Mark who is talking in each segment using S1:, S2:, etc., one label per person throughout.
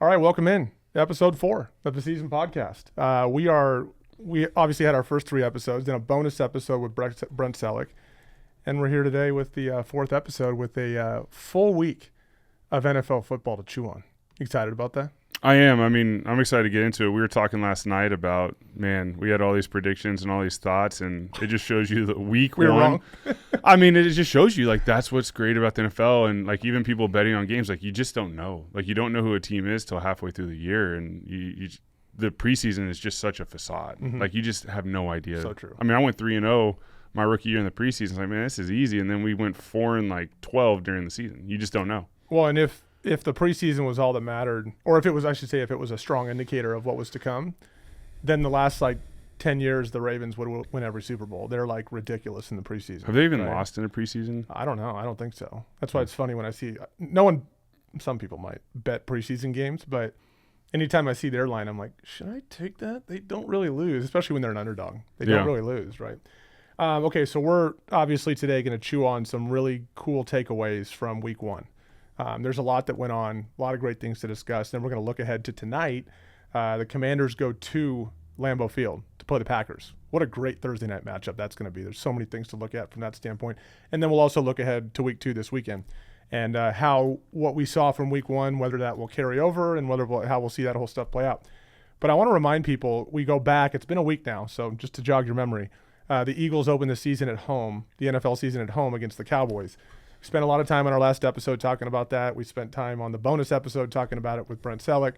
S1: All right, welcome in episode 4 of the season podcast. We obviously had our first 3 episodes, then a bonus episode with Brent Selleck, and we're here today with the 4th episode with a full week of NFL football to chew on. Excited about that?
S2: I am. I mean, I'm excited to get into it. We were talking last night about, man, we had all these predictions and all these thoughts, and it just shows you the week
S1: we were wrong.
S2: I mean, it just shows you, like, that's what's great about the NFL, and, like, even people betting on games, like, you just don't know. Like, you don't know who a team is till halfway through the year, and the preseason is just such a facade.
S1: Mm-hmm.
S2: Like, you just have no idea.
S1: So true.
S2: I mean, I went 3-0 my rookie year in the preseason. It's like, man, this is easy, and then we went 4-12 during the season. You just don't know.
S1: Well, and if the preseason was all that mattered, or if it was a strong indicator of what was to come, then the last 10 years the Ravens would win every Super Bowl. They're ridiculous in the preseason.
S2: Have they even lost in a preseason?
S1: I don't know. I don't think so. That's why it's funny when I see some people might bet preseason games, but anytime I see their line, I'm like, should I take that? They don't really lose, especially when they're an underdog. They don't really lose, right? Okay, so we're obviously today going to chew on some really cool takeaways from week 1. There's a lot that went on, a lot of great things to discuss. Then we're going to look ahead to tonight. The Commanders go to Lambeau Field to play the Packers. What a great Thursday night matchup that's going to be. There's so many things to look at from that standpoint. And then we'll also look ahead to week 2 this weekend and how what we saw from week 1, whether that will carry over and how we'll see that whole stuff play out. But I want to remind people, we go back. It's been a week now, so just to jog your memory, the Eagles opened the season at home, the NFL season at home against the Cowboys. We spent a lot of time on our last episode talking about that. We spent time on the bonus episode talking about it with Brent Selleck.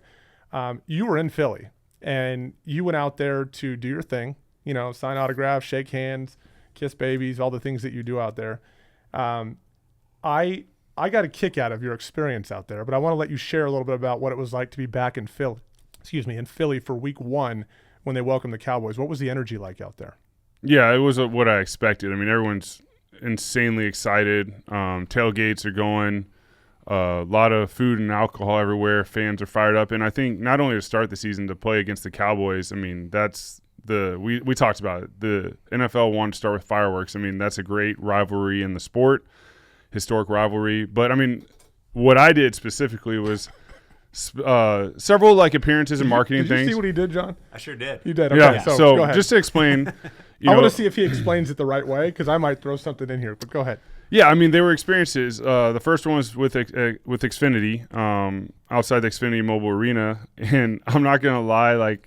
S1: You were in Philly, and you went out there to do your thing, sign autographs, shake hands, kiss babies, all the things that you do out there. I got a kick out of your experience out there, but I want to let you share a little bit about what it was like to be back in Philly for week 1 when they welcomed the Cowboys. What was the energy like out there?
S2: Yeah, it was what I expected. I mean, everyone's insanely excited. Tailgates are going. A lot of food and alcohol everywhere. Fans are fired up. And I think not only to start the season, to play against the Cowboys, I mean, that's we talked about it. The NFL wanted to start with fireworks. I mean, that's a great rivalry in the sport, historic rivalry. But, I mean, what I did specifically was several appearances and marketing things.
S1: Did you see what he did, John?
S3: I sure did.
S1: You did? Okay,
S2: yeah.
S1: So go ahead.
S2: Just to explain.
S1: I want to see if he explains it the right way, because I might throw something in here, but go ahead.
S2: Yeah, I mean, they were experiences. The first one was with Xfinity, outside the Xfinity Mobile Arena, and I'm not going to lie,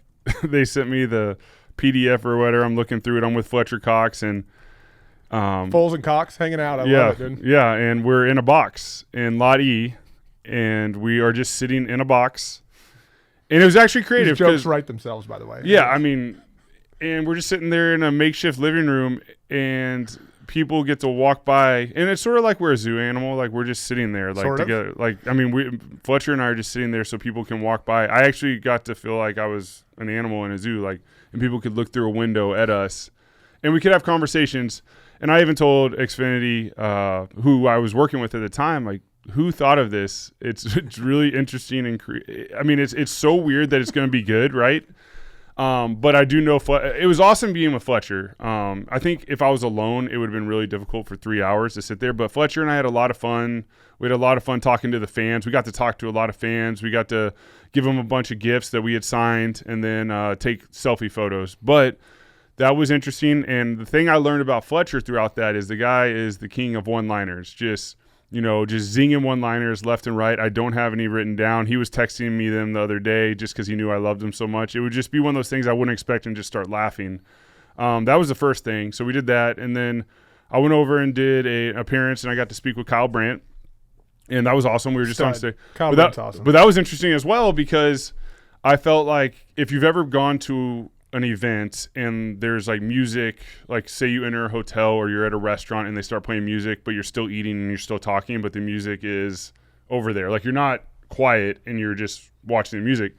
S2: they sent me the PDF or whatever. I'm looking through it. I'm with Fletcher Cox and
S1: Foles and Cox hanging out. I love it, dude.
S2: Yeah, and we're in a box in Lot E, and we are just sitting in a box. And it was actually creative.
S1: These jokes write themselves, by the way.
S2: Yeah, I mean, and we're just sitting there in a makeshift living room, and people get to walk by, and it's sort of like we're a zoo animal. We're just sitting there, together. Fletcher and I are just sitting there so people can walk by. I actually got to feel like I was an animal in a zoo, and people could look through a window at us, and we could have conversations. And I even told Xfinity, who I was working with at the time, who thought of this? It's really interesting, and I mean, it's so weird that it's going to be good, right? But I do know it was awesome being with Fletcher. I think if I was alone, it would have been really difficult for 3 hours to sit there. But Fletcher and I had a lot of fun. We had a lot of fun talking to the fans. We got to talk to a lot of fans. We got to give them a bunch of gifts that we had signed and then take selfie photos. But that was interesting. And the thing I learned about Fletcher throughout that is the guy is the king of one-liners. Just zinging one-liners left and right. I don't have any written down. He was texting me them the other day just because he knew I loved him so much. It would just be one of those things I wouldn't expect him to just start laughing. That was the first thing. So we did that. And then I went over and did an appearance, and I got to speak with Kyle Brandt. And that was awesome. We were just on stage.
S1: Kyle Brandt's awesome.
S2: But that was interesting as well, because I felt like if you've ever gone to an event and there's music, say you enter a hotel or you're at a restaurant and they start playing music, but you're still eating and you're still talking, but the music is over there. You're not quiet and you're just watching the music.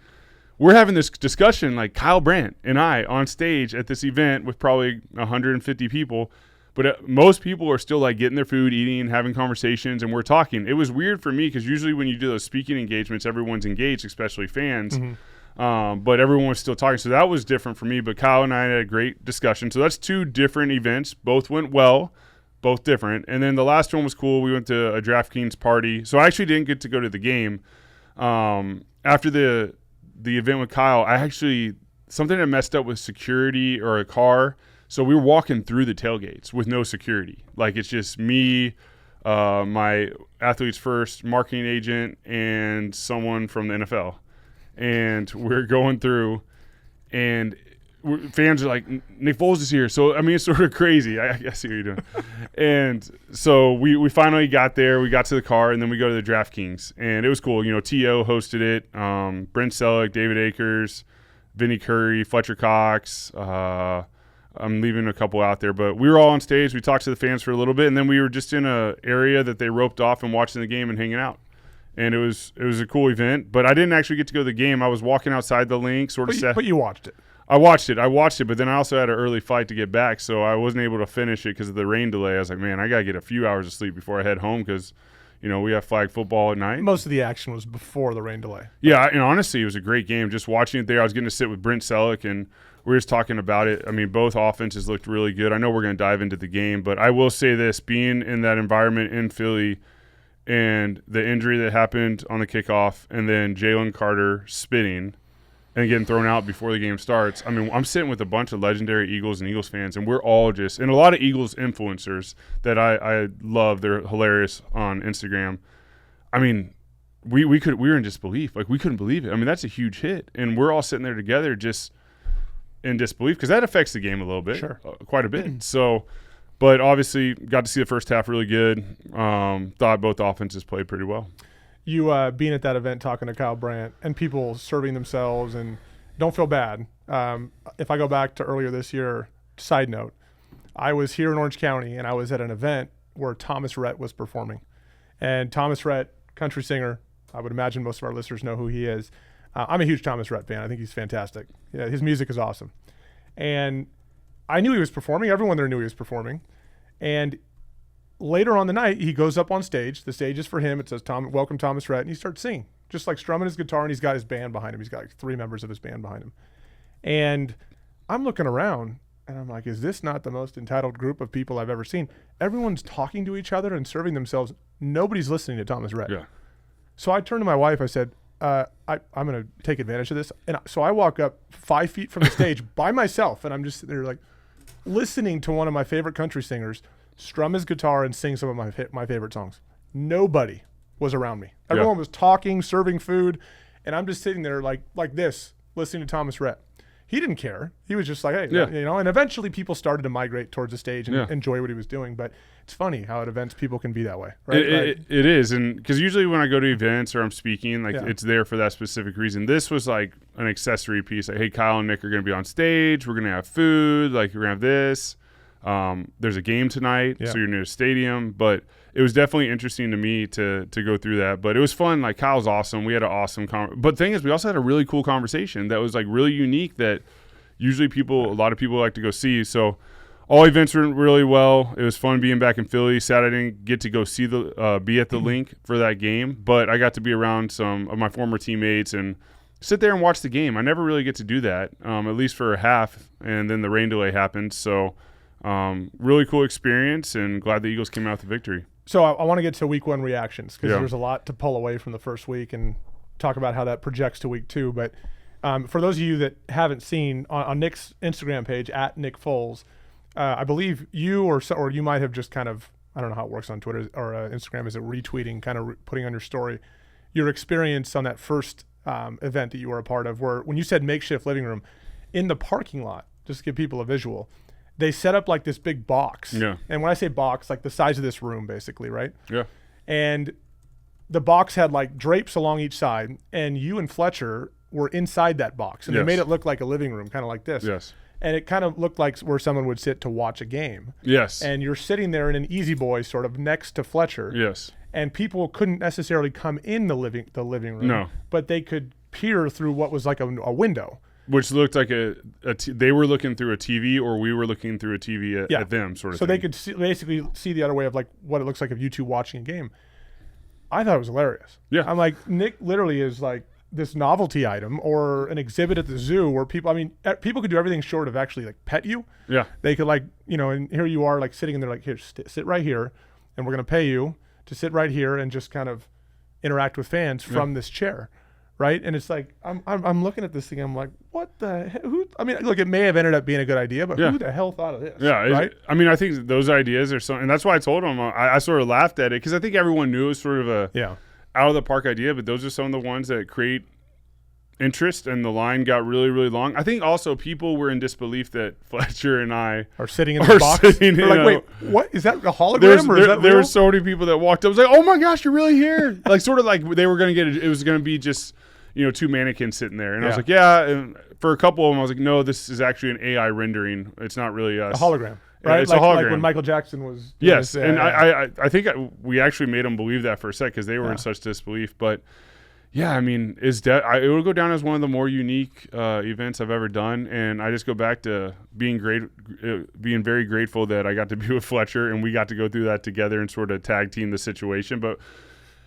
S2: We're having this discussion, Kyle Brandt and I on stage at this event with probably 150 people, but most people are still getting their food, eating, having conversations, and we're talking. It was weird for me because usually when you do those speaking engagements, everyone's engaged, especially fans. Mm-hmm. But everyone was still talking. So that was different for me. But Kyle and I had a great discussion. So that's 2 different events. Both went well, both different. And then the last one was cool. We went to a DraftKings party. So I actually didn't get to go to the game. after the event with Kyle, something that messed up with security or a car. So we were walking through the tailgates with no security. Like, it's just me, my Athletes First marketing agent, and someone from the NFL. And we're going through, and fans are like, Nick Foles is here. So, I mean, it's sort of crazy. I see what you're doing. And so we finally got there. We got to the car, and then we go to the DraftKings. And it was cool. You know, T.O. hosted it. Brent Selleck, David Akers, Vinny Curry, Fletcher Cox, I'm leaving a couple out there, but we were all on stage. We talked to the fans for a little bit, and then we were just in an area that they roped off and watching the game and hanging out. And it was a cool event, but I didn't actually get to go to the game. I was walking outside the link, sort of.
S1: But you watched it.
S2: I watched it, but then I also had an early flight to get back, so I wasn't able to finish it because of the rain delay. I was like, man, I got to get a few hours of sleep before I head home because, you know, we have flag football at night.
S1: Most of the action was before the rain delay.
S2: Yeah, and honestly, it was a great game. Just watching it there, I was getting to sit with Brent Selleck, and we were just talking about it. I mean, both offenses looked really good. I know we're going to dive into the game, but I will say this, being in that environment in Philly and the injury that happened on the kickoff and then Jalen Carter spitting and getting thrown out before the game starts. I mean, I'm sitting with a bunch of legendary Eagles and Eagles fans, and we're all just – and a lot of Eagles influencers that I love. They're hilarious on Instagram. I mean, we were in disbelief. Like, we couldn't believe it. I mean, that's a huge hit, and we're all sitting there together just – in disbelief because that affects the game a little bit,
S1: sure.
S2: Quite a bit. So, but obviously got to see the first half really good. Thought both offenses played pretty well.
S1: You being at that event talking to Kyle Brandt and people serving themselves, and don't feel bad. If I go back to earlier this year, side note, I was here in Orange County and I was at an event where Thomas Rhett was performing. And Thomas Rhett, country singer, I would imagine most of our listeners know who he is. I'm a huge Thomas Rhett fan. I think he's fantastic. Yeah, his music is awesome. And I knew he was performing. Everyone there knew he was performing. And later on the night, he goes up on stage. The stage is for him. It says, welcome Thomas Rhett. And he starts singing, just like strumming his guitar. And he's got his band behind him. He's got like 3 members of his band behind him. And I'm looking around, and I'm like, is this not the most entitled group of people I've ever seen? Everyone's talking to each other and serving themselves. Nobody's listening to Thomas Rhett.
S2: Yeah.
S1: So I turned to my wife. I said, I'm going to take advantage of this. And so I walk up 5 feet from the stage by myself, and I'm just sitting there like listening to one of my favorite country singers strum his guitar and sing some of my favorite songs. Nobody was around me. Everyone was talking, serving food, and I'm just sitting there like this, listening to Thomas Rhett. He didn't care. He was just like, hey, you know, and eventually people started to migrate towards the stage and enjoy what he was doing. But it's funny how at events people can be that way, right?
S2: It is. And because usually when I go to events or I'm speaking, like it's there for that specific reason. This was like an accessory piece. Like, hey, Kyle and Nick are going to be on stage. We're going to have food. Like, we're going to have this. There's a game tonight, so you're near a stadium. But it was definitely interesting to me to go through that. But it was fun. Like, Kyle's awesome. We had an awesome but the thing is, we also had a really cool conversation that was like really unique that usually a lot of people like to go see. So all events went really well. It was fun being back in Philly. Sad I didn't get to go see be at the link for that game, but I got to be around some of my former teammates and sit there and watch the game. I never really get to do that, at least for a half, and then the rain delay happened. So really cool experience, and glad the Eagles came out with the victory.
S1: So I want to get to week 1 reactions because there's a lot to pull away from the first week and talk about how that projects to week 2. But for those of you that haven't seen, on Nick's Instagram page, at Nick Foles, I believe you or you might have just kind of, I don't know how it works on Twitter or Instagram, is it retweeting, kind of putting on your story, your experience on that first event that you were a part of, where when you said makeshift living room, in the parking lot, just to give people a visual, they set up like this big box. Yeah. And when I say box, like the size of this room, basically, right? Yeah. And the box had like drapes along each side, and you and Fletcher were inside that box. And they made it look like a living room, kind of like this. Yes. And it kind of looked like where someone would sit to watch a game. Yes. And you're sitting there in an easy boy sort of next to Fletcher. Yes. And people couldn't necessarily come in the living room. No. But they could peer through what was like a window.
S2: Which looked like they were looking through a TV, or we were looking through a TV at them, sort of
S1: so
S2: thing.
S1: They could basically see the other way of like what it looks like of you two watching a game. I thought it was hilarious. Yeah. I'm like, Nick literally is like this novelty item or an exhibit at the zoo where people could do everything short of actually like pet you. Yeah. They could like, you know, and here you are like sitting in there like, here, sit right here, and we're going to pay you to sit right here and just kind of interact with fans from this chair. right? And it's like I'm looking at this thing. I'm like, what the hell? Who? I mean, look, it may have ended up being a good idea, but who the hell thought of this?
S2: Yeah,
S1: right.
S2: I mean, I think those ideas are so, and that's why I told him. I sort of laughed at it because I think everyone knew it was sort of a out of the park idea, but those are some of the ones that create interest, and the line got really, really long. I think also people were in disbelief that Fletcher and I
S1: are sitting in the box. They're like, wait, what is that? A hologram? Or is that
S2: there were so many people that walked up. I was like, oh my gosh, you're really here! Like sort of like they were going to get it. It was going to be just two mannequins sitting there, and I was like, yeah. And for a couple of them, I was like, no, this is actually an AI rendering. It's not really us.
S1: A hologram. Right,
S2: it's
S1: like,
S2: a hologram.
S1: Like when Michael Jackson was.
S2: Yes, and I think we actually made them believe that for a sec because they were in such disbelief. But yeah, I mean, it will go down as one of the more unique events I've ever done, and I just go back to being very grateful that I got to be with Fletcher and we got to go through that together and sort of tag team the situation. But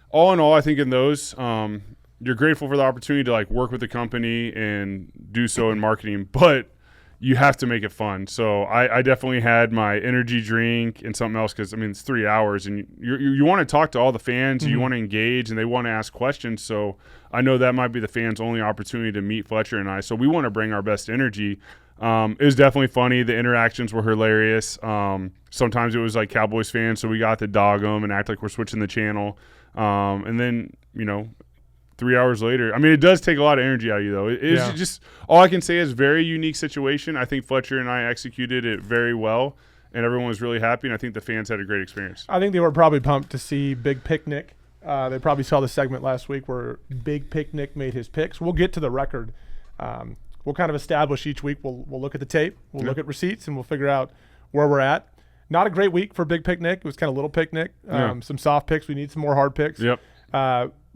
S2: all in all, I think in those, you're grateful for the opportunity to like work with the company and do so in marketing, but you have to make it fun. So I definitely had my energy drink and something else because, I mean, it's 3 hours and you want to talk to all the fans, you want to engage, and they want to ask questions. So I know that might be the fans' only opportunity to meet Fletcher and I. So we want to bring our best energy. It was definitely funny. The interactions were hilarious. Sometimes it was like Cowboys fans, so we got to dog them and act like we're switching the channel. And then, 3 hours later, I mean, it does take a lot of energy out of you, though. It's just all I can say is very unique situation. I think Fletcher and I executed it very well, and everyone was really happy, and I think the fans had a great experience.
S1: I think they were probably pumped to see Big Picnic. They probably saw the segment last week where Big Picnic made his picks. We'll get to the record. We'll kind of establish each week. We'll look at the tape. We'll look at receipts, and we'll figure out where we're at. Not a great week for Big Picnic. It was kind of little picnic. Some soft picks. We need some more hard picks.
S2: Yep.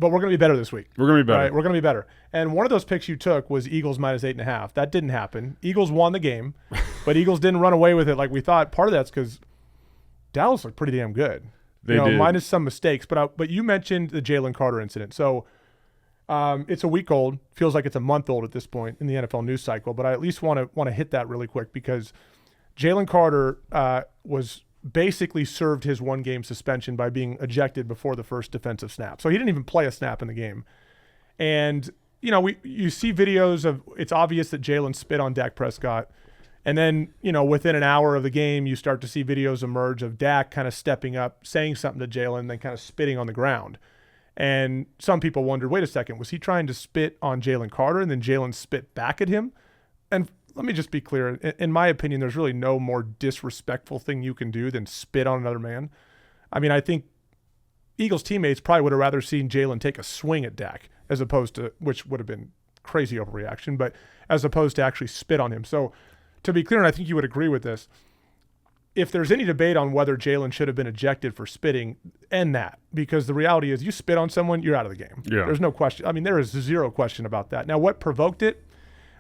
S1: But we're going to be better this week.
S2: We're going to be better.
S1: Right? We're going to be better. And one of those picks you took was Eagles minus 8.5. That didn't happen. Eagles won the game, but Eagles didn't run away with it like we thought. Part of that's because Dallas looked pretty damn good.
S2: They did.
S1: Minus some mistakes. But you mentioned the Jalen Carter incident. So it's a week old. Feels like it's a month old at this point in the NFL news cycle. But I at least want to hit that really quick because Jalen Carter was basically served his 1-game suspension by being ejected before the first defensive snap. So he didn't even play a snap in the game. And, you see videos of it's obvious that Jalen spit on Dak Prescott. And then, within an hour of the game, you start to see videos emerge of Dak kind of stepping up, saying something to Jalen, then kind of spitting on the ground. And some people wondered, wait a second, was he trying to spit on Jalen Carter and then Jalen spit back at him? And let me just be clear. In my opinion, there's really no more disrespectful thing you can do than spit on another man. I mean, I think Eagles teammates probably would have rather seen Jalen take a swing at Dak as opposed to, which would have been crazy overreaction, but as opposed to actually spit on him. So to be clear, and I think you would agree with this, if there's any debate on whether Jalen should have been ejected for spitting, end that. Because the reality is you spit on someone, you're out of the game.
S2: Yeah.
S1: There's no question. I mean, there is zero question about that. Now, what provoked it?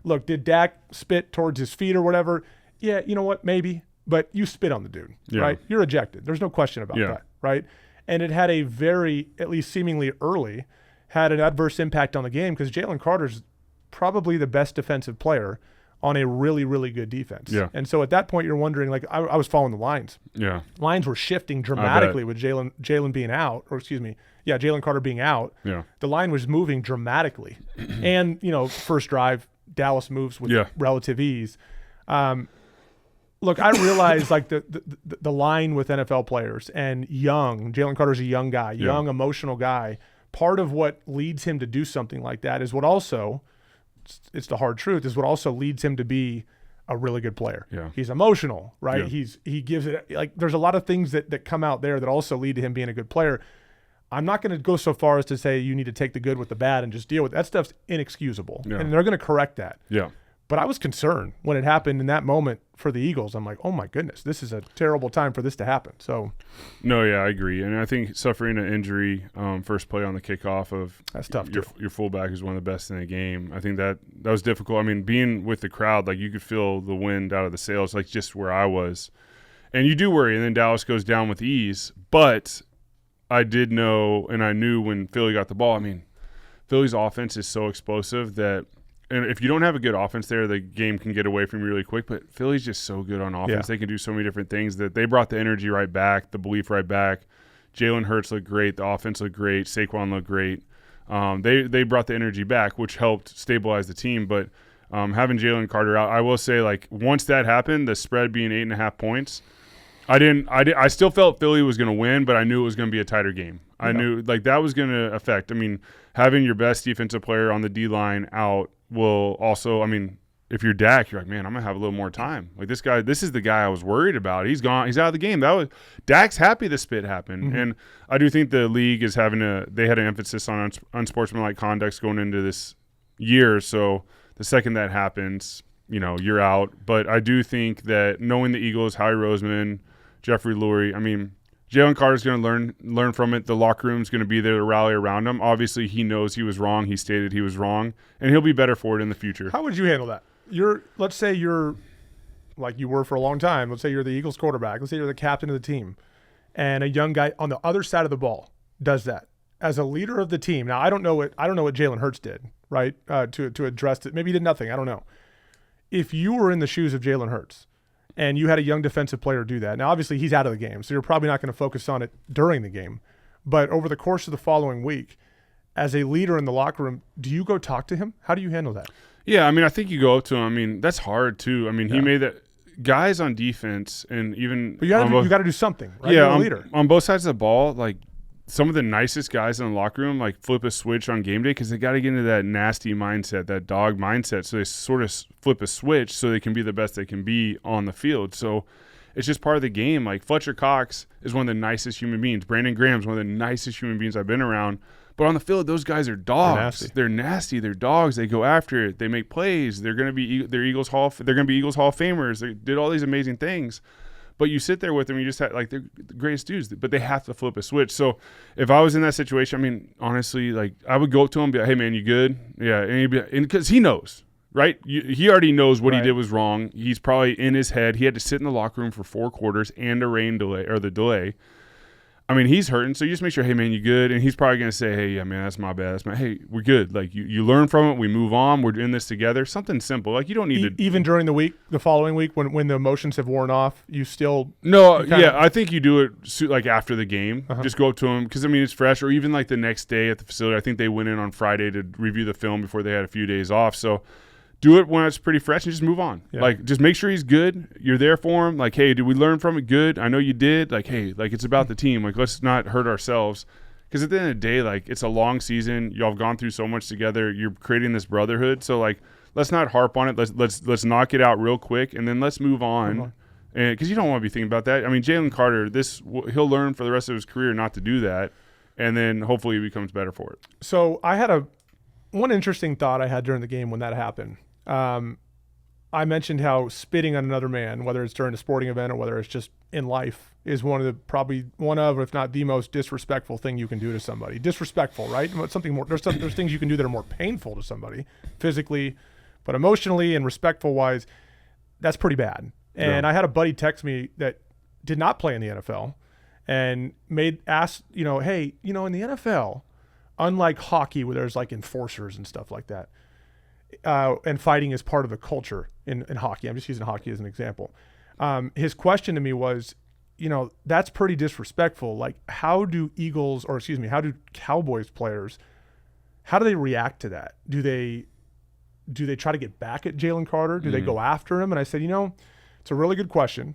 S1: Look, did Dak spit towards his feet or whatever? Yeah, you know what? Maybe. But you spit on the dude, right? You're ejected. There's no question about that, right? And it had a very, at least seemingly early, had an adverse impact on the game because Jalen Carter's probably the best defensive player on a really, really good defense.
S2: Yeah.
S1: And so at that point, you're wondering, like, I was following the lines.
S2: Yeah.
S1: Lines were shifting dramatically with Jalen being out, or excuse me, Jalen Carter being out.
S2: Yeah.
S1: The line was moving dramatically. And, first drive, Dallas moves with relative ease. Look, I realize like the line with NFL players and Jalen Carter's a young guy, young emotional guy. Part of what leads him to do something like that is what also, it's the hard truth, is what also leads him to be a really good player.
S2: Yeah.
S1: He's emotional, right?
S2: Yeah.
S1: He gives it, like, there's a lot of things that come out there that also lead to him being a good player. I'm not going to go so far as to say you need to take the good with the bad and just deal with it. That stuff's inexcusable.
S2: Yeah.
S1: And they're going to correct that.
S2: Yeah.
S1: But I was concerned when it happened in that moment for the Eagles. I'm like, oh my goodness, this is a terrible time for this to happen. So,
S2: no, yeah, I agree, and I think suffering an injury, first play on the kickoff of
S1: that's tough.
S2: Your fullback is one of the best in the game. I think that was difficult. I mean, being with the crowd, like you could feel the wind out of the sails, like just where I was, and you do worry. And then Dallas goes down with ease, but I did know, and I knew when Philly got the ball. I mean, Philly's offense is so explosive that. And if you don't have a good offense there, the game can get away from you really quick. But Philly's just so good on offense. Yeah. They can do so many different things that they brought the energy right back, the belief right back. Jalen Hurts looked great. The offense looked great. Saquon looked great. They brought the energy back, which helped stabilize the team. But having Jalen Carter out, I will say, like, once that happened, the spread being 8.5 points, I still felt Philly was going to win, but I knew it was going to be a tighter game. I knew, like, that was going to affect. I mean, having your best defensive player on the D-line out will also, I mean, if you're Dak, you're like, man, I'm going to have a little more time. Like, this is the guy I was worried about. He's gone. He's out of the game. Dak's happy the spit happened. Mm-hmm. And I do think the league is they had an emphasis on unsportsmanlike conduct going into this year. So the second that happens, you're out. But I do think that knowing the Eagles, Howie Roseman, Jeffrey Lurie, I mean, Jalen Carter's going to learn from it. The locker room's going to be there to rally around him. Obviously, he knows he was wrong. He stated he was wrong, and he'll be better for it in the future.
S1: How would you handle that? Let's say you're like you were for a long time. Let's say you're the Eagles quarterback. Let's say you're the captain of the team, and a young guy on the other side of the ball does that as a leader of the team. Now, I don't know what Jalen Hurts did, right? To address it. Maybe he did nothing. I don't know. If you were in the shoes of Jalen Hurts, and you had a young defensive player do that. Now, obviously, he's out of the game, so you're probably not going to focus on it during the game. But over the course of the following week, as a leader in the locker room, do you go talk to him? How do you handle that?
S2: Yeah, I mean, I think you go up to him. I mean, that's hard, too. I mean, he made that – guys on defense and even –
S1: But you got to do something, right?
S2: Yeah,
S1: you're a leader.
S2: On both sides of the ball, like, some of the nicest guys in the locker room, like, flip a switch on game day because they got to get into that nasty mindset, that dog mindset. So they sort of flip a switch so they can be the best they can be on the field. So it's just part of the game. Like, Fletcher Cox is one of the nicest human beings. Brandon Graham's one of the nicest human beings I've been around. But on the field, those guys are dogs. They're nasty. They're dogs. They go after it. They make plays. They're going to be Eagles Hall of Famers. They did all these amazing things. But you sit there with them, you just have, like, they're the greatest dudes, but they have to flip a switch. So if I was in that situation, I mean, honestly, like, I would go to him and be like, hey, man, you good? Yeah, and because he knows, right? He already knows what he did was wrong. He's probably in his head. He had to sit in the locker room for 4 quarters and the delay. I mean, he's hurting, so you just make sure, hey, man, you good? And he's probably going to say, hey, yeah, man, that's my bad. Hey, we're good. Like, you learn from it. We move on. We're in this together. Something simple. Like, you don't need to –
S1: Even during the week, the following week, when the emotions have worn off, you still –
S2: No, I think you do it, like, after the game. Just go up to him because, I mean, it's fresh. Or even, like, the next day at the facility. I think they went in on Friday to review the film before they had a few days off. So – do it when it's pretty fresh and just move on. Yeah. Like, just make sure he's good. You're there for him. Like, hey, did we learn from it? Good. I know you did. Like, hey, like, it's about the team. Like, let's not hurt ourselves. Because at the end of the day, like, it's a long season. Y'all have gone through so much together. You're creating this brotherhood. So, like, let's not harp on it. Let's knock it out real quick, and then let's move on. And because you don't want to be thinking about that. I mean, Jalen Carter, he'll learn for the rest of his career not to do that, and then hopefully he becomes better for it.
S1: So I had one interesting thought I had during the game when that happened. I mentioned how spitting on another man, whether it's during a sporting event or whether it's just in life, is probably one of, if not the most disrespectful thing you can do to somebody. Disrespectful, right? Something more. There's things you can do that are more painful to somebody physically, but emotionally and respectful wise, that's pretty bad. And I had a buddy text me that did not play in the NFL and asked, hey, in the NFL, unlike hockey where there's like enforcers and stuff like that. And fighting is part of the culture in hockey. I'm just using hockey as an example. His question to me was, that's pretty disrespectful. Like, how do Cowboys players, how do they react to that? Do they try to get back at Jalen Carter? Do they go after him? And I said, it's a really good question.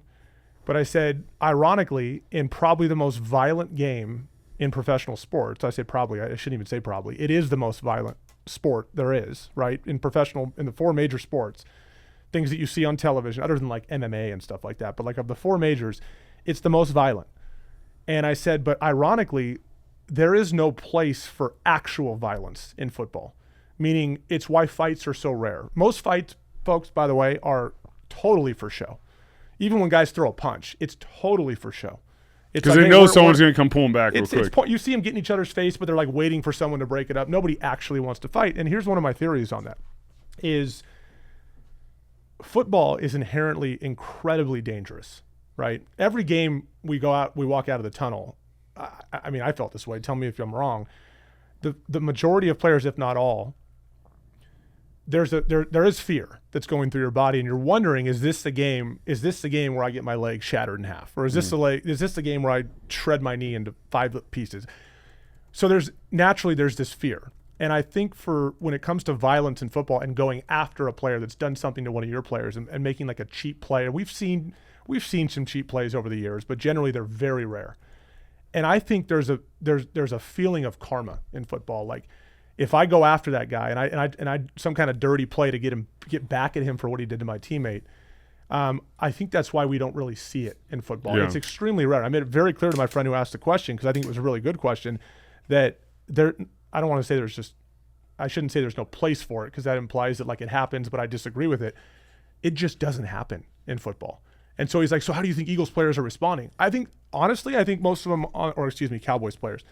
S1: But I said, ironically, in probably the most violent game in professional sports, I said probably, I shouldn't even say probably, it is the most violent sport there is, right? In the 4 major sports, things that you see on television, other than like MMA and stuff like that, but like of the 4 majors, it's the most violent. And I said, but ironically, there is no place for actual violence in football, meaning it's why fights are so rare. Most fights, folks, by the way, are totally for show. Even when guys throw a punch, it's totally for show.
S2: Because they know someone's going to come pulling back real quick.
S1: You see them get in each other's face, but they're like waiting for someone to break it up. Nobody actually wants to fight. And here's one of my theories on that is football is inherently incredibly dangerous, right? Every game we walk out of the tunnel. I mean, I felt this way. Tell me if I'm wrong. The majority of players, if not all, there is fear that's going through your body, and you're wondering, is this the game where I get my leg shattered in half? Or is this the game where I shred my knee into 5 pieces? So there's this fear. And I think for when it comes to violence in football and going after a player that's done something to one of your players and making like a cheap play, we've seen some cheap plays over the years, but generally they're very rare. And I think there's a feeling of karma in football. Like if I go after that guy and I some kind of dirty play to get back at him for what he did to my teammate, I think that's why we don't really see it in football. Yeah. It's extremely rare. I made it very clear to my friend who asked the question, because I think it was a really good question, that I don't want to say I shouldn't say there's no place for it, because that implies that like it happens, but I disagree with it. It just doesn't happen in football. And so he's like, so how do you think Eagles players are responding? Honestly, I think most of them, Cowboys players,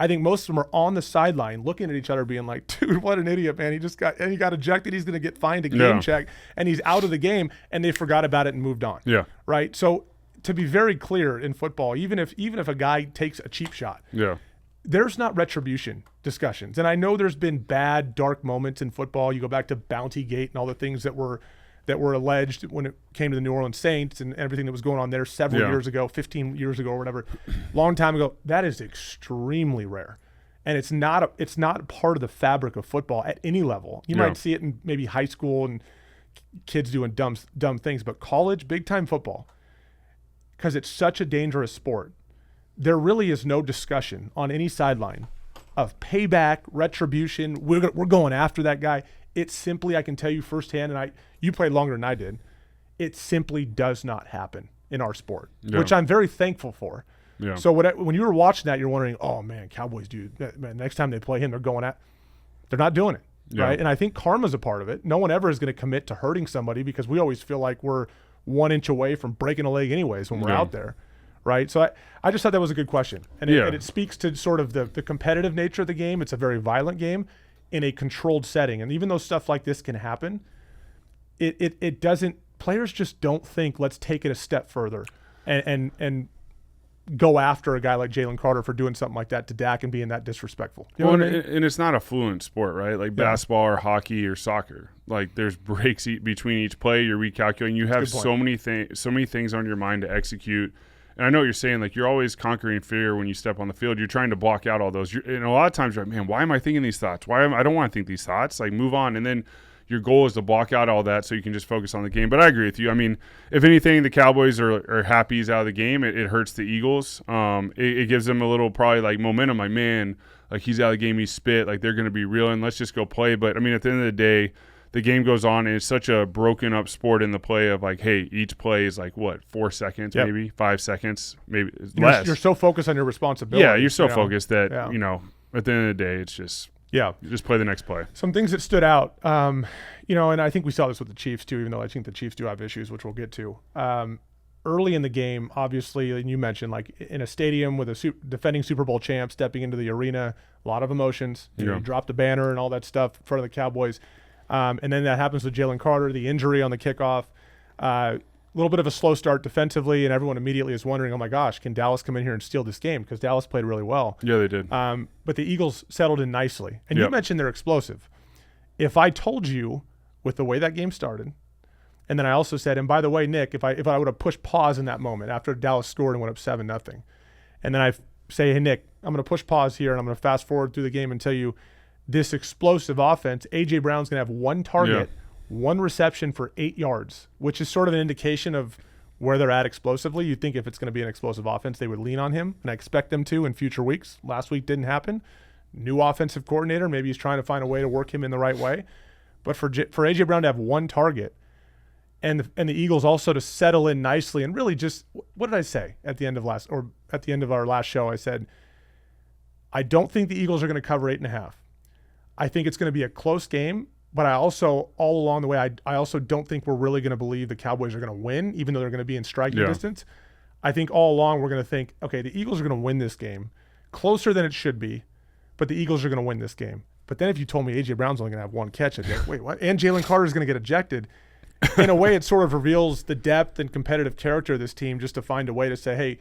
S1: I think most of them are on the sideline looking at each other being like, dude, what an idiot, man. He got ejected. He's going to get fined a game check, and he's out of the game, and they forgot about it and moved on.
S2: Yeah.
S1: Right? So to be very clear in football, even if a guy takes a cheap shot, there's not retribution discussions. And I know there's been bad, dark moments in football. You go back to Bountygate and all the things that were alleged when it came to the New Orleans Saints and everything that was going on there several years ago, 15 years ago or whatever, long time ago. That is extremely rare. And it's not part of the fabric of football at any level. You might see it in maybe high school and kids doing dumb things, but college, big-time football, because it's such a dangerous sport, there really is no discussion on any sideline of payback, retribution. We're going after that guy. It's simply, I can tell you firsthand, and you played longer than I did, it simply does not happen in our sport, which I'm very thankful for. Yeah. So when you were watching that, you're wondering, oh man, Cowboys, dude, man, next time they play him, they're not doing it, right? And I think karma's a part of it. No one ever is going to commit to hurting somebody, because we always feel like we're 1 inch away from breaking a leg anyways when we're out there. Right. So I just thought that was a good question. And it speaks to sort of the competitive nature of the game. It's a very violent game in a controlled setting. And even though stuff like this can happen, it doesn't, players just don't think, let's take it a step further and go after a guy like Jalen Carter for doing something like that to Dak and being that disrespectful. You know what I mean?
S2: And it's not a fluent sport, right? Like basketball or hockey or soccer. Like there's breaks between each play. You're recalculating. You have so many things on your mind to execute. And I know what you're saying, like you're always conquering fear when you step on the field. You're trying to block out all those. And a lot of times you're like, man, why am I thinking these thoughts? I don't want to think these thoughts. Like move on. And then your goal is to block out all that so you can just focus on the game. But I agree with you. I mean, if anything, the Cowboys are happy he's out of the game. It hurts the Eagles. It gives them a little probably like momentum. Like, man, like he's out of the game, he's spit. Like they're going to be reeling. Let's just go play. But, I mean, at the end of the day, the game goes on, and it's such a broken up sport in the play of like, hey, each play is like what, 4 seconds, maybe 5 seconds, maybe less.
S1: You're so focused on your responsibility.
S2: Yeah, you're so focused that at the end of the day, it's just you just play the next play.
S1: Some things that stood out, and I think we saw this with the Chiefs too, even though I think the Chiefs do have issues, which we'll get to. Early in the game, obviously, and you mentioned like in a stadium with a defending Super Bowl champ stepping into the arena, a lot of emotions. You dropped the banner and all that stuff in front of the Cowboys. And then that happens with Jalen Carter, the injury on the kickoff, a little bit of a slow start defensively, and everyone immediately is wondering, oh my gosh, can Dallas come in here and steal this game? Because Dallas played really well.
S2: Yeah, they did.
S1: But the Eagles settled in nicely. And you mentioned they're explosive. If I told you with the way that game started, and then I also said, and by the way, Nick, if I would have pushed pause in that moment after Dallas scored and went up 7-0, and then I say, hey, Nick, I'm going to push pause here, and I'm going to fast forward through the game and tell you, this explosive offense, A.J. Brown's going to have one target, one reception for 8 yards, which is sort of an indication of where they're at explosively. You'd think if it's going to be an explosive offense, they would lean on him, and I expect them to in future weeks. Last week didn't happen. New offensive coordinator, maybe he's trying to find a way to work him in the right way. But for A.J. Brown to have one target, and the Eagles also to settle in nicely, and really just, what did I say at the end of our last show? I said, I don't think the Eagles are going to cover 8.5. I think it's going to be a close game, but I also, all along the way, I also don't think we're really going to believe the Cowboys are going to win, even though they're going to be in striking distance. I think all along we're going to think, okay, the Eagles are going to win this game, closer than it should be, but the Eagles are going to win this game. But then if you told me A.J. Brown's only going to have one catch, I'd be like, wait, what? And Jalen Carter is going to get ejected. In a way, it sort of reveals the depth and competitive character of this team, just to find a way to say, hey,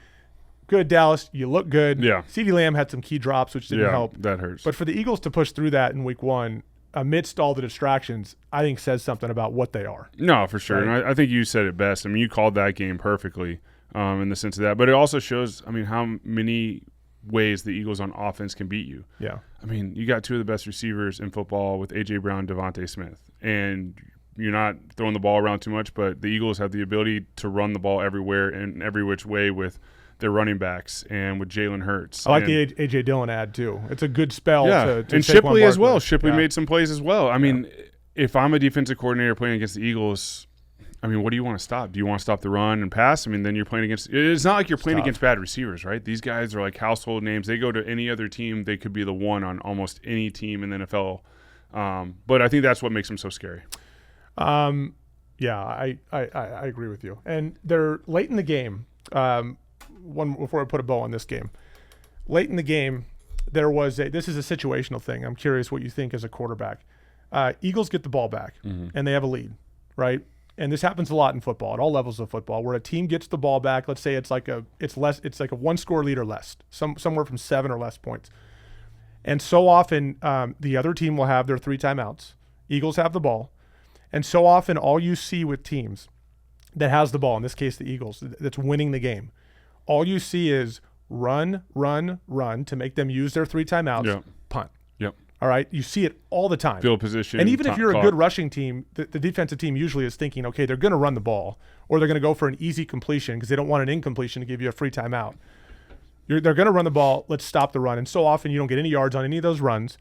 S1: good, Dallas, you look good.
S2: Yeah.
S1: CeeDee Lamb had some key drops, which didn't help.
S2: That hurts.
S1: But for the Eagles to push through that in week one, amidst all the distractions, I think says something about what they are.
S2: No, for sure. Right? And I think you said it best. I mean, you called that game perfectly in the sense of that. But it also shows, I mean, how many ways the Eagles on offense can beat you.
S1: Yeah.
S2: I mean, you got two of the best receivers in football with A.J. Brown, Devontae Smith, and you're not throwing the ball around too much, but the Eagles have the ability to run the ball everywhere and every which way with their running backs and with Jalen Hurts.
S1: I like the A.J. Dillon ad, too. It's a good spell.
S2: Yeah,
S1: to
S2: and Shipley as well. Shipley
S1: Yeah.
S2: made some plays as well. I mean, if I'm a defensive coordinator playing against the Eagles, I mean, what do you want to stop? Do you want to stop the run and pass? I mean, then you're playing against – it's not like you're playing against bad receivers, right? These guys are like household names. They go to any other team. They could be the one on almost any team in the NFL. But I think that's what makes them so scary.
S1: Yeah, I agree with you. And they're late in the game. One before I put a bow on this game. Late in the game, there was this is a situational thing. I'm curious what you think as a quarterback. Eagles get the ball back, and they have a lead, right? And this happens a lot in football, at all levels of football, where a team gets the ball back. Let's say it's like a one score lead or less, somewhere from 7 or less points. And so often, the other team will have their 3 timeouts. Eagles have the ball, and so often, all you see with teams that has the ball, in this case the Eagles, that's winning the game, all you see is run to make them use their 3 timeouts, punt.
S2: Yep.
S1: All right, you see it all the time.
S2: Field position.
S1: And even if you're a good rushing team, the defensive team usually is thinking, okay, they're going to run the ball, or they're going to go for an easy completion because they don't want an incompletion to give you a free timeout. They're going to run the ball. Let's stop the run. And so often you don't get any yards on any of those runs,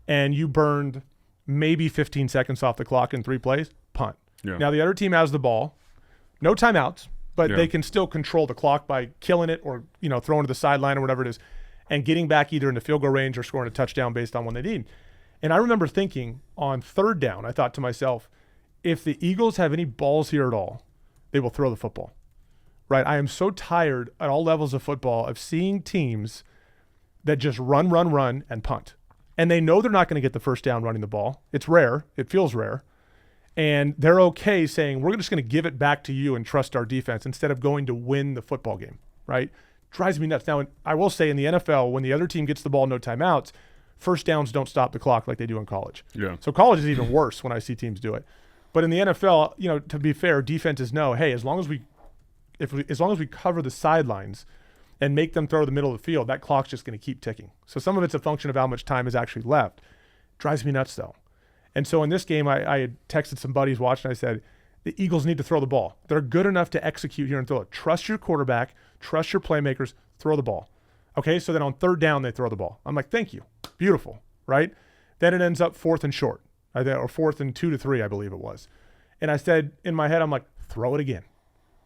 S1: and you burned maybe 15 seconds off the clock in 3 plays, punt.
S2: Yeah.
S1: Now the other team has the ball, no timeouts, but they can still control the clock by killing it or throwing to the sideline or whatever it is, and getting back either into field goal range or scoring a touchdown based on when they need. And I remember thinking on 3rd down, I thought to myself, if the Eagles have any balls here at all, they will throw the football, right? I am so tired at all levels of football of seeing teams that just run, and punt. And they know they're not going to get the first down running the ball. It's rare. It feels rare. And they're okay saying, we're just going to give it back to you and trust our defense instead of going to win the football game, right? Drives me nuts. Now, I will say in the NFL, when the other team gets the ball, no timeouts, first downs don't stop the clock like they do in college.
S2: Yeah.
S1: So college is even worse when I see teams do it. But in the NFL, to be fair, defenses know, hey, as long as we cover the sidelines and make them throw the middle of the field, that clock's just going to keep ticking. So some of it's a function of how much time is actually left. Drives me nuts, though. And so in this game, I had texted some buddies watching. I said, the Eagles need to throw the ball. They're good enough to execute here and throw it. Trust your quarterback. Trust your playmakers. Throw the ball. Okay, so then on 3rd down, they throw the ball. I'm like, thank you. Beautiful, right? Then it ends up 4th and short, or 4th and 2 to 3, I believe it was. And I said in my head, I'm like, throw it again,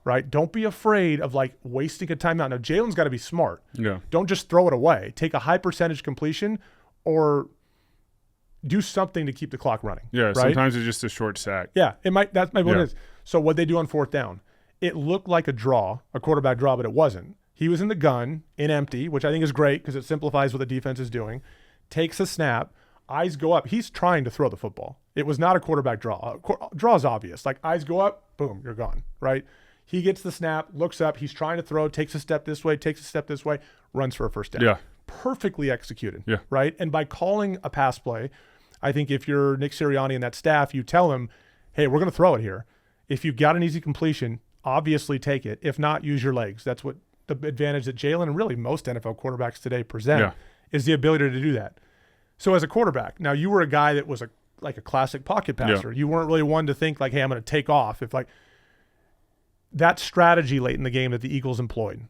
S1: right? Don't be afraid of wasting a timeout. Now, Jalen's got to be smart.
S2: Yeah.
S1: Don't just throw it away. Take a high percentage completion or do something to keep the clock running.
S2: Yeah,
S1: right?
S2: Sometimes it's just a short sack.
S1: Yeah, that's what it is. So what they do on 4th down, it looked like a quarterback draw, but it wasn't. He was in the gun, in empty, which I think is great because it simplifies what the defense is doing. Takes a snap, eyes go up. He's trying to throw the football. It was not a quarterback draw. Draw is obvious. Eyes go up, boom, you're gone, right? He gets the snap, looks up, he's trying to throw, takes a step this way, runs for a first down.
S2: Yeah.
S1: Perfectly executed,
S2: yeah.
S1: right? And by calling a pass play, I think if you're Nick Sirianni and that staff, you tell him, hey, we're going to throw it here. If you've got an easy completion, obviously take it. If not, use your legs. That's what the advantage that Jalen and really most NFL quarterbacks today present is the ability to do that. So as a quarterback, now you were a guy that was a classic pocket passer. You weren't really one to think hey, I'm going to take off. If that strategy late in the game that the Eagles employed,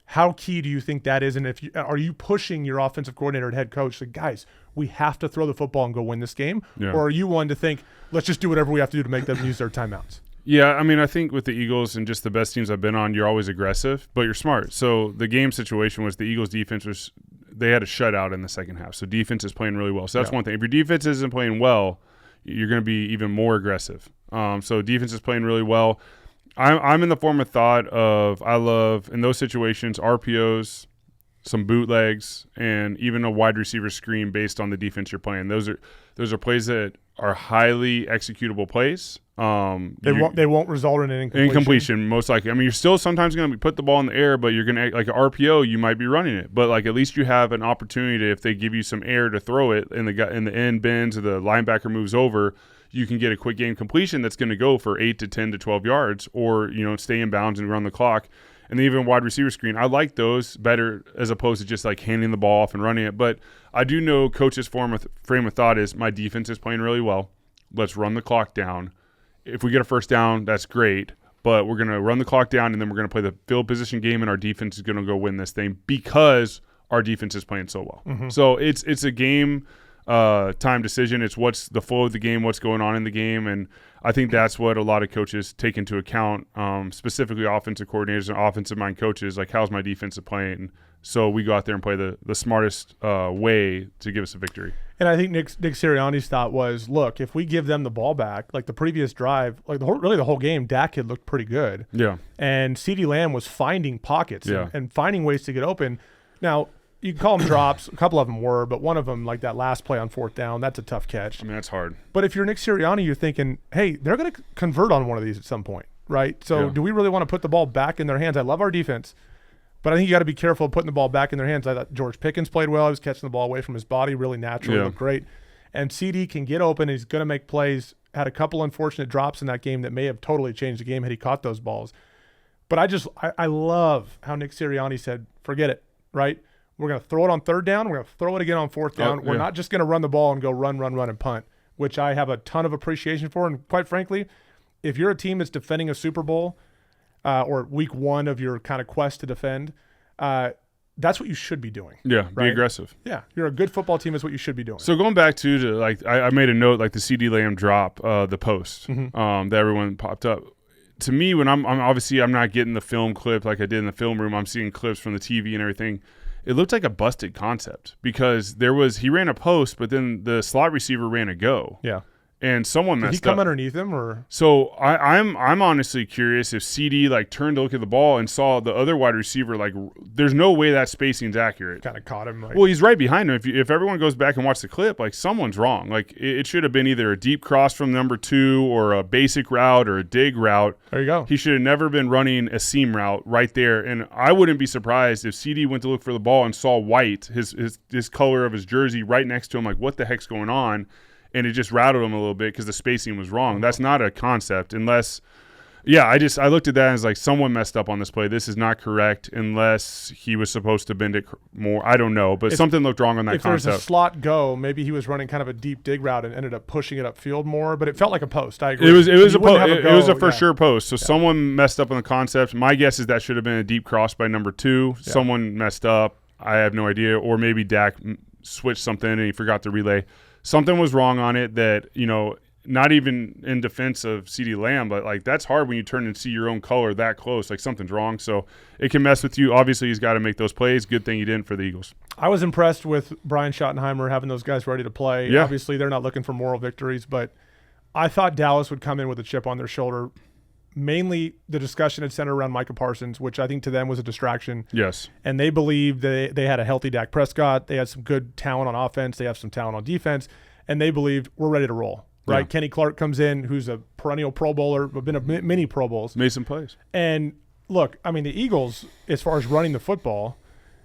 S1: how key do you think that is? And are you pushing your offensive coordinator and head coach, guys, we have to throw the football and go win this game?
S2: Yeah.
S1: Or are you one to think, let's just do whatever we have to do to make them use their timeouts?
S2: Yeah, I mean, I think with the Eagles and just the best teams I've been on, you're always aggressive, but you're smart. So the game situation was the Eagles' defense they had a shutout in the second half. So defense is playing really well. So that's one thing. If your defense isn't playing well, you're going to be even more aggressive. So defense is playing really well. I'm in the form of thought of I love, in those situations, RPOs, some bootlegs, and even a wide receiver screen based on the defense you're playing. Those are plays that are highly executable plays.
S1: They won't result in an
S2: incompletion, most likely. I mean, you're still sometimes going to put the ball in the air, but you're going to, like an RPO, you might be running it. But at least you have an opportunity to, if they give you some air to throw it, and the end bends or the linebacker moves over, you can get a quick game completion that's going to go for 8 to 10 to 12 yards, or stay in bounds and run the clock. and even wide receiver screen. I like those better as opposed to just like handing the ball off and running it. But I do know coach's frame of thought is my defense is playing really well. Let's run the clock down. If we get a first down, that's great. But we're going to run the clock down, and then we're going to play the field position game, and our defense is going to go win this thing because our defense is playing so well. Mm-hmm. So it's a game time decision. It's what's the flow of the game, what's going on in the game, and I think that's what a lot of coaches take into account, specifically offensive coordinators and offensive mind coaches, like how's my defensive playing? So we go out there and play the smartest way to give us a victory.
S1: And I think Nick Sirianni's thought was, look, if we give them the ball back, like the previous drive, like the whole game, Dak had looked pretty good.
S2: Yeah.
S1: And CeeDee Lamb was finding pockets
S2: Yeah.
S1: and finding ways to get open. Now, you can call them drops. A couple of them were, but one of them, like that last play on 4th down, that's a tough catch.
S2: I mean, that's hard.
S1: But if you're Nick Sirianni, you're thinking, hey, they're going to convert on one of these at some point, right? So do we really want to put the ball back in their hands? I love our defense, but I think you got to be careful of putting the ball back in their hands. I thought George Pickens played well. He was catching the ball away from his body, really naturally, looked great. And CD can get open. He's going to make plays. Had a couple unfortunate drops in that game that may have totally changed the game had he caught those balls. But I love how Nick Sirianni said, forget it, right? We're going to throw it on 3rd down. We're going to throw it again on 4th down. We're not just going to run the ball and go run, and punt, which I have a ton of appreciation for. And quite frankly, if you're a team that's defending a Super Bowl or week 1 of your kind of quest to defend, that's what you should be doing.
S2: Yeah,
S1: right?
S2: Be aggressive.
S1: Yeah, you're a good football team is what you should be doing.
S2: So going back to like I made a note, like the CeeDee Lamb drop, the post that everyone popped up. To me, when I'm obviously I'm not getting the film clip like I did in the film room. I'm seeing clips from the TV and everything. It looked like a busted concept because he ran a post, but then the slot receiver ran a go.
S1: Yeah.
S2: And someone messed up.
S1: Did he come underneath him, or?
S2: So I'm honestly curious if CD like turned to look at the ball and saw the other wide receiver. Like, there's no way that spacing's accurate.
S1: Kind of caught him. Like,
S2: well, he's right behind him. If everyone goes back and watch the clip, like someone's wrong. Like it should have been either a deep cross from number 2 or a basic route or a dig route.
S1: There you go.
S2: He should have never been running a seam route right there. And I wouldn't be surprised if CD went to look for the ball and saw white, his color of his jersey, right next to him. Like, what the heck's going on? And it just rattled him a little bit because the spacing was wrong. That's not a concept unless – I looked at that and was like, someone messed up on this play. This is not correct unless he was supposed to bend it more. I don't know, but something looked wrong on that concept.
S1: If there's a slot go, maybe he was running kind of a deep dig route and ended up pushing it upfield more, but it felt like a post. I agree.
S2: It was a for sure post. So someone messed up on the concept. My guess is that should have been a deep cross by number 2. Yeah. Someone messed up. I have no idea. Or maybe Dak switched something and he forgot to relay. Something was wrong on it that, not even in defense of CeeDee Lamb, but like that's hard when you turn and see your own color that close. Like something's wrong. So it can mess with you. Obviously, he's got to make those plays. Good thing he didn't for the Eagles.
S1: I was impressed with Brian Schottenheimer having those guys ready to play.
S2: Yeah.
S1: Obviously, they're not looking for moral victories, but I thought Dallas would come in with a chip on their shoulder. Mainly the discussion had centered around Micah Parsons, which I think to them was a distraction.
S2: Yes.
S1: And they believed they had a healthy Dak Prescott. They had some good talent on offense. They have some talent on defense. And they believed we're ready to roll, right? Yeah. Kenny Clark comes in, who's a perennial Pro Bowler, but been a many Pro Bowls.
S2: Made some plays.
S1: And look, I mean, the Eagles, as far as running the football,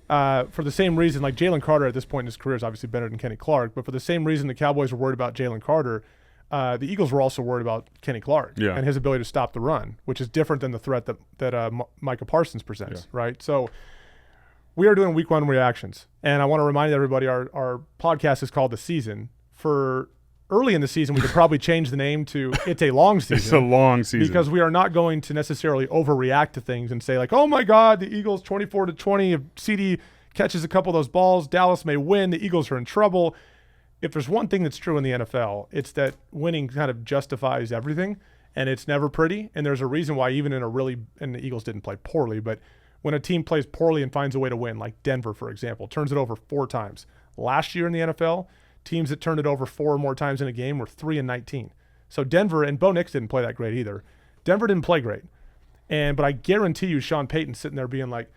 S1: for the same reason, like Jalen Carter at this point in his career is obviously better than Kenny Clark, but for the same reason the Cowboys were worried about Jalen Carter, the Eagles were also worried about Kenny Clark and his ability to stop the run, which is different than the threat that Micah Parsons presents, right? So we are doing week 1 reactions, and I want to remind everybody our podcast is called The Season. For early in the season, we could probably change the name to It's a Long Season.
S2: It's a long season.
S1: Because we are not going to necessarily overreact to things and say like, oh my God, the Eagles 24-20, if CD catches a couple of those balls, Dallas may win, the Eagles are in trouble. If there's one thing that's true in the NFL, it's that winning kind of justifies everything, and it's never pretty. And there's a reason why even and the Eagles didn't play poorly, but when a team plays poorly and finds a way to win, like Denver, for example, turns it over 4 times. Last year in the NFL, teams that turned it over 4 or more times in a game were 3-19. So Denver, and Bo Nix didn't play that great either. Denver didn't play great. But I guarantee you Sean Payton's sitting there being like,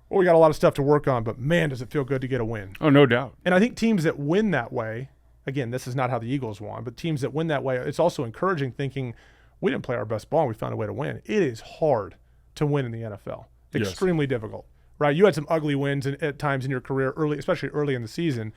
S1: well, we got a lot of stuff to work on, but man, does it feel good to get a win.
S2: Oh, no doubt.
S1: And I think teams that win that way, again, this is not how the Eagles won, but teams that win that way, it's also encouraging thinking we didn't play our best ball and we found a way to win. It is hard to win in the NFL. Extremely difficult, right? You had some ugly wins at times in your career, especially early in the season.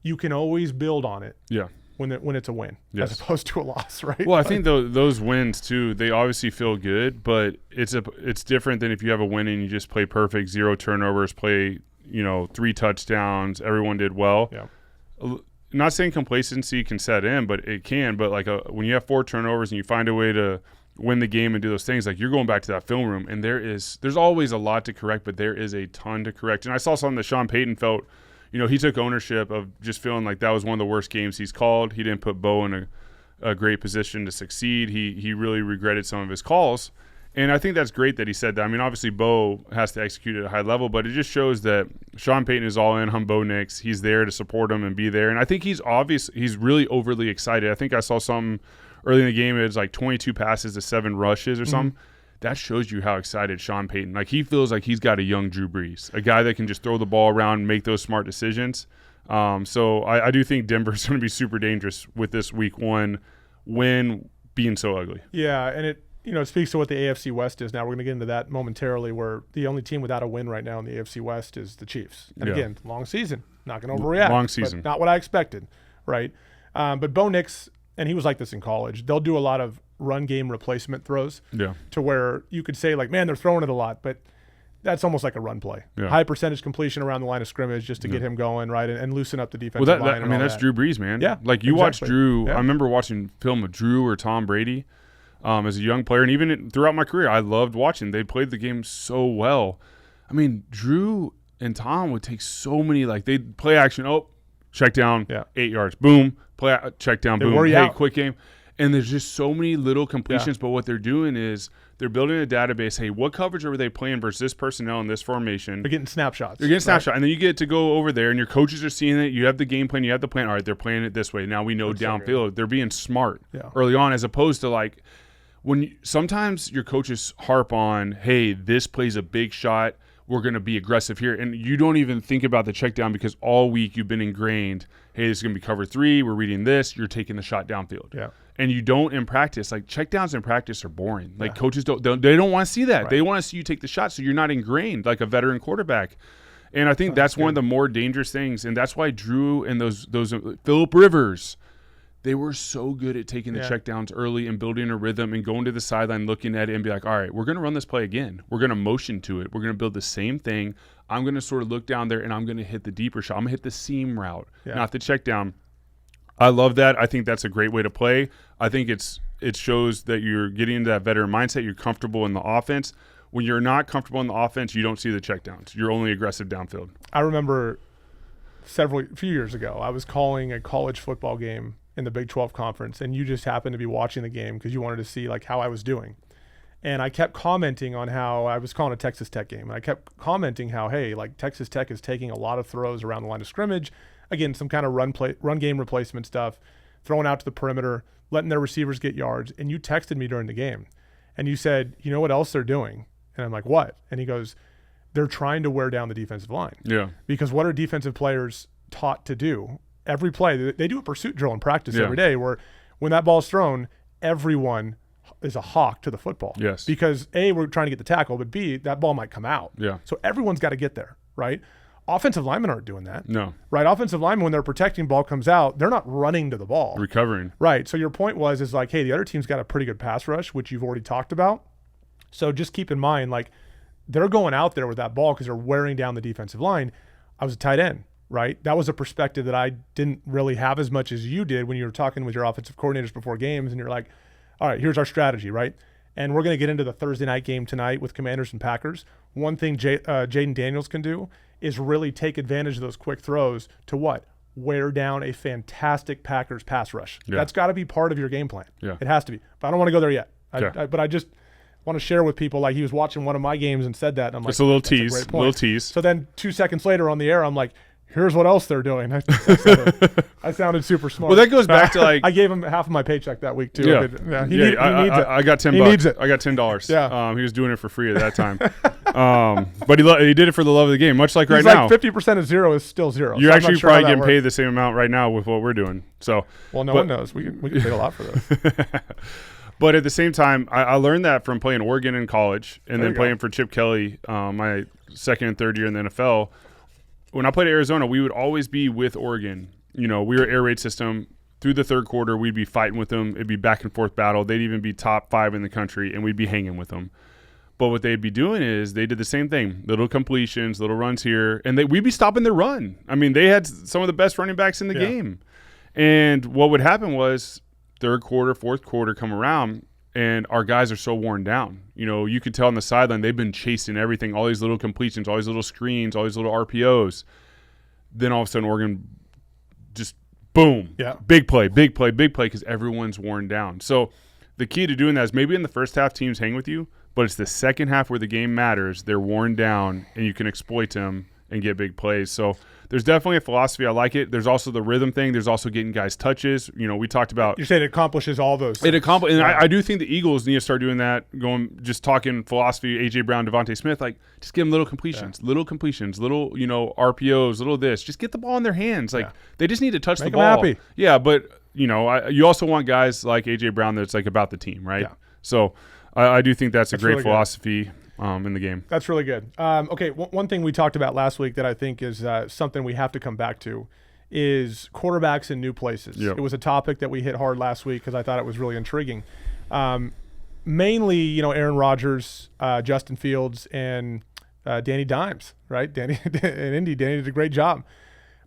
S1: You can always build on it.
S2: Yeah.
S1: when it's a win
S2: yes.
S1: as opposed to a loss, right?
S2: Well, I think those wins too, they obviously feel good, but it's different than if you have a win and you just play perfect, 0 turnovers, play 3 touchdowns, everyone did well.
S1: Yeah.
S2: Not saying complacency can set in, but it can. But like when you have 4 turnovers and you find a way to win the game and do those things, like you're going back to that film room, and there's always a lot to correct, but there is a ton to correct. And I saw something that Sean Payton felt. He took ownership of just feeling like that was one of the worst games he's called. He didn't put Bo in a great position to succeed. He really regretted some of his calls. And I think that's great that he said that. I mean, obviously Bo has to execute at a high level, but it just shows that Sean Payton is all in on Bo Nix. He's there to support him and be there. And I think he's really overly excited. I think I saw something early in the game. It was like 22 passes to 7 rushes or something. That shows you how excited Sean Payton. Like, he feels like he's got a young Drew Brees, a guy that can just throw the ball around and make those smart decisions. So I do think Denver's going to be super dangerous with this week 1 win being so ugly.
S1: Yeah, and it speaks to what the AFC West is now. We're going to get into that momentarily, where the only team without a win right now in the AFC West is the Chiefs. And again, long season. Not going to overreact.
S2: Long season.
S1: But not what I expected, right? But Bo Nix, and he was like this in college, they'll do a lot of run game replacement throws to where you could say, like, man, they're throwing it a lot, but that's almost like a run play. Yeah. High percentage completion around the line of scrimmage just to get him going, right, and loosen up the defensive line.
S2: That's Drew Brees, man.
S1: Yeah,
S2: like you watch Drew. Yeah. I remember watching film of Drew or Tom Brady as a young player, and even throughout my career, I loved watching. They played the game so well. I mean, Drew and Tom would take so many, like, they'd play action, check down, 8 yards, boom, check down, boom, hey, quick game. And there's just so many little completions, but what they're doing is they're building a database. Hey, what coverage are they playing versus this personnel in this formation?
S1: They're getting snapshots.
S2: They're getting snapshots. And then you get to go over there, and your coaches are seeing it. You have the game plan. You have the plan. All right, they're playing it this way. Now we know downfield. They're being smart early on, as opposed to, like, sometimes your coaches harp on, hey, this plays a big shot. We're going to be aggressive here. And you don't even think about the check down because all week you've been ingrained, hey, this is going to be cover 3. We're reading this. You're taking the shot downfield. Yeah. And you don't in practice. Like, checkdowns in practice are boring. Like, coaches don't want to see that. Right. They want to see you take the shot so you're not ingrained like a veteran quarterback. And I think that's one of the more dangerous things. And that's why Drew and those Phillip Rivers, they were so good at taking the checkdowns early and building a rhythm and going to the sideline, looking at it and be like, all right, we're going to run this play again. We're going to motion to it. We're going to build the same thing. I'm going to sort of look down there and I'm going to hit the deeper shot. I'm going to hit the seam route, not the checkdown. I love that. I think that's a great way to play. I think it shows that you're getting into that veteran mindset. You're comfortable in the offense. When you're not comfortable in the offense, you don't see the checkdowns. You're only aggressive downfield.
S1: I remember a few years ago, I was calling a college football game in the Big 12 conference, and you just happened to be watching the game because you wanted to see, like, how I was doing. And I kept commenting on how I was calling a Texas Tech game. And I kept commenting how, hey, like, Texas Tech is taking a lot of throws around the line of scrimmage. Again, some kind of run game replacement stuff, throwing out to the perimeter, letting their receivers get yards. And you texted me during the game, and you said, you know what else they're doing? And I'm like, what? And he goes, they're trying to wear down the defensive line. Yeah. Because what are defensive players taught to do? Every play, they do a pursuit drill in practice every day where when that ball's thrown, everyone is a hawk to the football. Yes. Because A, we're trying to get the tackle, but B, that ball might come out. Yeah. So everyone's got to get there, right? Offensive linemen aren't doing that. No. Right? Offensive linemen, when they're protecting, ball comes out, they're not running to the ball.
S2: Recovering.
S1: Right. So your point is like, hey, the other team's got a pretty good pass rush, which you've already talked about. So just keep in mind, like, they're going out there with that ball because they're wearing down the defensive line. I was a tight end, right? That was a perspective that I didn't really have as much as you did when you were talking with your offensive coordinators before games, and you're like, all right, here's our strategy, right? And we're going to get into the Thursday night game tonight with Commanders and Packers. One thing Jaden Daniels can do is really take advantage of those quick throws to what? Wear down a fantastic Packers pass rush. Yeah. That's got to be part of your game plan. Yeah. It has to be. But I don't want to go there yet. But I just want to share with people, like, he was watching one of my games and said that. And I'm like,
S2: it's a little tease.
S1: So then 2 seconds later on the air, I'm like, here's what else they're doing. I sounded super smart.
S2: Well, that goes back to, like,
S1: I gave him half of my paycheck that week too.
S2: Yeah, he needs it. I got $10. He needs it. I got $10. Yeah. He was doing it for free at that time. But he did it for the love of the game, much like right now.
S1: 50% of zero is still zero.
S2: You're actually probably getting paid the same amount right now with what we're doing. So,
S1: well, no one knows. We can pay a lot for those.
S2: But at the same time, I learned that from playing Oregon in college and then playing for Chip Kelly my second and third year in the NFL. When I played at Arizona, we would always be with Oregon. You know, we were air raid system. through the third quarter, we'd be fighting with them. It'd be back and forth battle. They'd even be top 5 in the country, and we'd be hanging with them. But what they'd be doing is they did the same thing, little completions, little runs here, and we'd be stopping their run. I mean, they had some of the best running backs in the game. And what would happen was third quarter, fourth quarter come around, and our guys are so worn down. You know, you could tell on the sideline they've been chasing everything, all these little completions, all these little screens, all these little RPOs. Then all of a sudden Oregon just boom, big play, because everyone's worn down. So the key to doing that is maybe in the first half teams hang with you, but it's the second half where the game matters. They're worn down, and you can exploit them and get big plays. So there's definitely a philosophy. I like it. There's also the rhythm thing. There's also getting guys touches. You know, we talked about.
S1: You're saying it accomplishes all those things.
S2: And I do think the Eagles need to start doing that, just talking philosophy, A.J. Brown, Devontae Smith, like just give them little completions, little RPOs, little this. Just get the ball in their hands. Like they just need to touch the ball.
S1: Make them happy.
S2: Yeah, but, you also want guys like A.J. Brown that's like about the team, right? Yeah. So I do think that's a great really philosophy in the game.
S1: That's really good. Okay, one thing we talked about last week that I think is something we have to come back to is quarterbacks in new places. Yep. It was a topic that we hit hard last week because I thought it was really intriguing. Mainly, Aaron Rodgers, Justin Fields, and Danny Dimes, right? Danny in Indy. Danny did a great job.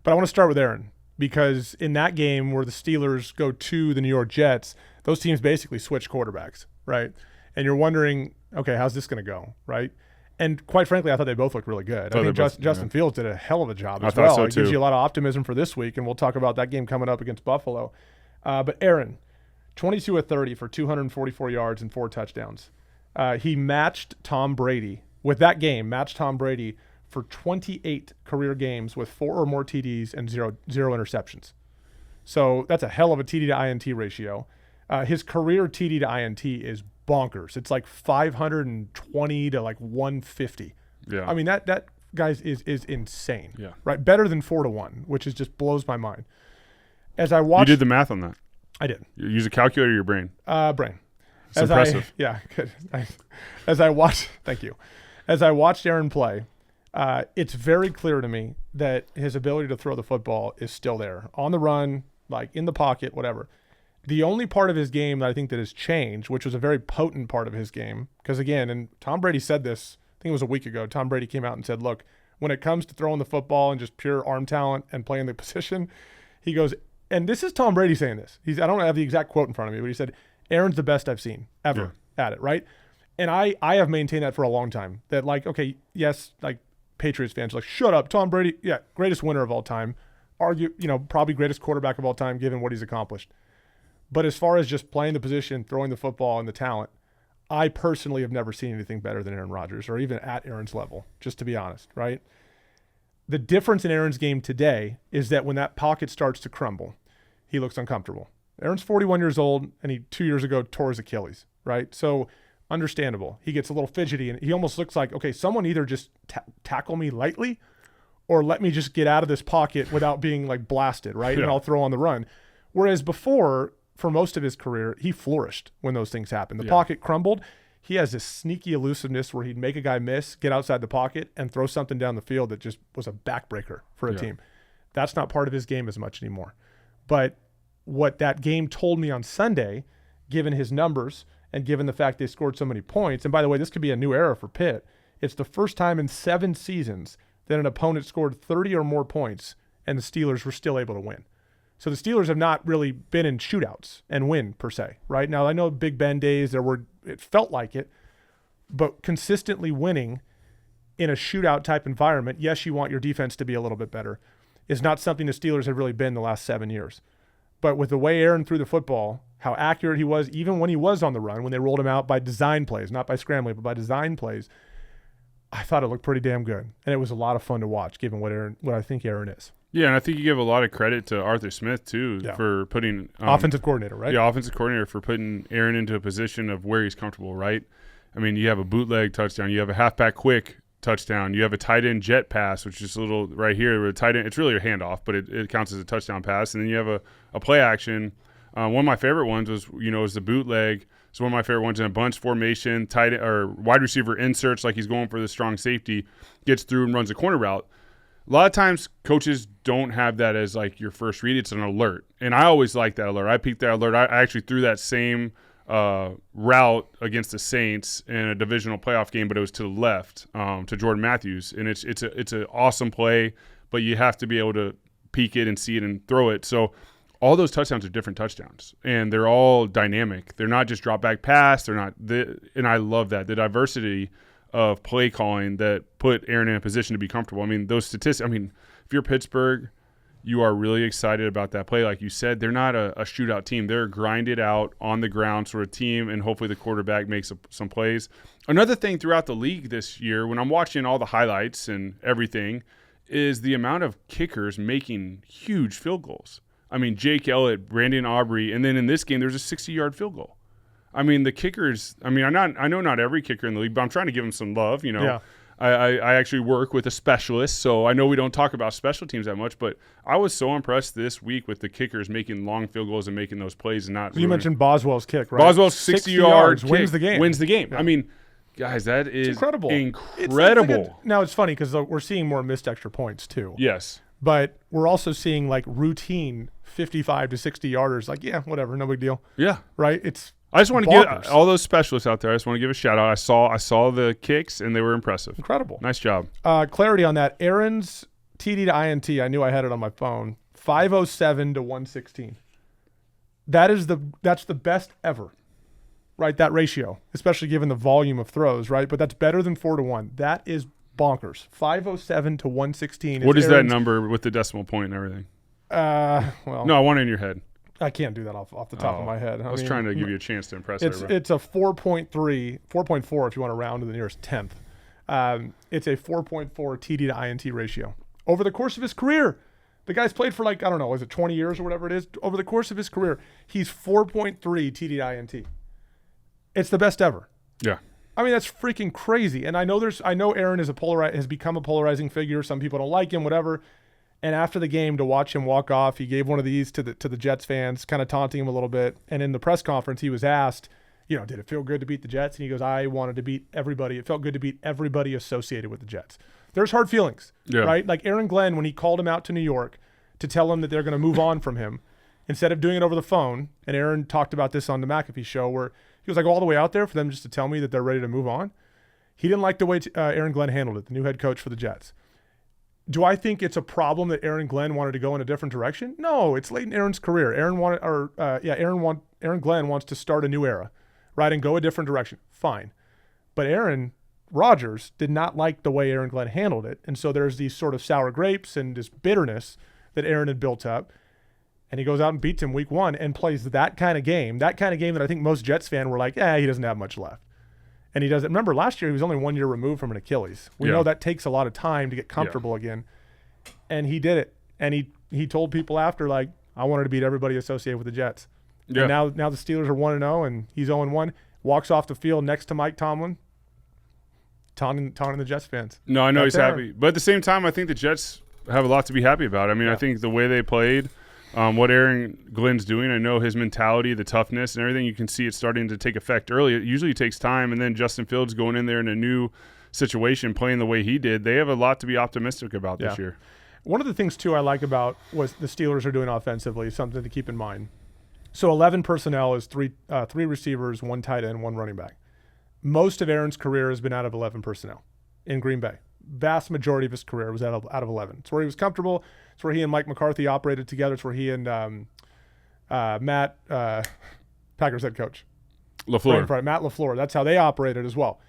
S1: But I want to start with Aaron because in that game where the Steelers go to the New York Jets, those teams basically switch quarterbacks, right? And you're wondering, okay, how's this going to go, right? And quite frankly, I thought they both looked really good. I think Justin Fields did a hell of a job as well. It gives you a lot of optimism for this week, and we'll talk about that game coming up against Buffalo. But Aaron, 22 of 30 for 244 yards and 4 touchdowns. He matched Tom Brady with that game, for 28 career games with 4 or more TDs and zero interceptions. So that's a hell of a TD to INT ratio. His career TD to INT is bonkers. It's like 520 to like 150. Yeah. I mean, that guys is insane. Yeah. Right? Better than 4-1, which just blows my mind. As I watched,
S2: you did the math on that.
S1: I did.
S2: You use a calculator or your brain?
S1: Brain.
S2: It's impressive.
S1: Good. As I watched, thank you. As I watched Aaron play, it's very clear to me that his ability to throw the football is still there. On the run, like in the pocket, whatever. The only part of his game that I think that has changed, which was a very potent part of his game, because again, and Tom Brady said this, I think it was a week ago, Tom Brady came out and said, look, when it comes to throwing the football and just pure arm talent and playing the position, he goes, and this is Tom Brady saying this. I don't have the exact quote in front of me, but he said, Aaron's the best I've seen ever at it, right? And I have maintained that for a long time, that like, okay, yes, like Patriots fans are like, shut up, Tom Brady, yeah, greatest winner of all time, probably greatest quarterback of all time given what he's accomplished. But as far as just playing the position, throwing the football, and the talent, I personally have never seen anything better than Aaron Rodgers, or even at Aaron's level, just to be honest, right? The difference in Aaron's game today is that when that pocket starts to crumble, he looks uncomfortable. Aaron's 41 years old, and he 2 years ago tore his Achilles, right? So understandable. He gets a little fidgety, and he almost looks like, okay, someone either just tackle me lightly or let me just get out of this pocket without being like blasted, right? Yeah. And I'll throw on the run. Whereas before, for most of his career, he flourished when those things happened. The pocket crumbled. He has this sneaky elusiveness where he'd make a guy miss, get outside the pocket, and throw something down the field that just was a backbreaker for a team. That's not part of his game as much anymore. But what that game told me on Sunday, given his numbers and given the fact they scored so many points, and by the way, this could be a new era for Pitt. It's the first time in 7 seasons that an opponent scored 30 or more points and the Steelers were still able to win. So the Steelers have not really been in shootouts and win per se, right? Now I know Big Ben days it felt like it, but consistently winning in a shootout type environment, yes, you want your defense to be a little bit better, is not something the Steelers have really been the last 7 years. But with the way Aaron threw the football, how accurate he was, even when he was on the run, when they rolled him out by design plays, not by scrambling, but by design plays, I thought it looked pretty damn good. And it was a lot of fun to watch, given what I think Aaron is.
S2: Yeah, and I think you give a lot of credit to Arthur Smith, too, for putting
S1: offensive coordinator, right?
S2: Yeah, offensive coordinator for putting Aaron into a position of where he's comfortable, right? I mean, you have a bootleg touchdown. You have a halfback quick touchdown. You have a tight end jet pass, which is a little right here. Where a tight end, it's really a handoff, but it counts as a touchdown pass. And then you have a play action. One of my favorite ones was the bootleg. It's one of my favorite ones in a bunch formation. Tight or wide receiver inserts like he's going for the strong safety, gets through and runs a corner route. A lot of times coaches don't have that as like your first read. It's an alert. And I always like that alert. I peeked that alert. I actually threw that same route against the Saints in a divisional playoff game, but it was to the left to Jordan Matthews. And it's an awesome play, but you have to be able to peek it and see it and throw it. So all those touchdowns are different touchdowns, and they're all dynamic. They're not just drop back pass. And I love that. The diversity of play calling that put Aaron in a position to be comfortable. I mean, those statistics, if you're Pittsburgh, you are really excited about that play. Like you said, they're not a shootout team. They're a grinded out, on the ground sort of team, and hopefully the quarterback makes some plays. Another thing throughout the league this year, when I'm watching all the highlights and everything, is the amount of kickers making huge field goals. I mean, Jake Elliott, Brandon Aubrey, and then in this game, there's a 60-yard field goal. I mean, the kickers. I mean, I know not every kicker in the league, but I'm trying to give them some love. You know,
S1: Yeah.
S2: I actually work with a specialist, so I know we don't talk about special teams that much. But I was so impressed this week with the kickers making long field goals and making those plays and not.
S1: You mentioned Boswell's kick, right?
S2: Boswell's 60-yard kick
S1: wins the game.
S2: Wins the game.
S1: Yeah.
S2: I mean, guys, that is
S1: incredible.
S2: Incredible.
S1: Now it's funny because we're seeing more missed extra points too.
S2: Yes.
S1: But we're also seeing like routine 55 to 60 yarders. Like, yeah, whatever, no big deal.
S2: Yeah.
S1: Right. It's.
S2: I just want to give all those specialists out there. I just want to give a shout out. I saw the kicks and they were impressive.
S1: Incredible.
S2: Nice job.
S1: Clarity on that. Aaron's TD to INT. I knew I had it on my phone. 507 to 116. That's the best ever. Right, that ratio, especially given the volume of throws. Right, but that's better than 4 to 1. That is bonkers. 507 to 116.
S2: What is that number with the decimal point and everything?
S1: Well,
S2: no, I want it in your head.
S1: I can't do that off the top of my head.
S2: I was trying to give you a chance to impress
S1: everybody. It's a 4.3, 4.4 if you want to round to the nearest tenth. It's a 4.4 TD to INT ratio. Over the course of his career, the guy's played for like, I don't know, is it 20 years or whatever it is? Over the course of his career, he's 4.3 TD to INT. It's the best ever.
S2: Yeah.
S1: I mean, that's freaking crazy. And I know Aaron has become a polarizing figure. Some people don't like him, whatever. And after the game, to watch him walk off, he gave one of these to the Jets fans, kind of taunting him a little bit. And in the press conference, he was asked, did it feel good to beat the Jets? And he goes, I wanted to beat everybody. It felt good to beat everybody associated with the Jets. There's hard feelings, right? Like Aaron Glenn, when he called him out to New York to tell him that they're going to move on from him, instead of doing it over the phone, and Aaron talked about this on the McAfee show, where he was like all the way out there for them just to tell me that they're ready to move on. He didn't like the way Aaron Glenn handled it, the new head coach for the Jets. Do I think it's a problem that Aaron Glenn wanted to go in a different direction? No, it's late in Aaron's career. Aaron Glenn wants to start a new era, right, and go a different direction. Fine. But Aaron Rodgers did not like the way Aaron Glenn handled it, and so there's these sort of sour grapes and this bitterness that Aaron had built up, and he goes out and beats him week 1 and plays that kind of game that I think most Jets fans were like, he doesn't have much left. And he doesn't. Remember, last year he was only 1 year removed from an Achilles. We know that takes a lot of time to get comfortable again. And he did it. And he told people after, like, I wanted to beat everybody associated with the Jets. Yeah. And now the Steelers are 1-0 and he's 0-1. Walks off the field next to Mike Tomlin, taunting the Jets fans.
S2: No, I know he's happy. But at the same time, I think the Jets have a lot to be happy about. I mean, I think the way they played, what Aaron Glenn's doing, I know his mentality, the toughness and everything, you can see it starting to take effect early. It usually takes time, and then Justin Fields going in there in a new situation, playing the way he did. They have a lot to be optimistic about this year.
S1: One of the things, too, I like about what the Steelers are doing offensively, something to keep in mind. So 11 personnel is three receivers, 1 tight end, 1 running back. Most of Aaron's career has been out of 11 personnel in Green Bay. Vast majority of his career was out of 11. It's where he was comfortable. It's where he and Mike McCarthy operated together. It's where he and Matt, Packers head coach.
S2: LaFleur.
S1: Matt LaFleur. That's how they operated as well.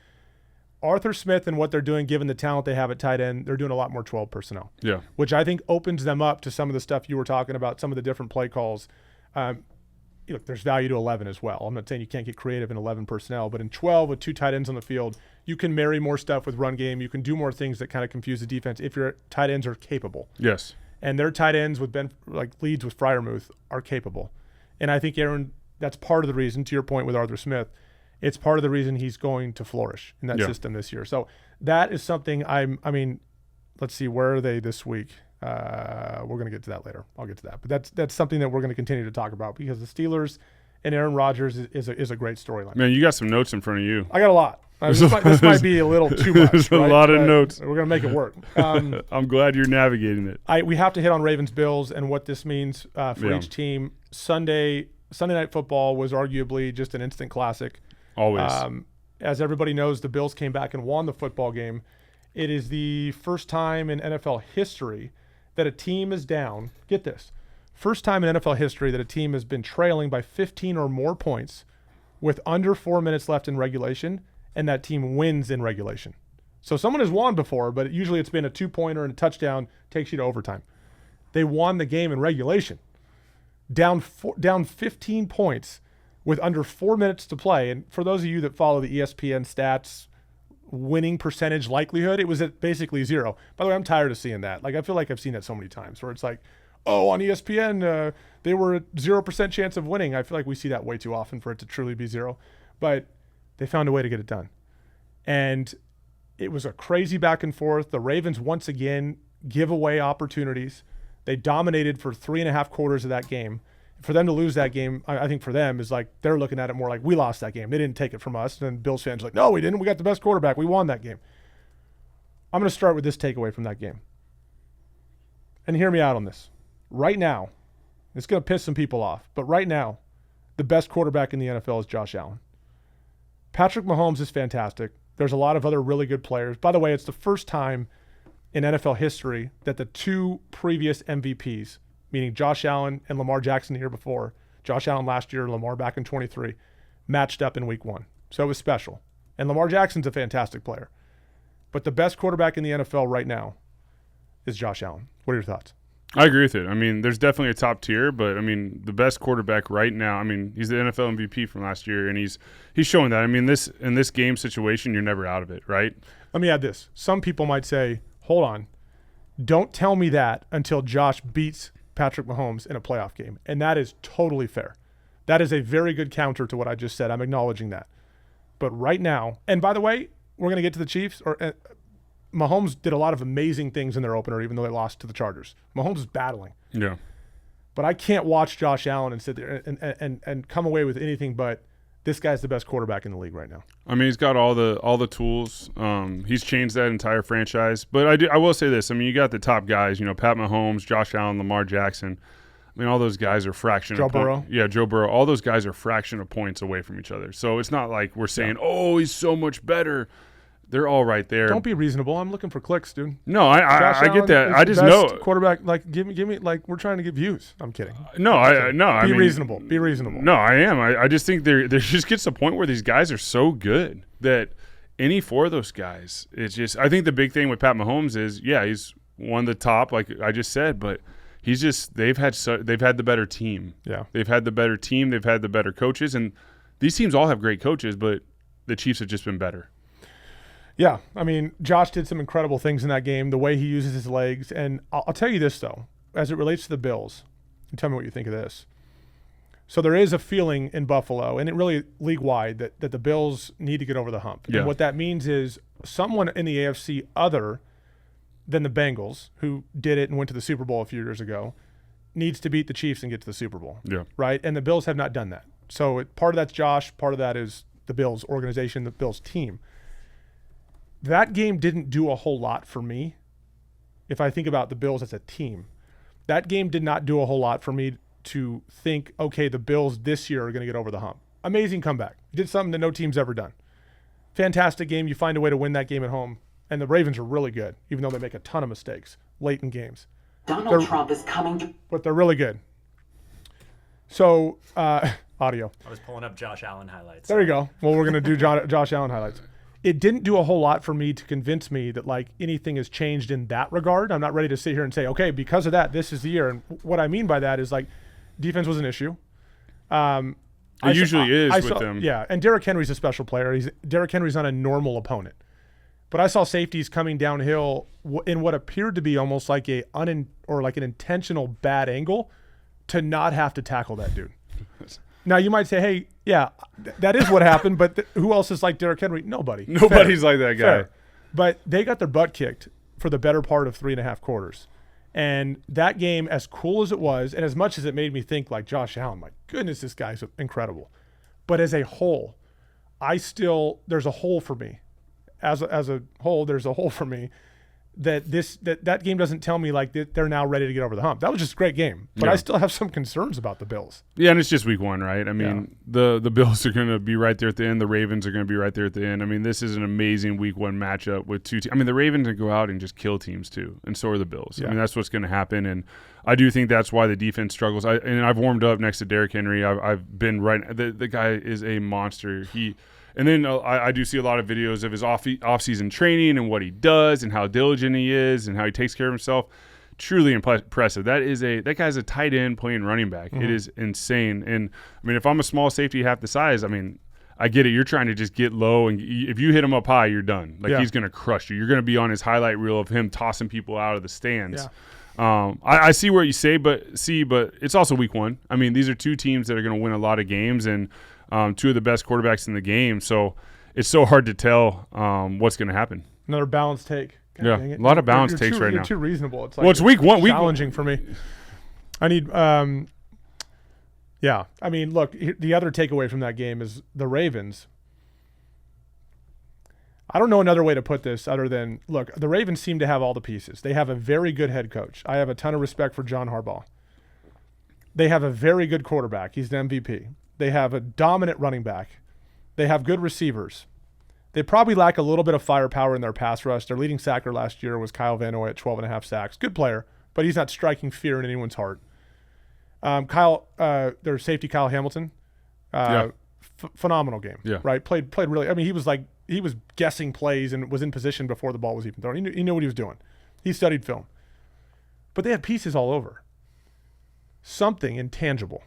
S1: Arthur Smith and what they're doing, given the talent they have at tight end, they're doing a lot more 12 personnel.
S2: Yeah.
S1: Which I think opens them up to some of the stuff you were talking about, some of the different play calls. Look, there's value to 11 as well. I'm not saying you can't get creative in 11 personnel, but in 12 with 2 tight ends on the field, you can marry more stuff with run game. You can do more things that kind of confuse the defense if your tight ends are capable.
S2: Yes.
S1: And their tight ends with leads with Freiermuth are capable. And I think Aaron, that's part of the reason, to your point with Arthur Smith, it's part of the reason he's going to flourish in that system this year. So that is something let's see, where are they this week? We're going to get to that later. I'll get to that. But that's something that we're going to continue to talk about because the Steelers and Aaron Rodgers is a great storyline.
S2: Man, you got some notes in front of you.
S1: I got a lot. This might be a little too much.
S2: There's
S1: right?
S2: a lot of notes.
S1: We're going to make it work.
S2: I'm glad you're navigating it.
S1: We have to hit on Ravens-Bills and what this means for each team. Sunday Night Football was arguably just an instant classic.
S2: Always.
S1: As everybody knows, the Bills came back and won the football game. It is the first time in NFL history that a team is down. Get this. First time in NFL history that a team has been trailing by 15 or more points with under 4 minutes left in regulation, and that team wins in regulation. So someone has won before, but usually it's been a 2-pointer and a touchdown, takes you to overtime. They won the game in regulation. Down 15 points with under 4 minutes to play. And for those of you that follow the ESPN stats, winning percentage likelihood, it was at basically 0. By the way, I'm tired of seeing that. Like, I feel like I've seen that so many times where it's like, oh, on ESPN, they were at 0% chance of winning. I feel like we see that way too often for it to truly be 0. But they found a way to get it done. And it was a crazy back and forth. The Ravens once again give away opportunities. They dominated for 3.5 quarters of that game. For them to lose that game, I think for them is like they're looking at it more like we lost that game. They didn't take it from us. And Bills fans are like, no, we didn't. We got the best quarterback. We won that game. I'm going to start with this takeaway from that game. And hear me out on this. Right now, it's going to piss some people off, but right now, the best quarterback in the NFL is Josh Allen. Patrick Mahomes is fantastic. There's a lot of other really good players. By the way, it's the first time in NFL history that the two previous MVPs, meaning Josh Allen and Lamar Jackson the year before, Josh Allen last year, Lamar back in 23, matched up in week 1. So it was special. And Lamar Jackson's a fantastic player. But the best quarterback in the NFL right now is Josh Allen. What are your thoughts?
S2: I agree with it. I mean, there's definitely a top tier, but I mean, the best quarterback right now, I mean, he's the NFL MVP from last year, and he's showing that. I mean, in this game situation, you're never out of it, right?
S1: Let me add this. Some people might say, hold on, don't tell me that until Josh beats Patrick Mahomes in a playoff game. And that is totally fair. That is a very good counter to what I just said. I'm acknowledging that. But right now, and by the way, we're going to get to the Chiefs, Mahomes did a lot of amazing things in their opener, even though they lost to the Chargers. Mahomes is battling.
S2: Yeah.
S1: But I can't watch Josh Allen and sit there and come away with anything but this guy's the best quarterback in the league right now. I
S2: mean, he's got all the tools. He's changed that entire franchise. But I will say this. I mean, you got the top guys, Pat Mahomes, Josh Allen, Lamar Jackson. I mean, all those guys are Joe Burrow. Yeah, Joe Burrow. All those guys are fraction of points away from each other. So it's not like we're saying, oh, he's so much better. They're all right there.
S1: Don't be reasonable. I'm looking for clicks, dude.
S2: No, I get that. I just know
S1: quarterback. Like, give me. Like, we're trying to get views. I'm kidding.
S2: Be
S1: reasonable. Be reasonable.
S2: No, I am. I just think there just gets to a point where these guys are so good that any four of those guys, it's just. I think the big thing with Pat Mahomes is, yeah, he's one of the top, like I just said, but he's just they've had the better team.
S1: Yeah,
S2: they've had the better team. They've had the better coaches, and these teams all have great coaches, but the Chiefs have just been better.
S1: Yeah, I mean, Josh did some incredible things in that game, the way he uses his legs. And I'll tell you this, though, as it relates to the Bills, and tell me what you think of this. So there is a feeling in Buffalo, and it really league-wide, that the Bills need to get over the hump.
S2: Yeah.
S1: And what that means is someone in the AFC other than the Bengals, who did it and went to the Super Bowl a few years ago, needs to beat the Chiefs and get to the Super Bowl.
S2: Yeah.
S1: Right? And the Bills have not done that. So part of that's Josh, part of that is the Bills organization, the Bills team. That game didn't do a whole lot for me. If I think about the Bills as a team, that game did not do a whole lot for me to think, okay, the Bills this year are going to get over the hump. Amazing comeback. You did something that no team's ever done. Fantastic game. You find a way to win that game at home. And the Ravens are really good, even though they make a ton of mistakes late in games.
S3: Donald Trump is coming.
S1: But they're really good. So, audio.
S4: I was pulling up Josh Allen highlights.
S1: There you go. Well, we're going to do Josh Allen highlights. It didn't do a whole lot for me to convince me that like anything has changed in that regard. I'm not ready to sit here and say, okay, because of that, this is the year. And what I mean by that is like defense was an issue.
S2: It usually is with them.
S1: Yeah, and Derrick Henry's a special player. Derrick Henry's not a normal opponent. But I saw safeties coming downhill in what appeared to be almost like an intentional bad angle to not have to tackle that dude. Now, you might say, hey, yeah, that is what happened, but who else is like Derrick Henry? Nobody.
S2: Nobody's like that guy.
S1: Fair. But they got their butt kicked for the better part of 3.5 quarters. And that game, as cool as it was, and as much as it made me think like Josh Allen, my goodness, this guy's incredible. But as a whole, there's a hole for me. As a whole, there's a hole for me that game doesn't tell me like they're now ready to get over the hump. That was just a great game, but I still have some concerns about the Bills.
S2: Yeah, and it's just week 1, right? I mean, the Bills are going to be right there at the end. The Ravens are going to be right there at the end. I mean, this is an amazing week 1 matchup with two teams. I mean, the Ravens can go out and just kill teams too, and so are the Bills. I mean, that's what's going to happen, and I do think that's why the defense struggles. And I've warmed up next to Derrick Henry. I've been right. The guy is a monster. And then I do see a lot of videos of his off-season training and what he does and how diligent he is and how he takes care of himself. Truly impressive. That guy's a tight end playing running back. Mm-hmm. It is insane. And, I mean, if I'm a small safety half the size, I mean, I get it. You're trying to just get low, and if you hit him up high, you're done. He's going to crush you. You're going to be on his highlight reel of him tossing people out of the stands. Yeah. I see what you say, but it's also week 1. I mean, these are two teams that are going to win a lot of games, and two of the best quarterbacks in the game. So it's so hard to tell what's going to happen.
S1: Another balanced take. God,
S2: yeah, a lot of balanced takes right now.
S1: You're too reasonable. It's like
S2: it's week 1.
S1: Challenging for me. I need yeah. I mean, look, the other takeaway from that game is the Ravens. I don't know another way to put this other than, look, the Ravens seem to have all the pieces. They have a very good head coach. I have a ton of respect for John Harbaugh. They have a very good quarterback. He's the MVP. They have a dominant running back. They have good receivers. They probably lack a little bit of firepower in their pass rush. Their leading sacker last year was Kyle Van Noy at 12.5 sacks. Good player, but he's not striking fear in anyone's heart. Their safety, Kyle Hamilton, phenomenal game. Yeah. Right? Played really. I mean, he was guessing plays and was in position before the ball was even thrown. He knew what he was doing. He studied film. But they have pieces all over. Something intangible.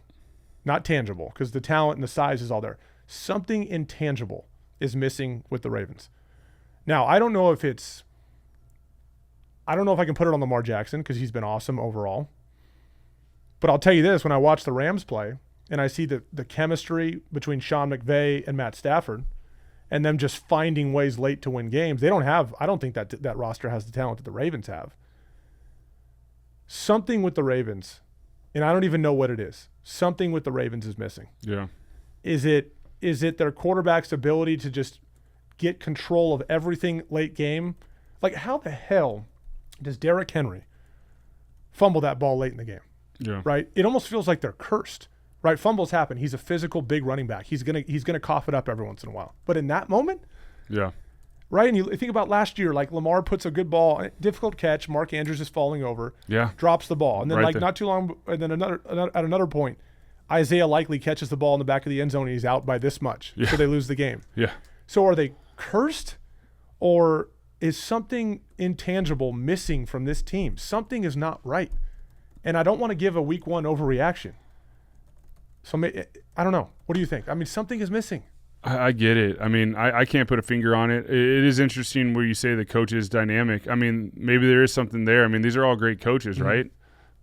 S1: Not tangible, because the talent and the size is all there. Something intangible is missing with the Ravens. Now, I don't know if I can put it on Lamar Jackson, because he's been awesome overall. But I'll tell you this, when I watch the Rams play, and I see the chemistry between Sean McVay and Matt Stafford, and them just finding ways late to win games, I don't think that roster has the talent that the Ravens have. Something with the Ravens, and I don't even know what it is. Something with the Ravens is missing. Yeah. Is it their quarterback's ability to just get control of everything late game? Like, how the hell does Derrick Henry fumble that ball late in the game? Yeah. Right? It almost feels like they're cursed. Right? Fumbles happen. He's a physical big running back. He's gonna cough it up every once in a while. But in that moment, yeah. Right? And you think about last year, like Lamar puts a good ball, difficult catch, Mark Andrews is falling over, drops the ball. And then not too long, and then at another point, Isaiah Likely catches the ball in the back of the end zone and he's out by this much. Yeah. So they lose the game. Yeah. So are they cursed, or is something intangible missing from this team? Something is not right. And I don't want to give a week 1 overreaction. So I don't know. What do you think? I mean, something is missing.
S2: I get it. I mean, I can't put a finger on it. It is interesting where you say the coach is dynamic. I mean, maybe there is something there. I mean, these are all great coaches, mm-hmm. right?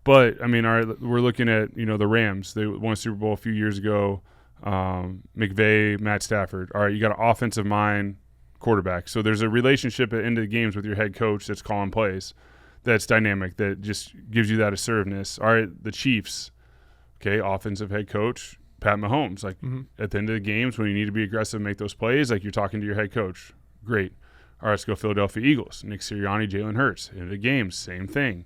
S2: But, I mean, we're looking at, the Rams. They won a Super Bowl a few years ago. McVay, Matt Stafford. All right, you got an offensive mind quarterback. So there's a relationship at the end of the games with your head coach that's calling plays, that's dynamic, that just gives you that assertiveness. All right, the Chiefs, okay, offensive head coach, Pat Mahomes. Like, mm-hmm. at the end of the games when you need to be aggressive and make those plays, like you're talking to your head coach. Great. All right, let's go Philadelphia Eagles. Nick Sirianni, Jalen Hurts. End of the games, same thing.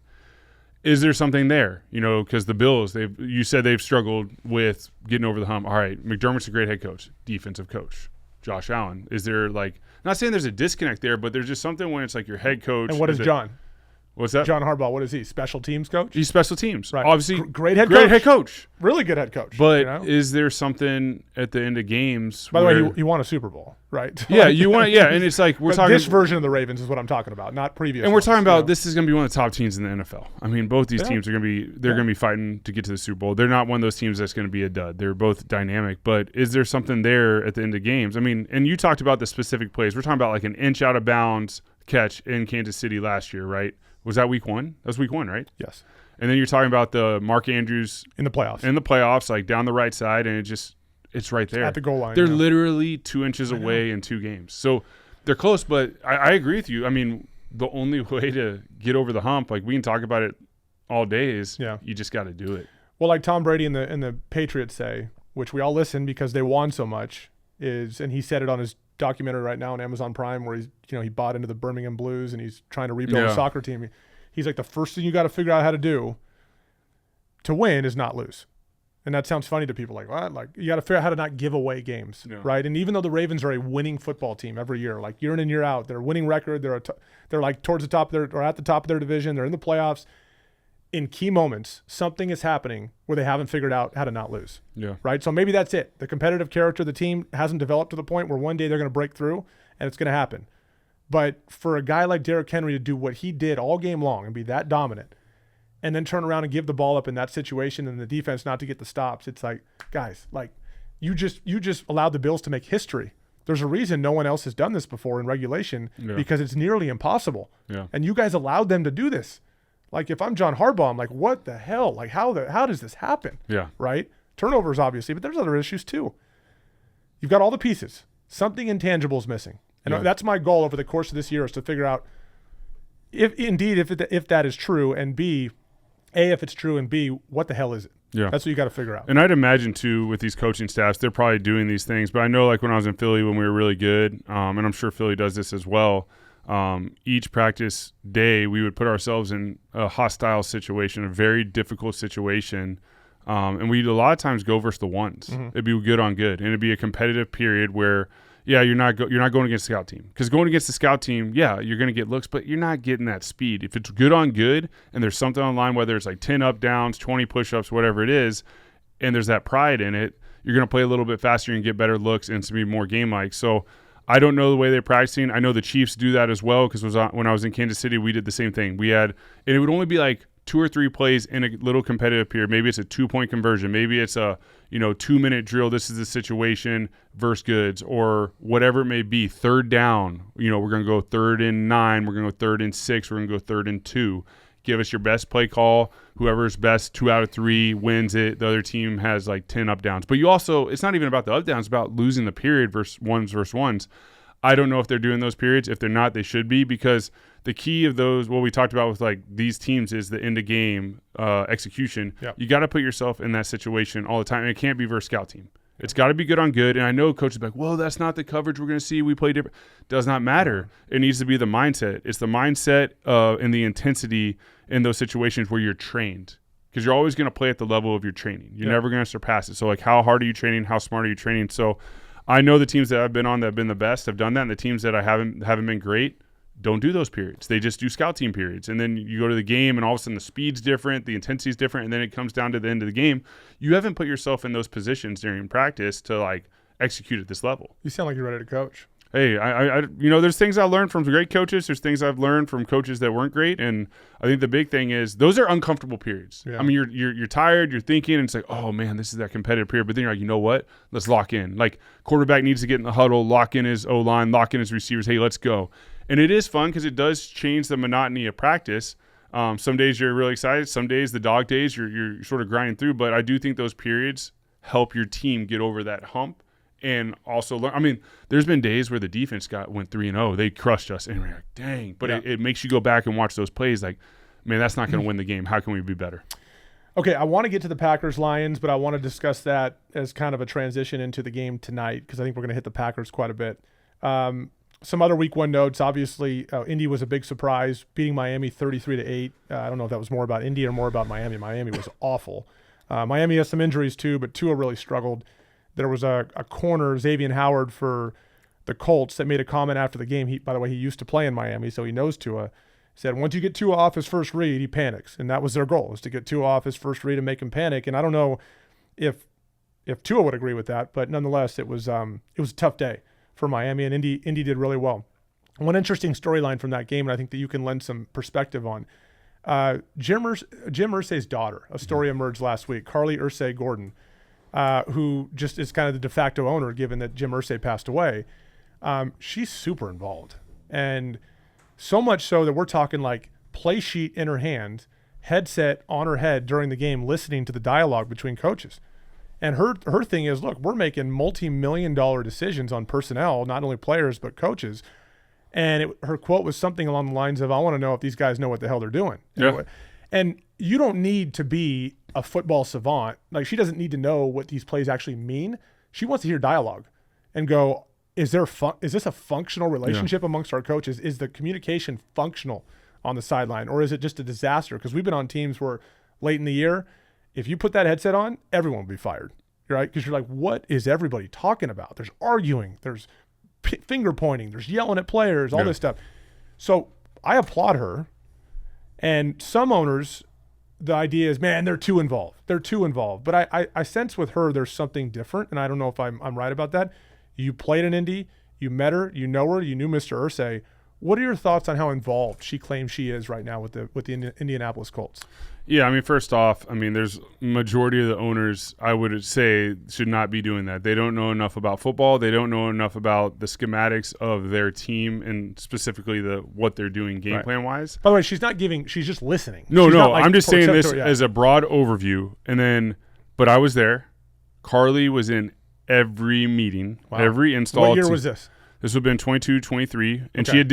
S2: Is there something there? Because the Bills, you said they've struggled with getting over the hump. All right, McDermott's a great head coach, defensive coach. Josh Allen. Is there, not saying there's a disconnect there, but there's just something when it's like your head coach.
S1: And what is John?
S2: What's that?
S1: John Harbaugh, what is he? Special teams coach?
S2: He's special teams.
S1: Right.
S2: Obviously,
S1: great head coach. Really good head coach.
S2: But is there something at the end of games?
S1: By the way, he won a Super Bowl, right?
S2: Yeah, and it's like we're talking.
S1: This version of the Ravens is what I'm talking about, not previous.
S2: And we're talking about this is going to be one of the top teams in the NFL. I mean, both these teams are going to be going to be fighting to get to the Super Bowl. They're not one of those teams that's going to be a dud. They're both dynamic. But is there something there at the end of games? I mean, and you talked about the specific plays. We're talking about like an inch out of bounds catch in Kansas City last year, right? Was that week 1? That was week 1, right?
S1: Yes.
S2: And then you're talking about the Mark Andrews
S1: in the playoffs,
S2: like down the right side, and it's right there
S1: at the goal line.
S2: They're literally 2 inches away in 2 games, so they're close. But I agree with you. I mean, the only way to get over the hump, like we can talk about it all days,
S1: Yeah.
S2: you just got to do it.
S1: Well, like Tom Brady and the Patriots say, which we all listen because they won so much, and he said it on his documentary right now on Amazon Prime where he bought into the Birmingham Blues and he's trying to rebuild a soccer team. He's like, the first thing you got to figure out how to do to win is not lose. And that sounds funny to people, like, what? Like, you got to figure out how to not give away games, right? And even though the Ravens are a winning football team every year, like year in and year out, they're a winning record. They're like towards the top or at the top of their division. They're in the playoffs. In key moments, something is happening where they haven't figured out how to not lose.
S2: Yeah.
S1: Right. So maybe that's it. The competitive character of the team hasn't developed to the point where one day they're going to break through and it's going to happen. But for a guy like Derrick Henry to do what he did all game long and be that dominant, and then turn around and give the ball up in that situation and the defense not to get the stops, it's like, guys, like you just allowed the Bills to make history. There's a reason no one else has done this before in regulation because it's nearly impossible.
S2: Yeah.
S1: And you guys allowed them to do this. Like if I'm John Harbaugh, I'm like, what the hell? Like how does this happen?
S2: Yeah.
S1: Right? Turnovers, obviously, but there's other issues too. You've got all the pieces. Something intangible is missing. And that's my goal over the course of this year is to figure out if that is true, and B, if it's true, and B, what the hell is it?
S2: Yeah.
S1: That's what you got to figure out.
S2: And I'd imagine, too, with these coaching staffs, they're probably doing these things. But I know, like, when I was in Philly when we were really good, and I'm sure Philly does this as well, each practice day we would put ourselves in a hostile situation, a very difficult situation, and we'd a lot of times go versus the ones. Mm-hmm. It'd be good on good, and it'd be a competitive period where – you're not going against the scout team. Because going against the scout team, you're going to get looks, but you're not getting that speed. If it's good on good and there's something online, whether it's like 10 up downs, 20 push-ups, whatever it is, and there's that pride in it, you're going to play a little bit faster and get better looks and to be more game-like. So I don't know the way they're practicing. I know the Chiefs do that as well because when I was in Kansas City, we did the same thing. And it would only be like 2 or 3 plays in a little competitive period. Maybe it's a 2-point conversion. Maybe it's a 2-minute drill. This is the situation versus goods, or whatever it may be. Third down. We're going to go 3rd and 9. We're going to go 3rd and 6. We're going to go 3rd and 2. Give us your best play call. Whoever's best 2 out of 3 wins it. The other team has like 10 up downs. But it's not even about the up downs. It's about losing the period versus ones. I don't know if they're doing those periods. If they're not, they should be, because the key of those, what we talked about with like these teams, is the end of game execution. Yep. You got to put yourself in that situation all the time. And it can't be versus scout team. It's got to be good on good. And I know coaches are like, well, that's not the coverage we're going to see. We play different. Does not matter. It needs to be the mindset. It's the mindset and the intensity in those situations where you're trained. Because you're always going to play at the level of your training. You're never going to surpass it. So like, how hard are you training? How smart are you training? So I know the teams that I've been on that have been the best have done that, and the teams that I haven't been great don't do those periods. They just do scout team periods, and then you go to the game, and all of a sudden the speed's different, the intensity's different, and then it comes down to the end of the game. You haven't put yourself in those positions during practice to like execute at this level.
S1: You sound like you're ready to coach.
S2: Hey, I there's things I learned from great coaches. There's things I've learned from coaches that weren't great, and I think the big thing is those are uncomfortable periods. Yeah. I mean, you're tired, you're thinking, and it's like, oh man, this is that competitive period. But then you're like, you know what? Let's lock in. Like quarterback needs to get in the huddle, lock in his O-line, lock in his receivers. Hey, let's go. And it is fun because it does change the monotony of practice. Some days you're really excited. Some days, the dog days, you're sort of grinding through. But I do think those periods help your team get over that hump. And also learn. I mean, there's been days where the defense went 3-0. They crushed us, and we're like, dang. But it makes you go back and watch those plays. Like, man, that's not going to win the game. How can we be better?
S1: Okay, I want to get to the Packers-Lions, but I want to discuss that as kind of a transition into the game tonight because I think we're going to hit the Packers quite a bit. Some other Week 1 notes. Obviously, Indy was a big surprise, beating Miami 33-8. I don't know if that was more about Indy or more about Miami. Miami was awful. Miami has some injuries too, but Tua really struggled. There was a corner, Xavier Howard, for the Colts that made a comment after the game. By the way, he used to play in Miami, so he knows Tua. Said once you get Tua off his first read, he panics, and that was their goal, is to get Tua off his first read and make him panic. And I don't know if Tua would agree with that, but nonetheless, it was a tough day for Miami, and Indy did really well. One interesting storyline from that game, and I think that you can lend some perspective on. Jim Irsay's daughter, a story emerged last week, Carly Irsay Gordon, who just is kind of the de facto owner, given that Jim Irsay passed away. She's super involved. And so much so that we're talking like play sheet in her hand, headset on her head during the game, listening to the dialogue between coaches. And her thing is, look, we're making multi-million-dollar decisions on personnel, not only players, but coaches. And her quote was something along the lines of, I want to know if these guys know what the hell they're doing.
S2: Yeah.
S1: And you don't need to be a football savant. Like, she doesn't need to know what these plays actually mean. She wants to hear dialogue and go, is this a functional relationship amongst our coaches? Is the communication functional on the sideline, or is it just a disaster? Because we've been on teams where late in the year, if you put that headset on, everyone will be fired, right? Because you're like, what is everybody talking about? There's arguing, there's finger pointing, there's yelling at players, all this stuff. So I applaud her. And some owners, the idea is, man, they're too involved. They're too involved. But I sense with her there's something different, and I don't know if I'm right about that. You played in Indy, you met her, you know her, you knew Mr. Irsay. What are your thoughts on how involved she claims she is right now with the Indianapolis Colts?
S2: Yeah, I mean, first off, I mean, there's majority of the owners, I would say, should not be doing that. They don't know enough about football. They don't know enough about the schematics of their team and specifically what they're doing game plan wise.
S1: By the way, she's not giving, she's just listening.
S2: No, I'm just saying this as a broad overview. And then, but I was there. Carly was in every meeting, every install.
S1: What year was this?
S2: This would have been 22, 23. And
S1: okay.
S2: she had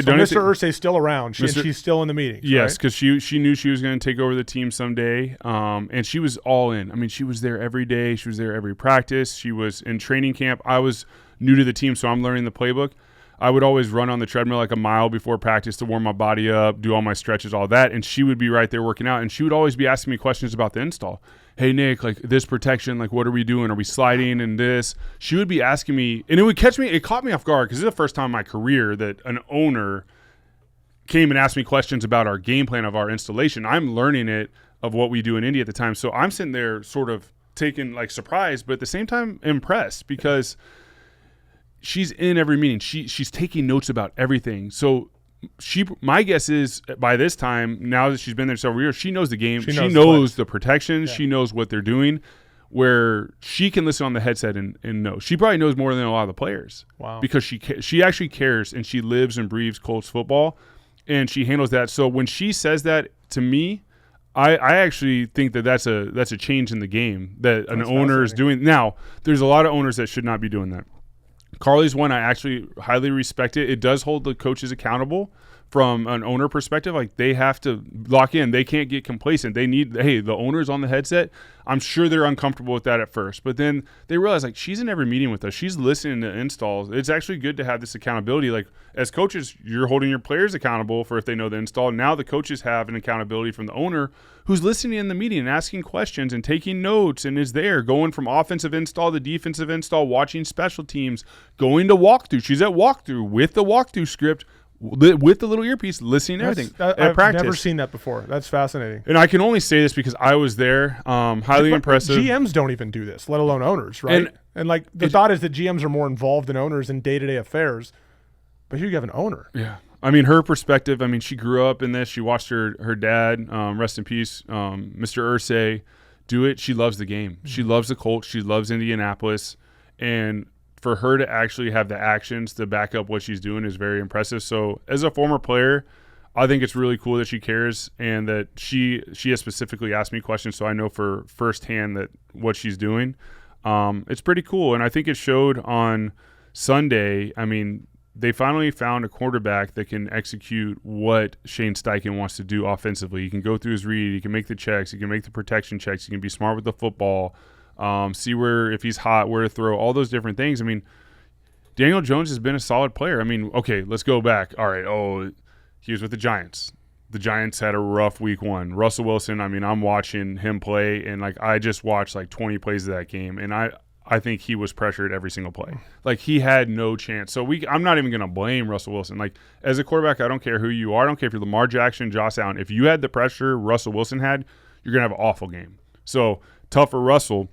S2: done it.
S1: Mr. Irsay's still around. She's still in the meetings.
S2: Yes, because she knew she was going to take over the team someday. And she was all in. I mean, she was there every day. She was there every practice. She was in training camp. I was new to the team, so I'm learning the playbook. I would always run on the treadmill like a mile before practice to warm my body up, do all my stretches, all that. And she would be right there working out. And she would always be asking me questions about the install. Hey, Nick, like this protection, like what are we doing? Are we sliding and this? She would be asking me, and it caught me off guard because this is the first time in my career that an owner came and asked me questions about our game plan of our installation. I'm learning it of what we do in Indy at the time. So I'm sitting there sort of taken like surprised, but at the same time impressed because she's in every meeting. She's taking notes about everything. So my guess is by this time, now that she's been there several years, she knows the game. She knows the protections. Yeah. She knows what they're doing, where she can listen on the headset and know. She probably knows more than a lot of the players.
S1: Wow.
S2: Because she actually cares and she lives and breathes Colts football, and she handles that. So when she says that to me, I actually think that's a change in the game that an owner is doing. Now, there's a lot of owners that should not be doing that. Carly's one I actually highly respect it. It does hold the coaches accountable from an owner perspective. Like they have to lock in. They can't get complacent. They need, hey, the owner's on the headset. I'm sure they're uncomfortable with that at first. But then they realize like she's in every meeting with us. She's listening to installs. It's actually good to have this accountability. Like as coaches, you're holding your players accountable for if they know the install. Now the coaches have an accountability from the owner who's listening in the meeting and asking questions and taking notes and is there going from offensive install to defensive install, watching special teams, going to walkthrough. She's at walkthrough with the walkthrough script, with the little earpiece, listening to everything.
S1: I've
S2: practice.
S1: Never seen that before. That's fascinating.
S2: And I can only say this because I was there. Highly impressive.
S1: GMs don't even do this, let alone owners, right? And like the thought is that GMs are more involved than owners in day-to-day affairs. But here you have an owner.
S2: Yeah. I mean, her perspective, I mean, she grew up in this. She watched her dad, rest in peace, Mr. Irsay, do it. She loves the game. She loves the Colts. She loves Indianapolis. And for her to actually have the actions to back up what she's doing is very impressive. So as a former player, I think it's really cool that she cares and that she has specifically asked me questions so I know for firsthand that what she's doing. It's pretty cool. And I think it showed on Sunday. I mean, they finally found a quarterback that can execute what Shane Steichen wants to do offensively. He can go through his read. He can make the checks. He can make the protection checks. He can be smart with the football. See where, if he's hot, where to throw, all those different things. I mean, Daniel Jones has been a solid player. I mean, okay, let's go back. All right, he was with the Giants. The Giants had a rough week one. Russell Wilson, I mean, I'm watching him play, and, like, I just watched, like, 20 plays of that game, and I think he was pressured every single play. Like, he had no chance. So I'm not even going to blame Russell Wilson. Like, as a quarterback, I don't care who you are. I don't care if you're Lamar Jackson, Josh Allen. If you had the pressure Russell Wilson had, you're going to have an awful game. So, tough for Russell.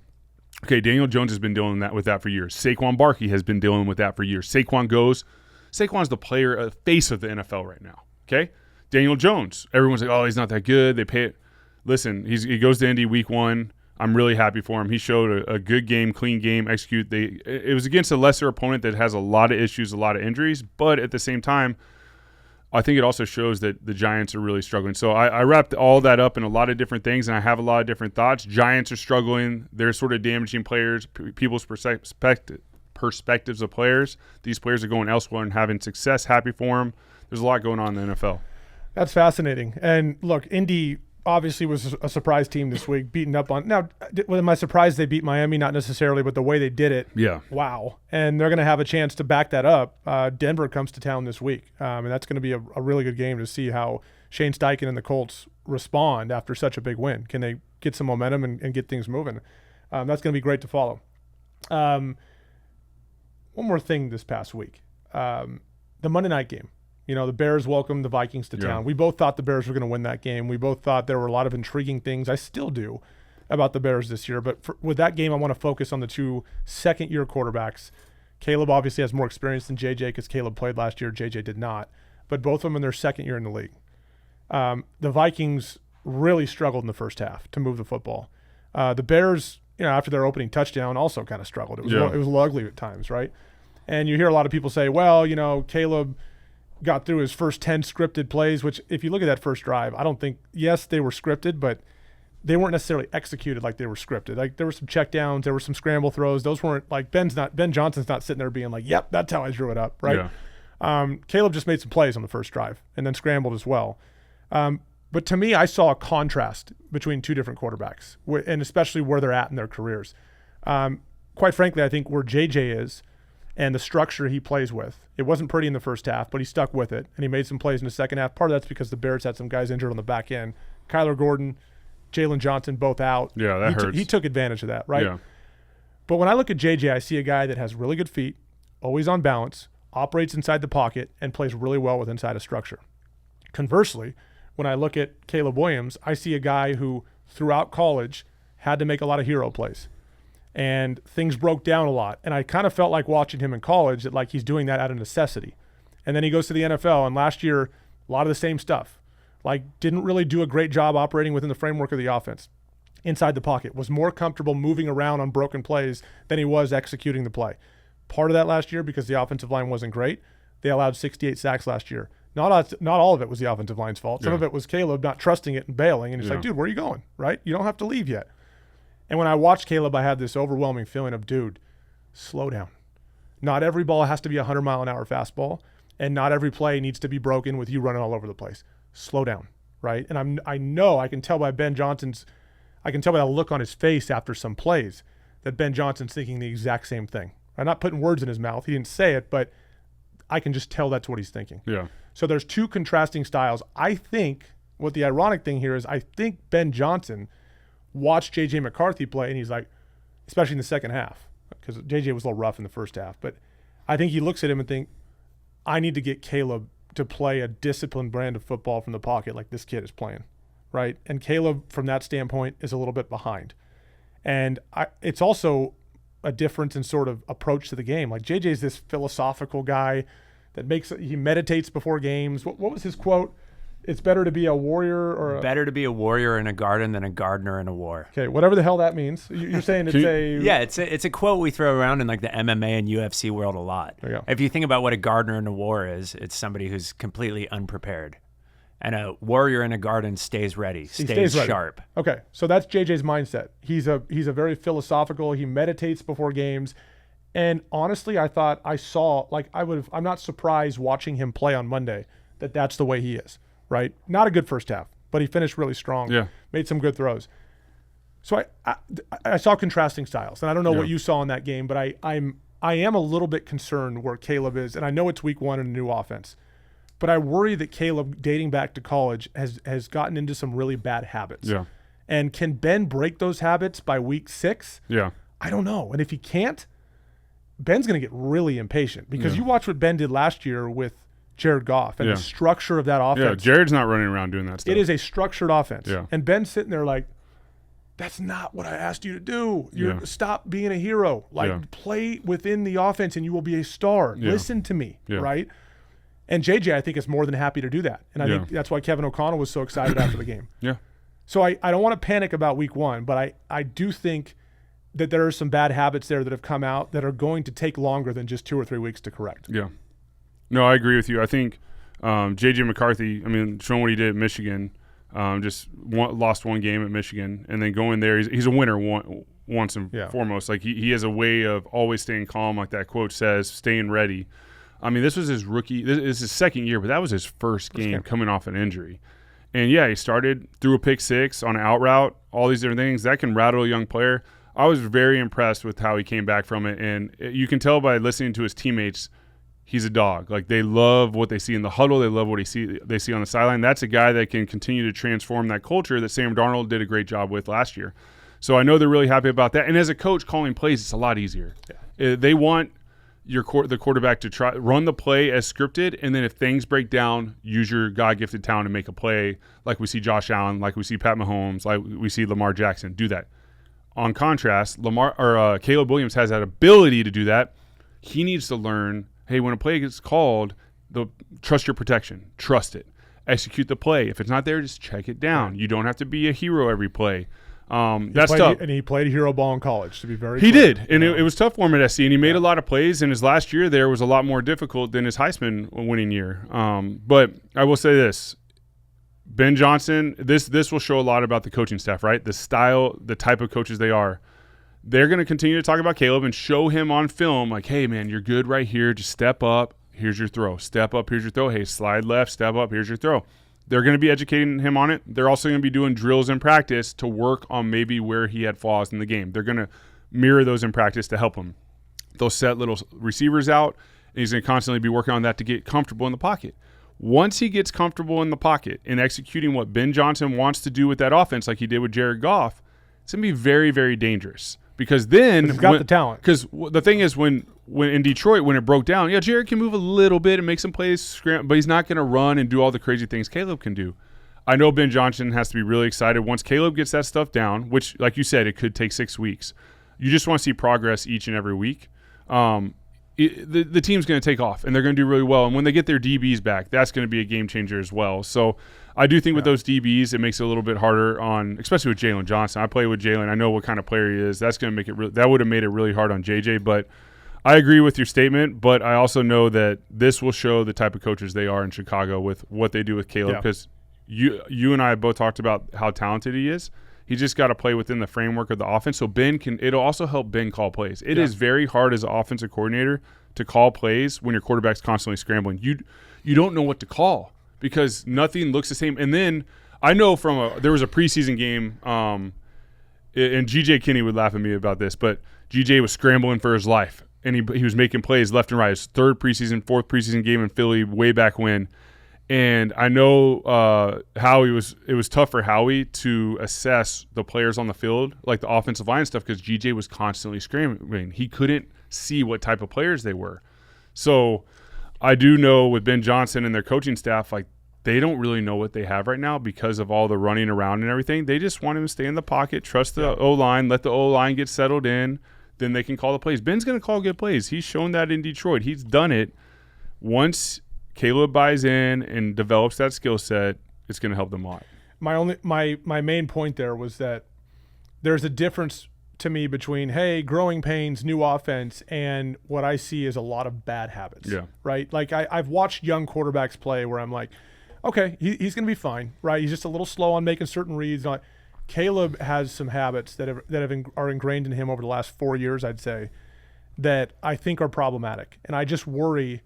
S2: Okay, Daniel Jones has been dealing with that for years. Saquon Barkley has been dealing with that for years. Saquon's the player, face of the NFL right now, okay? Daniel Jones, everyone's like, oh, he's not that good. They pay it. Listen, he goes to Indy week one. I'm really happy for him. He showed a good game, clean game, execute. It was against a lesser opponent that has a lot of issues, a lot of injuries, but at the same time, I think it also shows that the Giants are really struggling. So I wrapped all that up in a lot of different things, and I have a lot of different thoughts. Giants are struggling. They're sort of damaging players, people's perspectives of players. These players are going elsewhere and having success. Happy for them. There's a lot going on in the NFL.
S1: That's fascinating. And look, Indy obviously was a surprise team this week, beaten up on. Now, am I surprised they beat Miami? Not necessarily, but the way they did it, wow. And they're going to have a chance to back that up. Denver comes to town this week, and that's going to be a really good game to see how Shane Steichen and the Colts respond after such a big win. Can they get some momentum and get things moving? That's going to be great to follow. One more thing this past week. The Monday night game. The Bears welcomed the Vikings to town. We both thought the Bears were going to win that game. We both thought there were a lot of intriguing things. I still do about the Bears this year. But with that game, I want to focus on the two second-year quarterbacks. Caleb obviously has more experience than JJ because Caleb played last year. JJ did not. But both of them in their second year in the league. The Vikings really struggled in the first half to move the football. The Bears, after their opening touchdown, also kind of struggled. It was it was ugly at times, right? And you hear a lot of people say, well, Caleb got through his first 10 scripted plays, which if you look at that first drive, I don't think, yes, they were scripted, but they weren't necessarily executed like they were scripted. Like there were some checkdowns, there were some scramble throws. Those weren't like Ben Johnson's not sitting there being like, yep, that's how I drew it up, right? Yeah. Caleb just made some plays on the first drive and then scrambled as well. But to me, I saw a contrast between two different quarterbacks, and especially where they're at in their careers. Quite frankly, I think where JJ is and the structure he plays with, it wasn't pretty in the first half, but he stuck with it, and he made some plays in the second half. Part of that's because the Bears had some guys injured on the back end. Kyler Gordon, Jalen Johnson, both out.
S2: Yeah, that hurts.
S1: He took advantage of that, right?
S2: Yeah.
S1: But when I look at JJ, I see a guy that has really good feet, always on balance, operates inside the pocket, and plays really well with inside a structure. Conversely, when I look at Caleb Williams, I see a guy who throughout college had to make a lot of hero plays. And things broke down a lot. And I kind of felt like watching him in college that like he's doing that out of necessity. And then he goes to the NFL, and last year, a lot of the same stuff. Like didn't really do a great job operating within the framework of the offense. Inside the pocket, was more comfortable moving around on broken plays than he was executing the play. Part of that last year, because the offensive line wasn't great, they allowed 68 sacks last year. Not all of it was the offensive line's fault. Some of it was Caleb not trusting it and bailing. And he's like, dude, where are you going, right? You don't have to leave yet. And when I watched Caleb, I had this overwhelming feeling of, dude, slow down. Not every ball has to be a 100-mile-an-hour fastball, and not every play needs to be broken with you running all over the place. Slow down, right? And I can tell by I can tell by the look on his face after some plays that Ben Johnson's thinking the exact same thing. I'm not putting words in his mouth. He didn't say it, but I can just tell that's what he's thinking.
S2: Yeah.
S1: So there's two contrasting styles. I think what the ironic thing here is I think Ben Johnson watched J.J. McCarthy play, and he's like, especially in the second half, because J.J. was a little rough in the first half, but I think he looks at him and think, I need to get Caleb to play a disciplined brand of football from the pocket like this kid is playing, right? And Caleb, from that standpoint, is a little bit behind. And it's also a difference in sort of approach to the game. Like J.J. is this philosophical guy that he meditates before games. What was his quote? It's better to be a warrior or
S5: better to be a warrior in a garden than a gardener in a war.
S1: Okay, whatever the hell that means. You're saying
S5: it's a quote we throw around in like the MMA and UFC world a lot.
S1: There you go.
S5: If you think about what a gardener in a war is, it's somebody who's completely unprepared. And a warrior in a garden stays ready, stays sharp.
S1: Okay, so that's JJ's mindset. He's a very philosophical. He meditates before games. And honestly, I'm not surprised watching him play on Monday that that's the way he is. Right? Not a good first half, but he finished really strong.
S2: Yeah.
S1: Made some good throws. So I saw contrasting styles, and I don't know what you saw in that game, but I am a little bit concerned where Caleb is, and I know it's week one in a new offense, but I worry that Caleb, dating back to college, has gotten into some really bad habits.
S2: Yeah.
S1: And can Ben break those habits by week 6?
S2: Yeah.
S1: I don't know. And if he can't, Ben's going to get really impatient because you watch what Ben did last year with Jared Goff and the structure of that offense.
S2: Yeah, Jared's not running around doing that stuff.
S1: It is a structured offense.
S2: Yeah.
S1: And Ben's sitting there like, that's not what I asked you to do. Stop being a hero. Play within the offense and you will be a star.
S2: Yeah.
S1: Listen to me, right? And JJ, I think, is more than happy to do that. And I think that's why Kevin O'Connell was so excited after the game.
S2: Yeah.
S1: So I don't want to panic about week one, but I do think that there are some bad habits there that have come out that are going to take longer than just 2 or 3 weeks to correct.
S2: Yeah. No, I agree with you. I think J.J. McCarthy, showing what he did at Michigan, lost one game at Michigan, and then going there, he's a winner once and foremost. Like he has a way of always staying calm, like that quote says, staying ready. This was his rookie. This is his second year, but that was his first game coming off an injury. And, yeah, he started, threw a pick six on an out route, all these different things. That can rattle a young player. I was very impressed with how he came back from it. And you can tell by listening to his teammates, he's a dog. Like, they love what they see in the huddle. They love what they see on the sideline. That's a guy that can continue to transform that culture that Sam Darnold did a great job with last year. So I know they're really happy about that. And as a coach calling plays, it's a lot easier. Yeah. They want the quarterback to try run the play as scripted, and then if things break down, use your God-gifted talent to make a play, like we see Josh Allen, like we see Pat Mahomes, like we see Lamar Jackson do that. On contrast, Caleb Williams has that ability to do that. He needs to learn, hey, when a play gets called, trust your protection, trust it, execute the play. If it's not there, just check it down. Right. You don't have to be a hero every play. That's tough.
S1: And he played hero ball in college, to be very
S2: He
S1: clear.
S2: did, and it was tough for him at SC, and he made a lot of plays, and his last year there was a lot more difficult than his Heisman winning year. But I will say this, Ben Johnson, this will show a lot about the coaching staff, right? The style, the type of coaches they are. They're going to continue to talk about Caleb and show him on film, like, hey, man, you're good right here. Just step up. Here's your throw. Step up. Here's your throw. Hey, slide left. Step up. Here's your throw. They're going to be educating him on it. They're also going to be doing drills in practice to work on maybe where he had flaws in the game. They're going to mirror those in practice to help him. They'll set little receivers out, and he's going to constantly be working on that to get comfortable in the pocket. Once he gets comfortable in the pocket and executing what Ben Johnson wants to do with that offense, like he did with Jared Goff, it's going to be very, very dangerous. Because then
S1: he's got the talent.
S2: Because the thing is, when in Detroit, when it broke down, yeah, Jared can move a little bit and make some plays, but he's not going to run and do all the crazy things Caleb can do. I know Ben Johnson has to be really excited once Caleb gets that stuff down, which, like you said, it could take 6 weeks. You just want to see progress each and every week. The team's going to take off, and they're going to do really well. And when they get their DBs back, that's going to be a game changer as well. So I do think with those DBs, it makes it a little bit harder on, especially with Jalen Johnson. I play with Jalen. I know what kind of player he is. That's going to make it that would have made it really hard on JJ. But I agree with your statement, but I also know that this will show the type of coaches they are in Chicago with what they do with Caleb, because you and I both talked about how talented he is. He's just got to play within the framework of the offense. So it'll also help Ben call plays. It is very hard as an offensive coordinator to call plays when your quarterback's constantly scrambling. You don't know what to call because nothing looks the same. And then I know there was a preseason game, and GJ Kinney would laugh at me about this, but GJ was scrambling for his life, and he was making plays left and right. His fourth preseason game in Philly way back when. And I know Howie it was tough for Howie to assess the players on the field, like the offensive line stuff, because GJ was constantly scrambling. He couldn't see what type of players they were. So I do know with Ben Johnson and their coaching staff, like they don't really know what they have right now because of all the running around and everything. They just want him to stay in the pocket, trust the O-line, let the O-line get settled in, then they can call the plays. Ben's going to call good plays. He's shown that in Detroit. He's done it. Once Caleb buys in and develops that skill set, it's going to help them a lot.
S1: My main point there was that there's a difference to me between, hey, growing pains, new offense, and what I see is a lot of bad habits. Yeah. Right? Like I've watched young quarterbacks play where I'm like, okay, he's going to be fine, right? He's just a little slow on making certain reads. Caleb has some habits that are ingrained in him over the last 4 years, I'd say, that I think are problematic. And I just worry.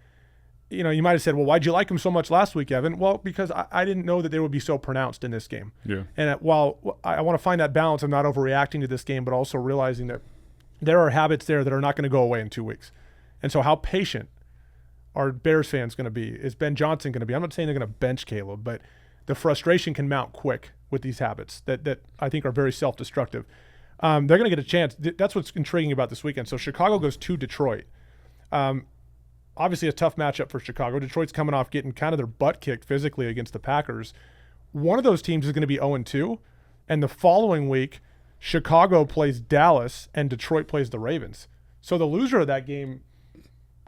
S1: You know, you might have said, well, why'd you like him so much last week, Evan? Well, because I didn't know that they would be so pronounced in this game. Yeah. And while I want to find that balance of not overreacting to this game, but also realizing that there are habits there that are not going to go away in 2 weeks. And so how patient are Bears fans going to be? Is Ben Johnson going to be? I'm not saying they're going to bench Caleb, but the frustration can mount quick with these habits that I think are very self-destructive. They're going to get a chance. That's what's intriguing about this weekend. So Chicago goes to Detroit. Obviously a tough matchup for Chicago. Detroit's coming off getting kind of their butt kicked physically against the Packers. One of those teams is going to be 0-2, and the following week, Chicago plays Dallas and Detroit plays the Ravens. So the loser of that game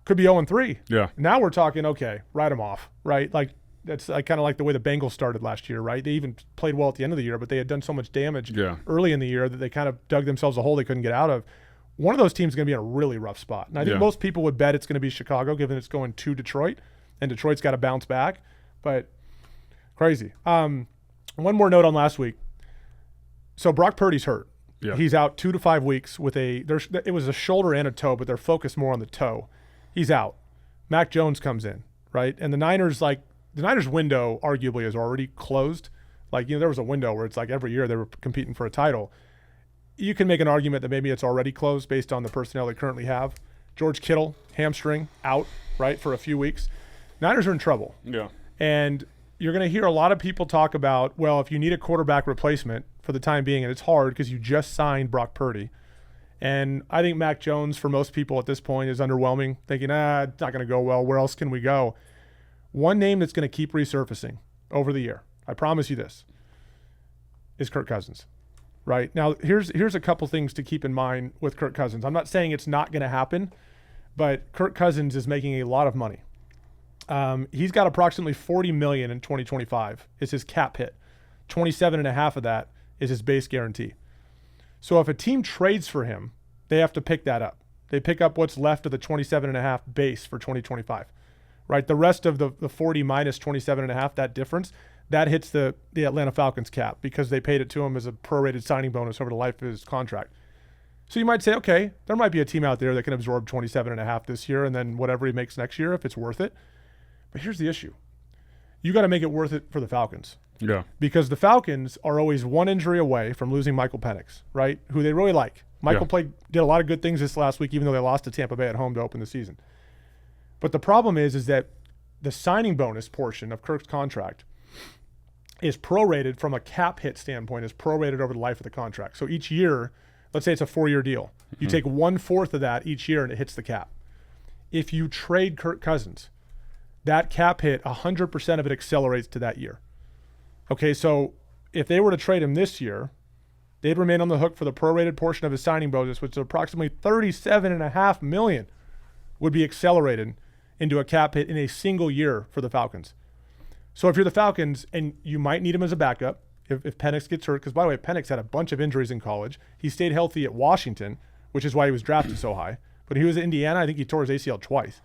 S1: could be 0-3. Yeah. Now we're talking, okay, write them off, right? Like that's kind of like the way the Bengals started last year, right? They even played well at the end of the year, but they had done so much damage early in the year that they kind of dug themselves a hole they couldn't get out of. One of those teams is going to be in a really rough spot. And I think most people would bet it's going to be Chicago, given it's going to Detroit, and Detroit's got to bounce back. But crazy. One more note on last week. So Brock Purdy's hurt. Yeah. He's out 2 to 5 weeks with it was a shoulder and a toe, but they're focused more on the toe. He's out. Mac Jones comes in, right? And the Niners window arguably is already closed Like, there was a window where it's like every year they were competing for a title. You can make an argument that maybe it's already closed based on the personnel they currently have. George Kittle, hamstring, out, right, for a few weeks. Niners are in trouble.
S2: Yeah.
S1: And you're going to hear a lot of people talk about, well, if you need a quarterback replacement for the time being, and it's hard because you just signed Brock Purdy. And I think Mac Jones, for most people at this point, is underwhelming, thinking, it's not going to go well. Where else can we go? One name that's going to keep resurfacing over the year, I promise you this, is Kirk Cousins. Right? Now, here's a couple things to keep in mind with Kirk Cousins. I'm not saying it's not going to happen, but Kirk Cousins is making a lot of money. He's got approximately $40 million in 2025 is his cap hit. 27.5 of that is his base guarantee. So if a team trades for him, they have to pick that up. They pick up what's left of the 27.5 base for 2025, right? The rest of the 40 minus 27.5, that difference, that hits the Atlanta Falcons cap because they paid it to him as a prorated signing bonus over the life of his contract. So you might say, okay, there might be a team out there that can absorb 27.5 this year and then whatever he makes next year if it's worth it. But here's the issue. You got to make it worth it for the Falcons.
S2: Yeah.
S1: Because the Falcons are always one injury away from losing Michael Penix, right? Who they really like. Michael did a lot of good things this last week, even though they lost to Tampa Bay at home to open the season. But the problem is that the signing bonus portion of Kirk's contract is prorated from a cap hit standpoint, is prorated over the life of the contract. So each year, let's say it's a 4-year deal. You take 1/4 of that each year and it hits the cap. If you trade Kirk Cousins, that cap hit, 100% of it accelerates to that year. Okay, so if they were to trade him this year, they'd remain on the hook for the prorated portion of his signing bonus, which is approximately $37.5 million, would be accelerated into a cap hit in a single year for the Falcons. So if you're the Falcons, and you might need him as a backup if Penix gets hurt, because by the way, Penix had a bunch of injuries in college. He stayed healthy at Washington, which is why he was drafted so high. But he was at Indiana, I think he tore his ACL twice.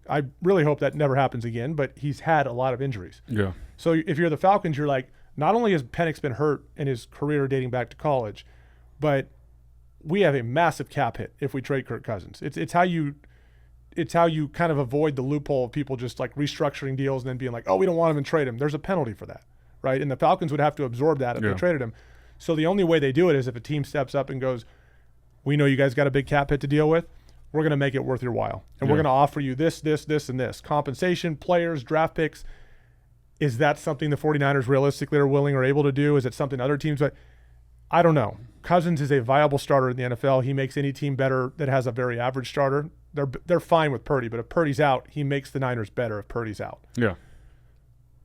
S1: I really hope that never happens again, but he's had a lot of injuries.
S2: Yeah.
S1: So if you're the Falcons, you're like, not only has Penix been hurt in his career dating back to college, but we have a massive cap hit if we trade Kirk Cousins. It's how you kind of avoid the loophole of people just like restructuring deals and then being like, oh, we don't want him and trade him. There's a penalty for that, right? And the Falcons would have to absorb that if they traded him. So the only way they do it is if a team steps up and goes, we know you guys got a big cap hit to deal with. We're going to make it worth your while. And we're going to offer you this, this, this, and this. Compensation, players, draft picks. Is that something the 49ers realistically are willing or able to do? Is it something other teams – I don't know. Cousins is a viable starter in the NFL. He makes any team better that has a very average starter. They're fine with Purdy, but if Purdy's out, he makes the Niners better if Purdy's out.
S2: Yeah.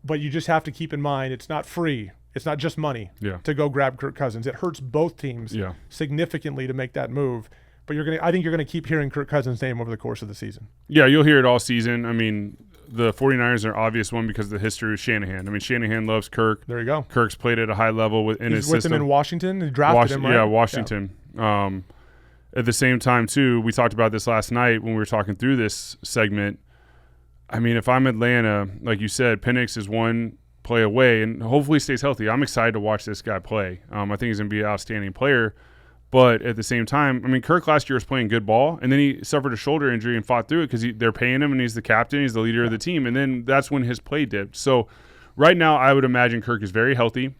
S1: But you just have to keep in mind it's not free. It's not just money to go grab Kirk Cousins. It hurts both teams significantly to make that move. But I think you're going to keep hearing Kirk Cousins' name over the course of the season.
S2: Yeah, you'll hear it all season. I mean, the 49ers are an obvious one because of the history of Shanahan. I mean, Shanahan loves Kirk.
S1: There you go.
S2: Kirk's played at a high level in his system.
S1: He's with him in Washington. He drafted him, right?
S2: Yeah, Washington. Yeah. At the same time, too, we talked about this last night when we were talking through this segment. I mean, if I'm Atlanta, like you said, Penix is one play away, and hopefully stays healthy. I'm excited to watch this guy play. I think he's going to be an outstanding player. But at the same time, I mean, Kirk last year was playing good ball, and then he suffered a shoulder injury and fought through it because they're paying him, and he's the captain, he's the leader of the team, and then that's when his play dipped. So right now, I would imagine Kirk is very healthy.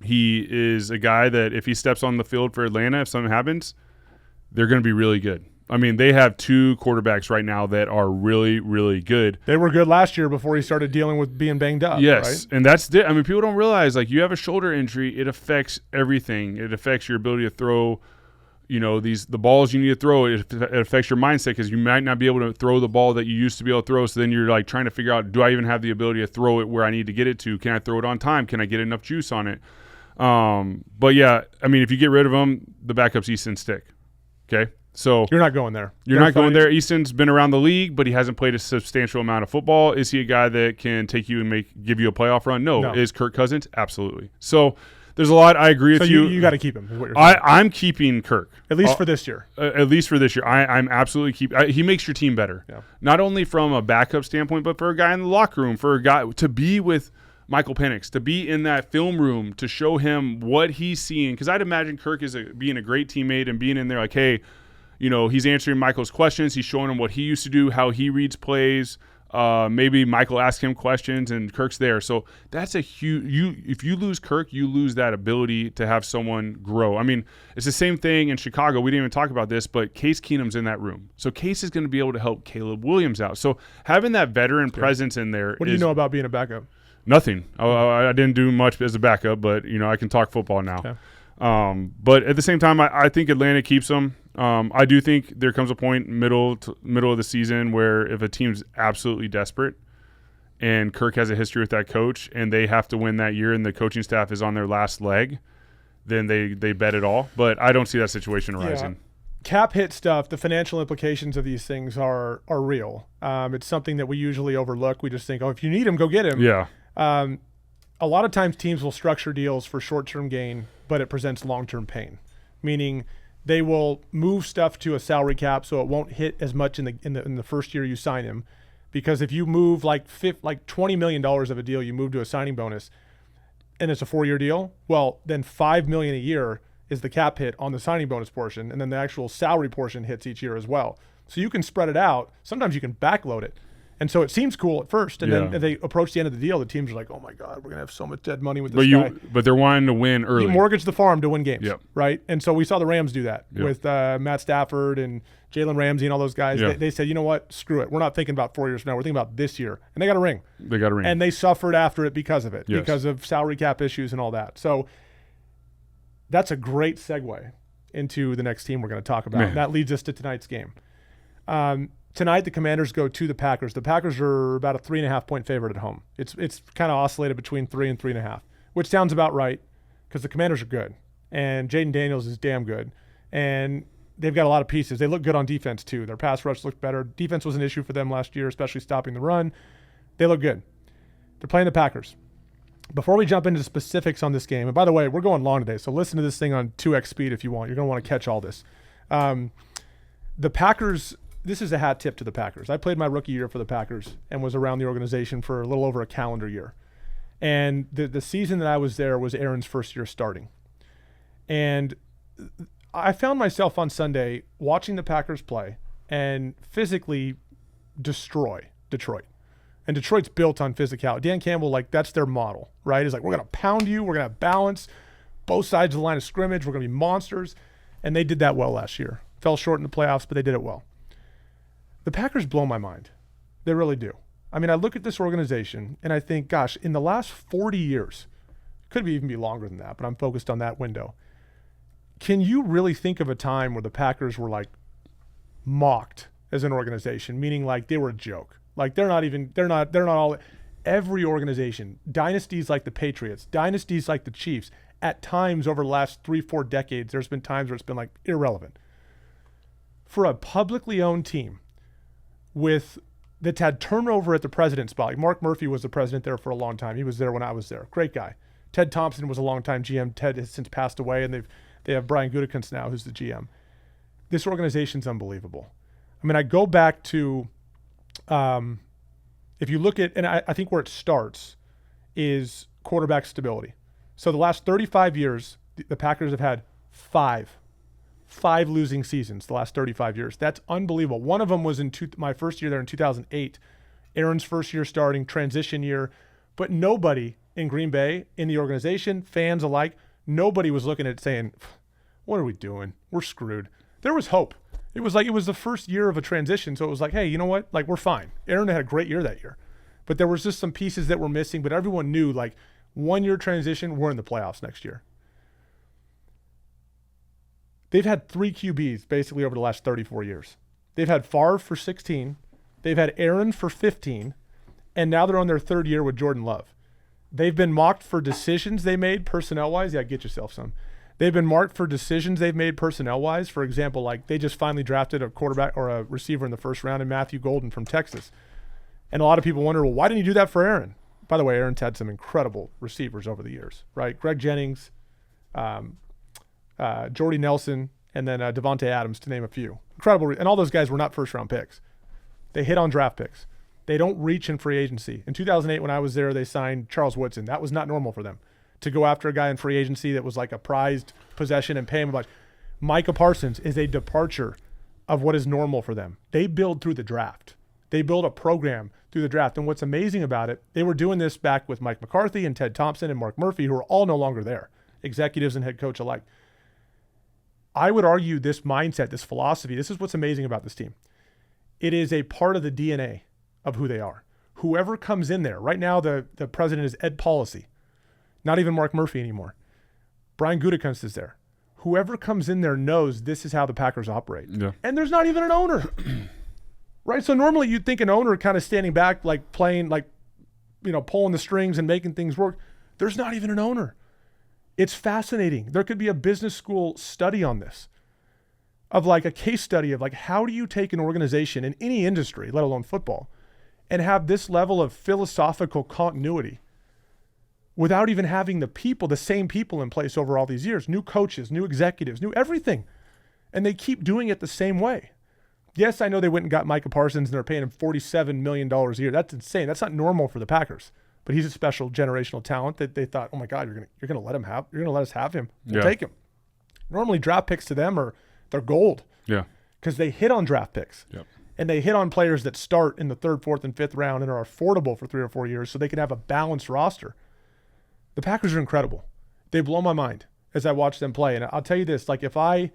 S2: He is a guy that if he steps on the field for Atlanta, if something happens, they're going to be really good. I mean, they have two quarterbacks right now that are really, really good.
S1: They were good last year before he started dealing with being banged up.
S2: Yes,
S1: right?
S2: And that's I mean, people don't realize, like, you have a shoulder injury, it affects everything. It affects your ability to throw, the balls you need to throw. It affects your mindset because you might not be able to throw the ball that you used to be able to throw. So then you're, like, trying to figure out, do I even have the ability to throw it where I need to get it to? Can I throw it on time? Can I get enough juice on it? But, yeah, I mean, if you get rid of him, the backup's Easton Stick. Okay? So
S1: you're not going there.
S2: You're not going there. Easton's been around the league, but he hasn't played a substantial amount of football. Is he a guy that can take you and give you a playoff run? No. Is Kirk Cousins? Absolutely. So there's a lot. I agree with you.
S1: You got to keep him. Is what you're saying.
S2: I'm keeping Kirk
S1: at least for this year.
S2: At least for this year, I'm absolutely he makes your team better. Yeah. Not only from a backup standpoint, but for a guy in the locker room, for a guy to be with Michael Penix, to be in that film room, to show him what he's seeing. Because I'd imagine Kirk is being a great teammate and being in there like, hey. He's answering Michael's questions. He's showing him what he used to do, how he reads plays. Maybe Michael asks him questions and Kirk's there. So that's a huge. If you lose Kirk, you lose that ability to have someone grow. I mean, it's the same thing in Chicago. We didn't even talk about this, but Case Keenum's in that room. So Case is going to be able to help Caleb Williams out. So having that veteran presence in there.
S1: What do you know about being a backup?
S2: Nothing. I didn't do much as a backup, but I can talk football now. Okay. But at the same time, I think Atlanta keeps them. I do think there comes a point middle of the season where if a team's absolutely desperate and Kirk has a history with that coach and they have to win that year and the coaching staff is on their last leg, then they bet it all. But I don't see that situation arising.
S1: Yeah. Cap hit stuff, the financial implications of these things are real. It's something that we usually overlook. We just think, if you need him, go get him.
S2: Yeah.
S1: A lot of times teams will structure deals for short-term gain, but it presents long-term pain, meaning they will move stuff to a salary cap so it won't hit as much in the first year you sign him, because if you move like $20 million of a deal, you move to a signing bonus, and it's a 4-year deal. Well, then $5 million a year is the cap hit on the signing bonus portion, and then the actual salary portion hits each year as well. So you can spread it out. Sometimes you can backload it. And so it seems cool at first, and then as they approach the end of the deal, the teams are like, "Oh my God, we're gonna have so much dead money with this guy."
S2: But they're wanting to win early.
S1: You mortgage the farm to win games,
S2: Yep.
S1: right? And so we saw the Rams do that with Matt Stafford and Jalen Ramsey and all those guys.
S2: Yeah.
S1: They said, "You know what? Screw it. We're not thinking about 4 years from now. We're thinking about this year." And they got a ring. And they suffered after it because of it, because of salary cap issues and all that. So that's a great segue into the next team we're going to talk about. That leads us to tonight's game. Tonight, the Commanders go to the Packers. The Packers are about a 3.5-point favorite at home. It's kind of oscillated between 3 and 3.5, which sounds about right because the Commanders are good, and Jaden Daniels is damn good, and they've got a lot of pieces. They look good on defense too. Their pass rush looked better. Defense was an issue for them last year, especially stopping the run. They look good. They're playing the Packers. Before we jump into the specifics on this game, and by the way, we're going long today, so listen to this thing on 2x speed if you want. You're going to want to catch all this. The Packers. This is a hat tip to the Packers. I played my rookie year for the Packers and was around the organization for a little over a calendar year. And the season that I was there was Aaron's first year starting. And I found myself on Sunday watching the Packers play and physically destroy Detroit. And Detroit's built on physicality. Dan Campbell, that's their model, right? He's like, we're going to pound you. We're going to have balance both sides of the line of scrimmage. We're going to be monsters. And they did that well last year. Fell short in the playoffs, but they did it well. The Packers blow my mind. They really do. I mean, I look at this organization and I think, gosh, in the last 40 years, could even be longer than that, but I'm focused on that window. Can you really think of a time where the Packers were mocked as an organization, meaning they were a joke? They're not all, every organization, dynasties like the Patriots, dynasties like the Chiefs, at times over the last 3-4 decades, there's been times where it's been irrelevant. For a publicly owned team, that's had turnover at the president spot. Mark Murphy was the president there for a long time. He was there when I was there. Great guy. Ted Thompson was a longtime GM. Ted has since passed away, and they have Brian Gutekunst now, who's the GM. This organization's unbelievable. I mean, I go back to, if you look at, and I think where it starts is quarterback stability. So the last 35 years, the Packers have had five losing seasons the last 35 years. That's unbelievable. One of them was in my first year there in 2008. Aaron's first year starting, transition year. But nobody in Green Bay, in the organization, fans alike, nobody was looking at it saying, what are we doing? We're screwed. There was hope. It was it was the first year of a transition. So it was hey, you know what? We're fine. Aaron had a great year that year. But there was just some pieces that were missing. But everyone knew 1 year transition, we're in the playoffs next year. They've had 3 QBs basically over the last 34 years. They've had Favre for 16. They've had Aaron for 15. And now they're on their 3rd year with Jordan Love. They've been mocked for decisions they made personnel-wise. Yeah, get yourself some. They've been marked for decisions they've made personnel-wise. For example, they just finally drafted a quarterback or a receiver in the first round in Matthew Golden from Texas. And a lot of people wonder, well, why didn't you do that for Aaron? By the way, Aaron's had some incredible receivers over the years, right? Greg Jennings, Jordy Nelson, and then Devontae Adams, to name a few. Incredible. And all those guys were not first-round picks. They hit on draft picks. They don't reach in free agency. In 2008, when I was there, they signed Charles Woodson. That was not normal for them to go after a guy in free agency that was a prized possession and pay him a bunch. Micah Parsons is a departure of what is normal for them. They build through the draft. They build a program through the draft. And what's amazing about it, they were doing this back with Mike McCarthy and Ted Thompson and Mark Murphy, who are all no longer there, executives and head coach alike. I would argue this mindset, this philosophy, this is what's amazing about this team. It is a part of the DNA of who they are. Whoever comes in there, right now the president is Ed Policy, not even Mark Murphy anymore. Brian Gutekunst is there. Whoever comes in there knows this is how the Packers operate.
S2: Yeah.
S1: And there's not even an owner. Right? So normally you'd think an owner kind of standing back, like playing, like, pulling the strings and making things work. There's not even an owner. It's fascinating. There could be a business school study on this, of like a case study of like, how do you take an organization in any industry, let alone football, and have this level of philosophical continuity without even having the same people in place over all these years, new coaches, new executives, new everything. And they keep doing it the same way. Yes, I know they went and got Micah Parsons and they're paying him $47 million a year. That's insane. That's not normal for the Packers. But he's a special generational talent that they thought, oh my God, you're gonna let us have him. We'll take him. Normally draft picks to them they're gold.
S2: Yeah.
S1: Because they hit on draft picks.
S2: Yep.
S1: And they hit on players that start in the 3rd, 4th, and 5th round and are affordable for 3 or 4 years so they can have a balanced roster. The Packers are incredible. They blow my mind as I watch them play. And I'll tell you this, like if I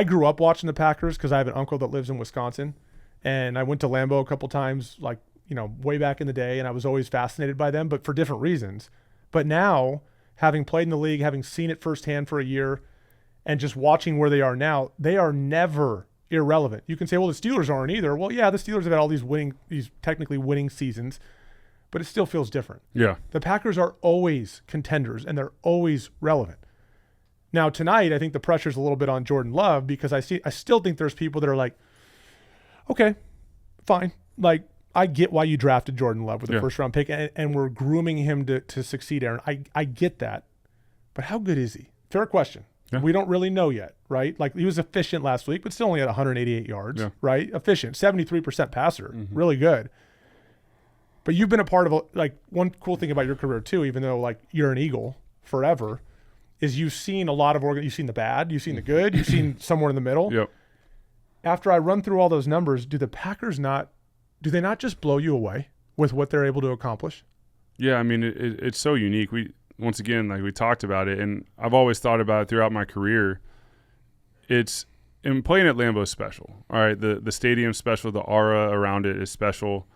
S1: grew up watching the Packers because I have an uncle that lives in Wisconsin, and I went to Lambeau a couple times, like, way back in the day, and I was always fascinated by them, but for different reasons. But now, having played in the league, having seen it firsthand for a year, and just watching where they are now, they are never irrelevant. You can say, well, the Steelers aren't either. Well, yeah, the Steelers have had all these technically winning seasons, but it still feels different.
S2: Yeah.
S1: The Packers are always contenders, and they're always relevant. Now, tonight, I think the pressure's a little bit on Jordan Love because I still think there's people that are like, okay, fine. Like, I get why you drafted Jordan Love with a first-round pick, and we're grooming him to succeed, Aaron. I get that. But how good is he? Fair question. Yeah. We don't really know yet, right? Like, he was efficient last week, but still only had 188 yards, right? Efficient, 73% passer, really good. But you've been a part of, one cool thing about your career, too, even though, like, you're an Eagle forever, is you've seen a lot of you've seen the bad, you've seen the good, you've seen somewhere in the middle.
S2: Yep.
S1: After I run through all those numbers, do the Packers not just blow you away with what they're able to accomplish?
S2: Yeah, I mean, it's so unique. Once again, like we talked about it, and I've always thought about it throughout my career. And playing at Lambeau is special. All right, the stadium's special, the aura around it is special.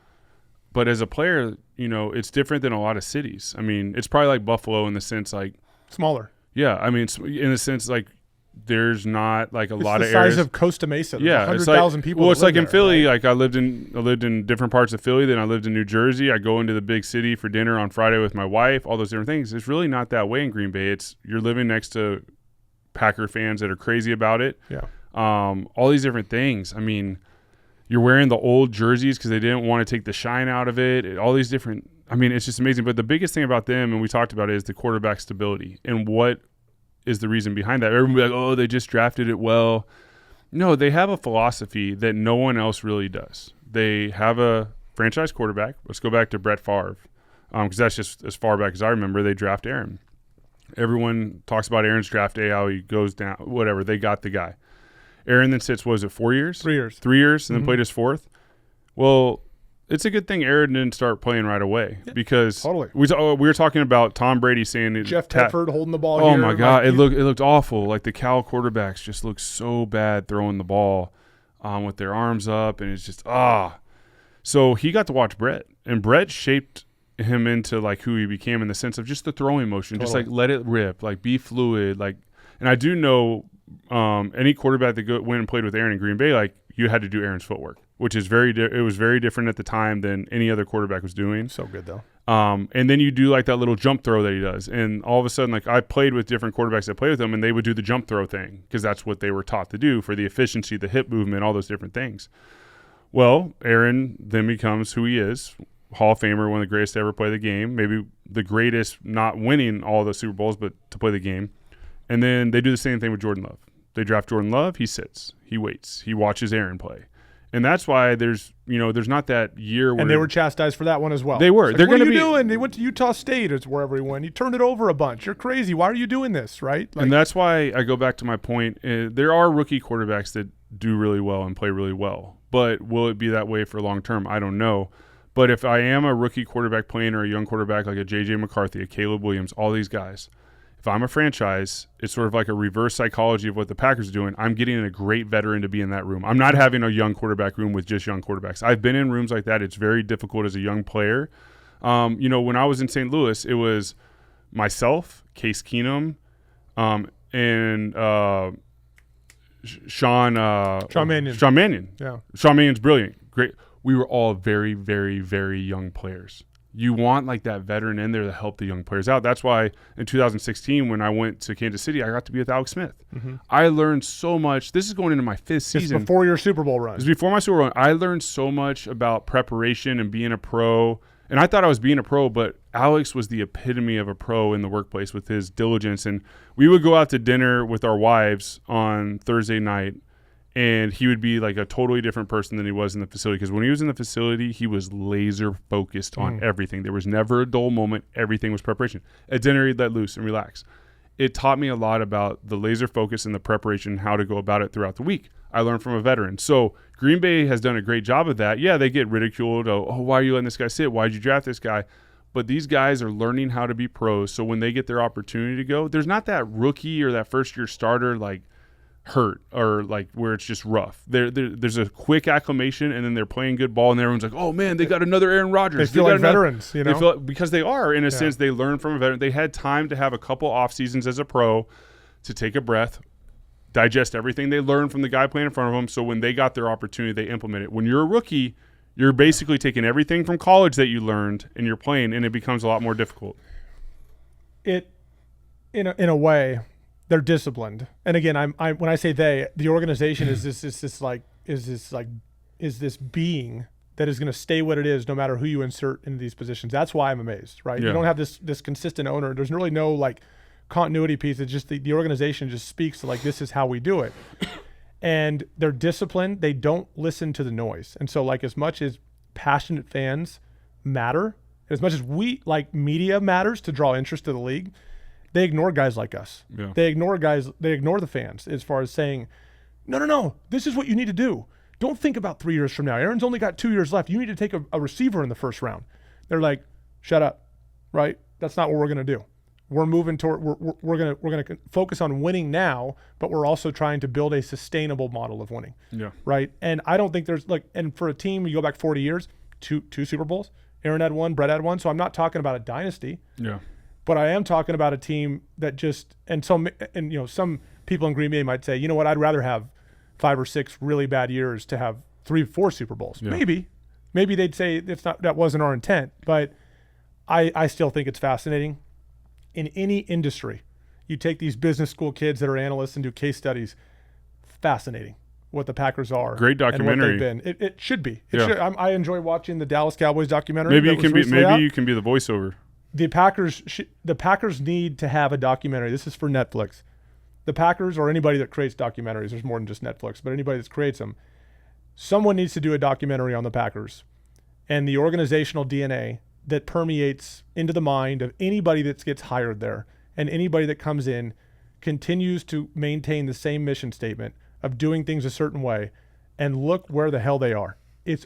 S2: But as a player, it's different than a lot of cities. I mean, it's probably like Buffalo in the sense like
S1: smaller.
S2: Yeah, I mean, in a sense like there's not like a lot of
S1: areas. It's the size of Costa Mesa. There's 100,000 people.
S2: Well, it's like in Philly.
S1: Right?
S2: Like I lived in different parts of Philly. Then I lived in New Jersey. I go into the big city for dinner on Friday with my wife. All those different things. It's really not that way in Green Bay. You're living next to Packer fans that are crazy about it.
S1: Yeah.
S2: All these different things. I mean, you're wearing the old jerseys because they didn't want to take the shine out of it. All these different. I mean, it's just amazing. But the biggest thing about them, and we talked about it, is the quarterback stability and what is the reason behind that. Everyone will be like, oh, they just drafted it well. No, they have a philosophy that no one else really does. They have a franchise quarterback. Let's go back to Brett Favre, because that's just as far back as I remember. They draft Aaron. Everyone talks about Aaron's draft day, how he goes down, whatever. They got the guy. Aaron then sits, what was it, 4 years?
S1: 3 years.
S2: 3 years, and then played his fourth. Well, it's a good thing Aaron didn't start playing right away because
S1: totally.
S2: We were talking about Tom Brady saying
S1: Jeff Tedford holding the ball.
S2: Oh my God, it looked awful. Like the Cal quarterbacks just look so bad throwing the ball with their arms up, and it's just So he got to watch Brett, and Brett shaped him into like who he became in the sense of just the throwing motion, just like let it rip, like be fluid, like. And I do know any quarterback that went and played with Aaron in Green Bay, like you had to do Aaron's footwork, which is it was very different at the time than any other quarterback was doing.
S1: So good though.
S2: And then you do like that little jump throw that he does, and all of a sudden, like I played with different quarterbacks that played with him, and they would do the jump throw thing because that's what they were taught to do for the efficiency, the hip movement, all those different things. Well, Aaron then becomes who he is, Hall of Famer, one of the greatest to ever play the game, maybe the greatest, not winning all the Super Bowls, but to play the game. And then they do the same thing with Jordan Love. They draft Jordan Love, he sits, he waits, he watches Aaron play. And that's why there's not that year where...
S1: And they were chastised for that one as well.
S2: They were.
S1: Like,
S2: They're
S1: what
S2: going
S1: are
S2: to
S1: you
S2: be
S1: doing? They went to Utah State. It's wherever he went. He turned it over a bunch. You're crazy. Why are you doing this, right?
S2: And that's why I go back to my point. There are rookie quarterbacks that do really well and play really well. But will it be that way for long term? I don't know. But if I am a rookie quarterback playing or a young quarterback like a J.J. McCarthy, a Caleb Williams, all these guys, if I'm a franchise, it's sort of like a reverse psychology of what the Packers are doing. I'm getting a great veteran to be in that room. I'm not having a young quarterback room with just young quarterbacks. I've been in rooms like that. It's very difficult as a young player. When I was in St. Louis, it was myself, Case Keenum, and Sean
S1: Mannion.
S2: Sean Mannion.
S1: Yeah.
S2: Sean Mannion's brilliant. Great. We were all very, very, very young players. You want like that veteran in there to help the young players out. That's why in 2016, when I went to Kansas City, I got to be with Alex Smith. Mm-hmm. I learned so much. This is going into my 5th season.
S1: It's before your Super Bowl run.
S2: It's before my Super Bowl run. I learned so much about preparation and being a pro. And I thought I was being a pro, but Alex was the epitome of a pro in the workplace with his diligence. And we would go out to dinner with our wives on Thursday night, and he would be like a totally different person than he was in the facility. Because when he was in the facility, he was laser focused on everything. There was never a dull moment. Everything was preparation. At dinner, he'd let loose and relax. It taught me a lot about the laser focus and the preparation and how to go about it throughout the week. I learned from a veteran. So Green Bay has done a great job of that. Yeah, they get ridiculed. Oh, why are you letting this guy sit? Why did you draft this guy? But these guys are learning how to be pros. So when they get their opportunity to go, there's not that rookie or that first-year starter like hurt or like where it's just rough. There's a quick acclimation, and then they're playing good ball, and everyone's like, oh, man, they got another Aaron Rodgers.
S1: They feel like veterans, you know?
S2: They feel, because they are, in a sense. They learn from a veteran. They had time to have a couple off seasons as a pro to take a breath, digest everything they learned from the guy playing in front of them, so when they got their opportunity, they implement it. When you're a rookie, you're basically taking everything from college that you learned and you're playing, and it becomes a lot more difficult.
S1: In a way, they're disciplined. And again, when I say they, the organization is this being that is going to stay what it is no matter who you insert into these positions. That's why I'm amazed, right? Yeah. You don't have this consistent owner. There's really no like continuity piece. It's just the organization just speaks to like, this is how we do it. And they're disciplined. They don't listen to the noise. And so like as much as passionate fans matter, as much as we like media matters to draw interest to the league, they ignore guys like us. Yeah. They ignore the fans as far as saying, no, this is what you need to do. Don't think about 3 years from now. Aaron's only got 2 years left. You need to take a receiver in the first round. They're like, shut up, right? That's not what we're going to do. We're moving toward. We're going to focus on winning now, but we're also trying to build a sustainable model of winning. Yeah. Right. And I don't think there's and for a team, you go back 40 years, two Super Bowls. Aaron had one, Brett had one. So I'm not talking about a dynasty. Yeah. But I am talking about a team that just some people in Green Bay might say, you know what, I'd rather have 5 or 6 really bad years to have 3-4 Super Bowls. Yeah. Maybe they'd say that wasn't our intent, but I still think it's fascinating. In any industry, you take these business school kids that are analysts and do case studies. Fascinating what the Packers are.
S2: Great documentary.
S1: And what they've been. It should be. I enjoy watching the Dallas Cowboys documentary.
S2: Maybe you can be the voiceover.
S1: The Packers need to have a documentary. This is for Netflix. The Packers, or anybody that creates documentaries, there's more than just Netflix, but anybody that creates them, someone needs to do a documentary on the Packers and the organizational DNA that permeates into the mind of anybody that gets hired there, and anybody that comes in continues to maintain the same mission statement of doing things a certain way, and look where the hell they are. It's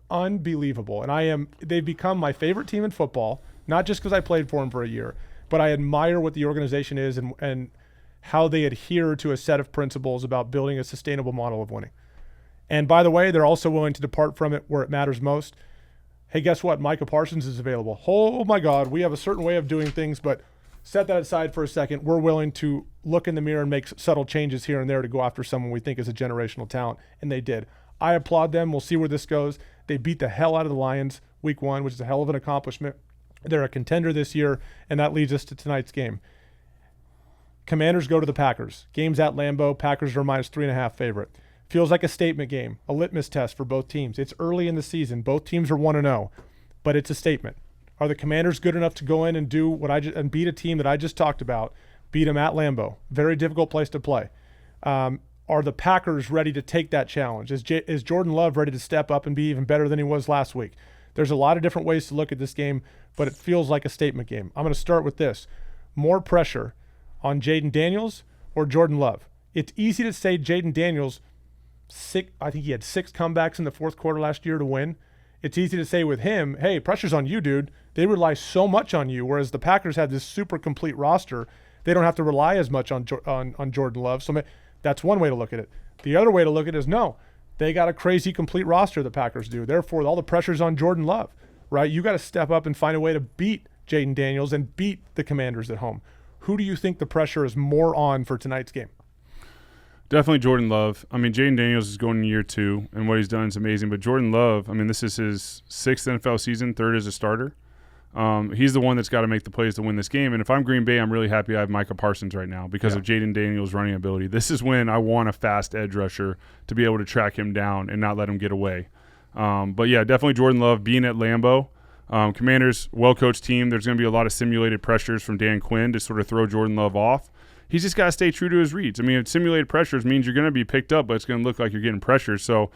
S1: unbelievable. And they've become my favorite team in football, not just because I played for them for a year, but I admire what the organization is and how they adhere to a set of principles about building a sustainable model of winning. And by the way, they're also willing to depart from it where it matters most. Hey, guess what? Micah Parsons is available. Oh my God, we have a certain way of doing things, but set that aside for a second. We're willing to look in the mirror and make subtle changes here and there to go after someone we think is a generational talent, and they did. I applaud them. We'll see where this goes. They beat the hell out of the Lions week 1, which is a hell of an accomplishment. They're a contender this year, and that leads us to tonight's game. Commanders go to the Packers. Game's at Lambeau. Packers are -3.5 favorite. Feels like a statement game, a litmus test for both teams. It's early in the season. Both teams are 1-0, but it's a statement. Are the Commanders good enough to go in and do and beat a team that I just talked about, beat them at Lambeau? Very difficult place to play. Are the Packers ready to take that challenge? Is Jordan Love ready to step up and be even better than he was last week? There's a lot of different ways to look at this game, but it feels like a statement game. I'm going to start with this. More pressure on Jaden Daniels or Jordan Love? It's easy to say Jaden Daniels, I think he had 6 comebacks in the fourth quarter last year to win. It's easy to say with him, hey, pressure's on you, dude. They rely so much on you, whereas the Packers have this super complete roster. They don't have to rely as much on Jordan Love. So that's one way to look at it. The other way to look at it is no, they got a crazy complete roster, the Packers do. Therefore, all the pressure's on Jordan Love, right? You got to step up and find a way to beat Jaden Daniels and beat the Commanders at home. Who do you think the pressure is more on for tonight's game?
S2: Definitely Jordan Love. I mean, Jaden Daniels is going in year 2, and what he's done is amazing. But Jordan Love, I mean, this is his 6th NFL season, 3rd as a starter. He's the one that's got to make the plays to win this game. And if I'm Green Bay, I'm really happy I have Micah Parsons right now because of Jaden Daniels' running ability. This is when I want a fast edge rusher to be able to track him down and not let him get away. But, yeah, definitely Jordan Love being at Lambeau. Commanders, well-coached team. There's going to be a lot of simulated pressures from Dan Quinn to sort of throw Jordan Love off. He's just got to stay true to his reads. I mean, simulated pressures means you're going to be picked up, but it's going to look like you're getting pressure. So,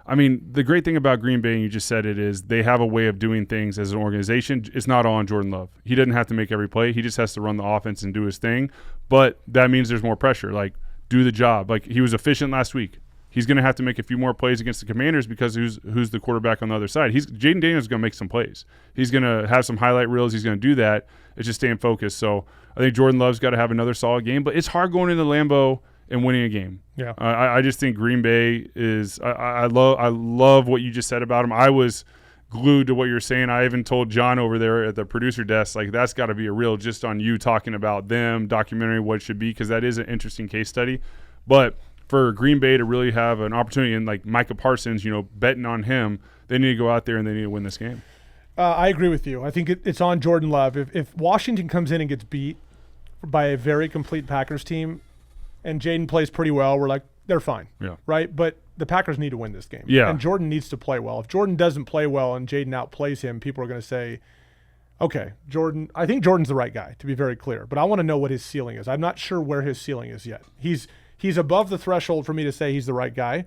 S2: I mean, the great thing about Green Bay, and you just said it, is they have a way of doing things as an organization. It's not all on Jordan Love. He doesn't have to make every play. He just has to run the offense and do his thing. But that means there's more pressure. Like, do the job. Like, he was efficient last week. He's going to have to make a few more plays against the Commanders because who's the quarterback on the other side? Jaden Daniels is going to make some plays. He's going to have some highlight reels. He's going to do that. It's just staying focused. So I think Jordan Love's got to have another solid game. But it's hard going into Lambeau and winning a game.
S1: Yeah,
S2: I just think Green Bay is. I love what you just said about him. I was glued to what you're saying. I even told John over there at the producer desk, like, that's got to be a reel just on you talking about them, documentary, what it should be, because that is an interesting case study. But for Green Bay to really have an opportunity, and like Micah Parsons, betting on him, they need to go out there and they need to win this game.
S1: I agree with you. I think it's on Jordan Love. If Washington comes in and gets beat by a very complete Packers team and Jaden plays pretty well, we're like, they're fine.
S2: Yeah.
S1: Right? But the Packers need to win this game.
S2: Yeah.
S1: And Jordan needs to play well. If Jordan doesn't play well and Jaden outplays him, people are going to say, okay, Jordan, I think Jordan's the right guy, to be very clear. But I want to know what his ceiling is. I'm not sure where his ceiling is yet. He's above the threshold for me to say he's the right guy.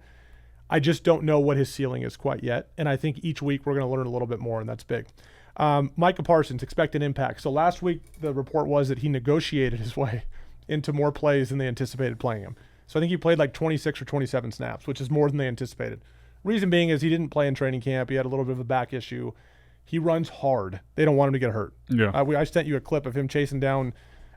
S1: I just don't know what his ceiling is quite yet. And I think each week we're going to learn a little bit more, and that's big. Micah Parsons, expect an impact. So last week the report was that he negotiated his way into more plays than they anticipated playing him. So I think he played like 26 or 27 snaps, which is more than they anticipated. Reason being is he didn't play in training camp. He had a little bit of a back issue. He runs hard. They don't want him to get hurt.
S2: Yeah.
S1: I sent you a clip of him chasing down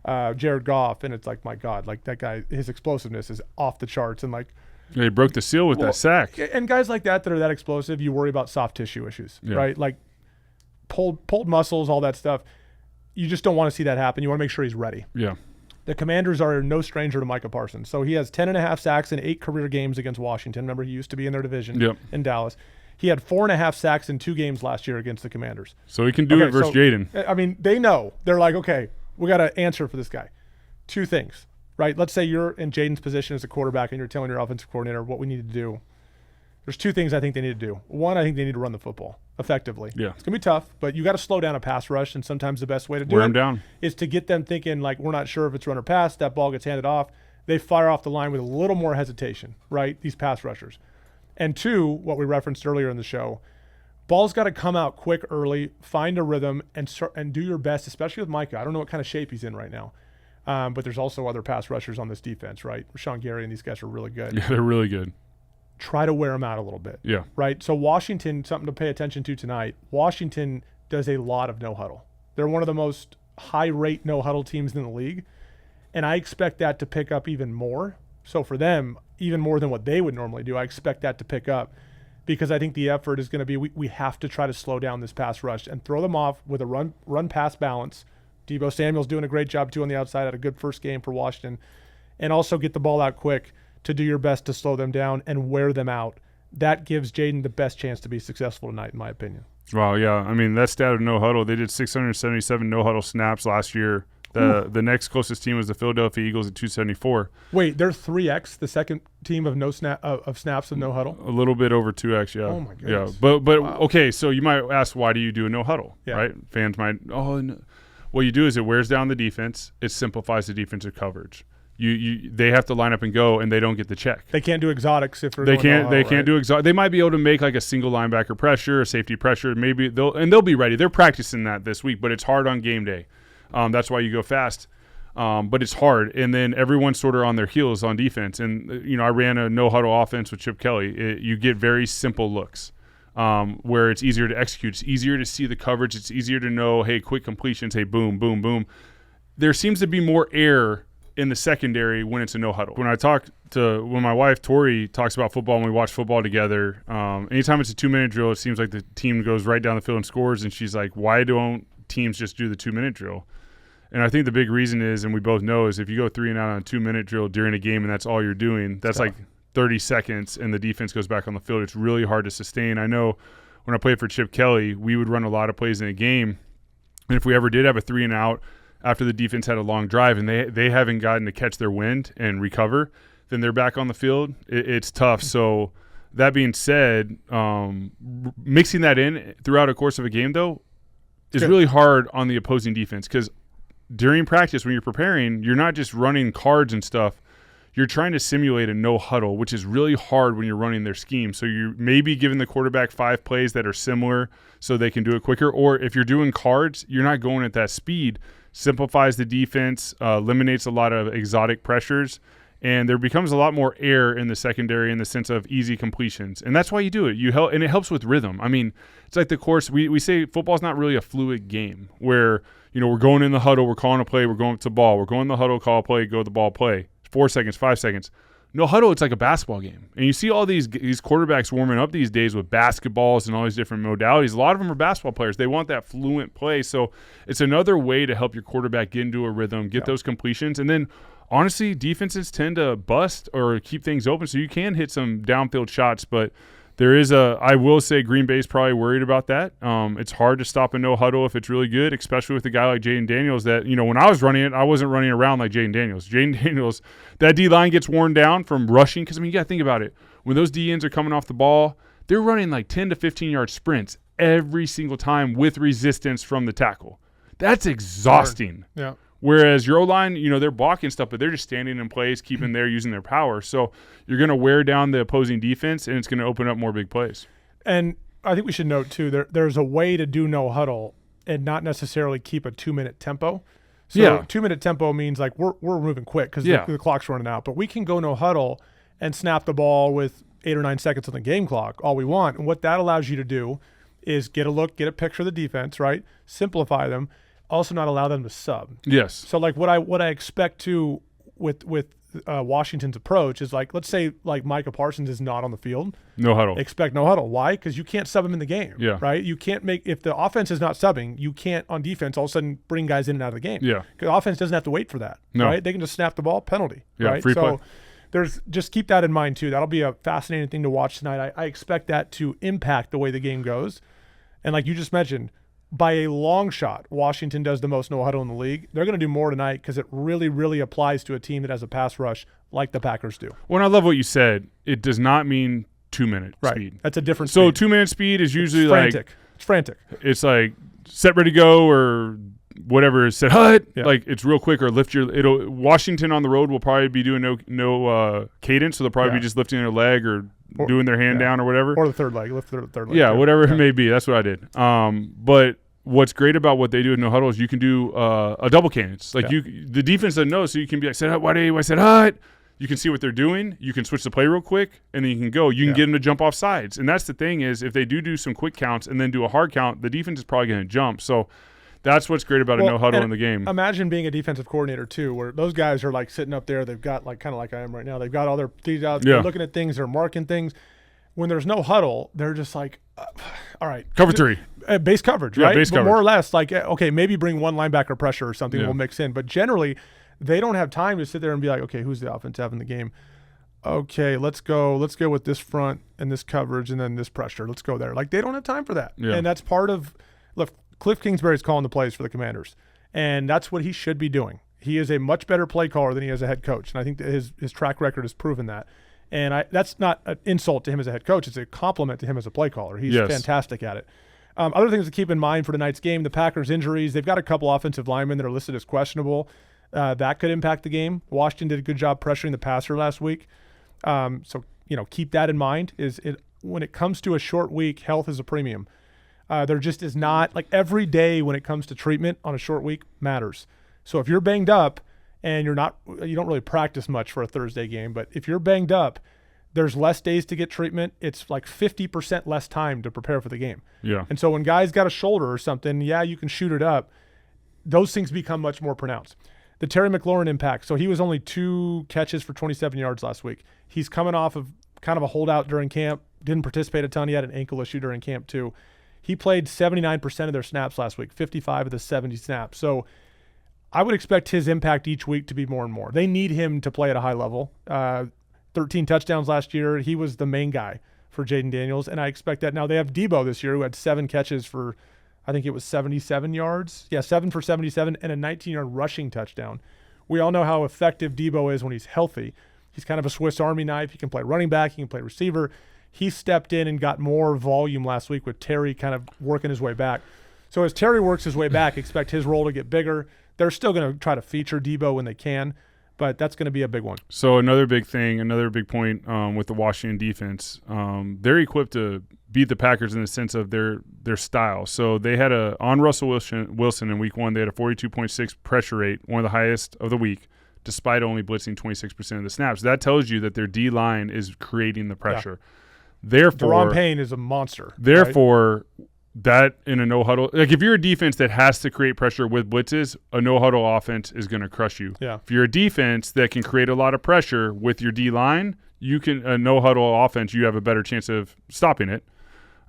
S1: Jared Goff, and it's like, my God, like that guy, his explosiveness is off the charts. And like,
S2: yeah, he broke the seal with that sack.
S1: And guys like that are that explosive, you worry about soft tissue issues, right? Like pulled muscles, all that stuff. You just don't want to see that happen. You want to make sure he's ready.
S2: Yeah.
S1: The Commanders are no stranger to Micah Parsons. So he has 10.5 sacks in 8 career games against Washington. Remember, he used to be in their division in Dallas. He had 4.5 sacks in 2 games last year against the Commanders.
S2: So he can do it versus Jaden.
S1: I mean, they know. They're like, okay, we got to answer for this guy. 2 things, right? Let's say you're in Jaden's position as a quarterback and you're telling your offensive coordinator what we need to do. There's 2 things I think they need to do. One, I think they need to run the football effectively.
S2: Yeah.
S1: It's going to be tough, but you got to slow down a pass rush, and sometimes the best way to do
S2: Wear them down.
S1: is to get them thinking, like, we're not sure if it's run or pass. That ball gets handed off. They fire off the line with a little more hesitation, right, these pass rushers. And 2, what we referenced earlier in the show, ball's got to come out quick early, find a rhythm, and do your best, especially with Micah. I don't know what kind of shape he's in right now. But there's also other pass rushers on this defense, right? Rashawn Gary and these guys are really good.
S2: Yeah, they're really good.
S1: Try to wear them out a little bit.
S2: Yeah.
S1: Right? So Washington, something to pay attention to tonight, Washington does a lot of no-huddle. They're one of the most high-rate no-huddle teams in the league, and I expect that to pick up even more. So for them, even more than what they would normally do, I expect that to pick up because I think the effort is going to be we have to try to slow down this pass rush and throw them off with a run-pass balance. Deebo Samuel's doing a great job, too, on the outside. Had a good first game for Washington. And also get the ball out quick to do your best to slow them down and wear them out. That gives Jaden the best chance to be successful tonight, in my opinion.
S2: Wow, yeah. I mean, that stat of no huddle, they did 677 no huddle snaps last year. The next closest team was the Philadelphia Eagles at 274.
S1: Wait, they're 3x, the second team of snaps of no huddle?
S2: A little bit over 2x, yeah.
S1: Oh, my goodness.
S2: Yeah, but
S1: wow.
S2: Okay, so you might ask, why do you do a no huddle, right? Fans might, no. What you do is it wears down the defense. It simplifies the defensive coverage. They have to line up and go, and they don't get the check.
S1: They can't do exotics if
S2: they can't. They can't do exotic. They might be able to make like a single linebacker pressure, a safety pressure. Maybe they'll be ready. They're practicing that this week, but it's hard on game day. That's why you go fast. But it's hard, and then everyone's sort of on their heels on defense. And I ran a no huddle offense with Chip Kelly. You get very simple looks. where it's easier to execute. It's easier to see the coverage. It's easier to know, hey, quick completions, hey, boom, boom, boom. There seems to be more air in the secondary when it's a no huddle. When my wife Tori talks about football and we watch football together, anytime it's a 2-minute drill, it seems like the team goes right down the field and scores. And she's like, why don't teams just do the 2-minute drill? And I think the big reason is, and we both know, is if you go 3 and out on a 2-minute drill during a game and that's all you're doing, that's like 30 seconds and the defense goes back on the field. It's really hard to sustain. I know when I played for Chip Kelly, we would run a lot of plays in a game. And if we ever did have a 3 and out after the defense had a long drive and they haven't gotten to catch their wind and recover, then they're back on the field. It's tough. So that being said, mixing that in throughout a course of a game, though, is really hard on the opposing defense because during practice when you're preparing, you're not just running cards and stuff. You're trying to simulate a no huddle, which is really hard when you're running their scheme. So you're maybe giving the quarterback 5 plays that are similar so they can do it quicker. Or if you're doing cards, you're not going at that speed. Simplifies the defense, eliminates a lot of exotic pressures, and there becomes a lot more air in the secondary in the sense of easy completions. And that's why you do it. And it helps with rhythm. I mean, it's like the course. We say football's not really a fluid game where, we're going in the huddle, we're calling a play, we're going to the ball. We're going in the huddle, call a play, go to the ball, play. 4 seconds, 5 seconds. No huddle, it's like a basketball game. And you see all these quarterbacks warming up these days with basketballs and all these different modalities. A lot of them are basketball players. They want that fluent play. So it's another way to help your quarterback get into a rhythm, get those completions. And then, honestly, defenses tend to bust or keep things open. So you can hit some downfield shots. But I will say Green Bay's probably worried about that. It's hard to stop a no huddle if it's really good, especially with a guy like Jaden Daniels that, when I was running it, I wasn't running around like Jaden Daniels. Jaden Daniels, that D-line gets worn down from rushing because, you got to think about it. When those D-ends are coming off the ball, they're running like 10 to 15-yard sprints every single time with resistance from the tackle. That's exhausting.
S1: Yeah.
S2: Whereas your O-line, they're blocking stuff, but they're just standing in place, keeping there, using their power. So you're going to wear down the opposing defense, and it's going to open up more big plays.
S1: And I think we should note, too, there's a way to do no huddle and not necessarily keep a 2-minute tempo. So 2-minute tempo means like we're moving quick because the clock's running out. But we can go no huddle and snap the ball with 8 or 9 seconds on the game clock, all we want. And what that allows you to do is get a picture of the defense, right? Simplify them. Also not allow them to sub.
S2: Yes.
S1: So like what I expect to with Washington's approach is like, let's say like Micah Parsons is not on the field.
S2: No huddle.
S1: Expect no huddle. Why? Because you can't sub him in the game.
S2: Yeah.
S1: Right? You can't if the offense is not subbing, you can't on defense all of a sudden bring guys in and out of the game.
S2: Yeah.
S1: Because offense doesn't have to wait for that.
S2: No.
S1: Right? They can just snap the ball, penalty.
S2: Yeah,
S1: right?
S2: free play.
S1: So just keep that in mind too. That'll be a fascinating thing to watch tonight. I expect that to impact the way the game goes. And like you just mentioned, by a long shot, Washington does the most no huddle in the league. They're going to do more tonight because it really, really applies to a team that has a pass rush like the Packers do.
S2: Well, I love what you said. It does not mean 2-minute speed.
S1: That's a different
S2: speed.
S1: So
S2: 2-minute speed is usually
S1: it's frantic.
S2: It's like set, ready to go, or whatever is set hut.
S1: Yeah.
S2: Like it's real quick, or Washington on the road will probably be doing no cadence, so they'll probably be just lifting their leg or doing their hand down or whatever.
S1: Or the third leg. Lift the third leg.
S2: Yeah, whatever it may be. That's what I did. But what's great about what they do with no huddle is you can do a double cadence. Like the defense doesn't know, so you can be like, set hut, why do I set hut? You can see what they're doing. You can switch the play real quick, and then you can go. You can get them to jump off sides. And that's the thing is if they do some quick counts and then do a hard count, the defense is probably going to jump. So that's what's great about a no huddle in the game.
S1: Imagine being a defensive coordinator too, where those guys are like sitting up there. They've got like kind of like I am right now. They've got all their feet out. They're looking at things. They're marking things. When there's no huddle, they're just like, all right,
S2: cover 3,
S1: base coverage, right?
S2: Base coverage.
S1: More or less, like okay, maybe bring one linebacker pressure or something. We'll mix in, but generally, they don't have time to sit there and be like, okay, who's the offense having the game? Okay, let's go with this front and this coverage and then this pressure. Let's go there. Like they don't have time for that, and that's part of. Look, Cliff Kingsbury's calling the plays for the Commanders, and that's what he should be doing. He is a much better play caller than he is a head coach, and I think that his track record has proven that. And that's not an insult to him as a head coach. It's a compliment to him as a play caller. He's fantastic at it. Other things to keep in mind for tonight's game, the Packers' injuries. They've got a couple offensive linemen that are listed as questionable. That could impact the game. Washington did a good job pressuring the passer last week. So keep that in mind. When it comes to a short week, health is a premium. There just is not, like every day when it comes to treatment on a short week matters. So if you're banged up, and you don't really practice much for a Thursday game, but if you're banged up, There's less days to get treatment. It's like 50% less time to prepare for the game.
S2: Yeah.
S1: And so when guys got a shoulder or something, yeah, you can shoot it up. Those things become much more pronounced. The Terry McLaurin impact. So he was only 2 catches for 27 yards last week. He's coming off of kind of a holdout during camp. Didn't participate a ton. He had an ankle issue during camp too. He played 79% of their snaps last week, 55 of the 70 snaps. So I would expect his impact each week to be more and more. They need him to play at a high level. 13 touchdowns last year. He was the main guy for Jaden Daniels, and I expect that. Now they have Debo this year, who had 7 catches for, I think it was 77 yards. Yeah, 7 for 77 and a 19-yard rushing touchdown. We all know how effective Debo is when he's healthy. He's kind of a Swiss Army knife. He can play running back. He can play receiver. He stepped in and got more volume last week with Terry kind of working his way back. So as Terry works his way back, expect his role to get bigger. They're still going to try to feature Debo when they can, but that's going to be a big one.
S2: So another big thing, another big point with the Washington defense, they're equipped to beat the Packers in the sense of their style. So they had on Russell Wilson in week 1, they had a 42.6 pressure rate, one of the highest of the week, despite only blitzing 26% of the snaps. That tells you that their D-line is creating the pressure.
S1: Yeah.
S2: Therefore,
S1: Daron Payne is a monster.
S2: Therefore, that in a no-huddle – like if you're a defense that has to create pressure with blitzes, a no-huddle offense is going to crush you.
S1: Yeah.
S2: If you're a defense that can create a lot of pressure with your D-line, a no-huddle offense, you have a better chance of stopping it.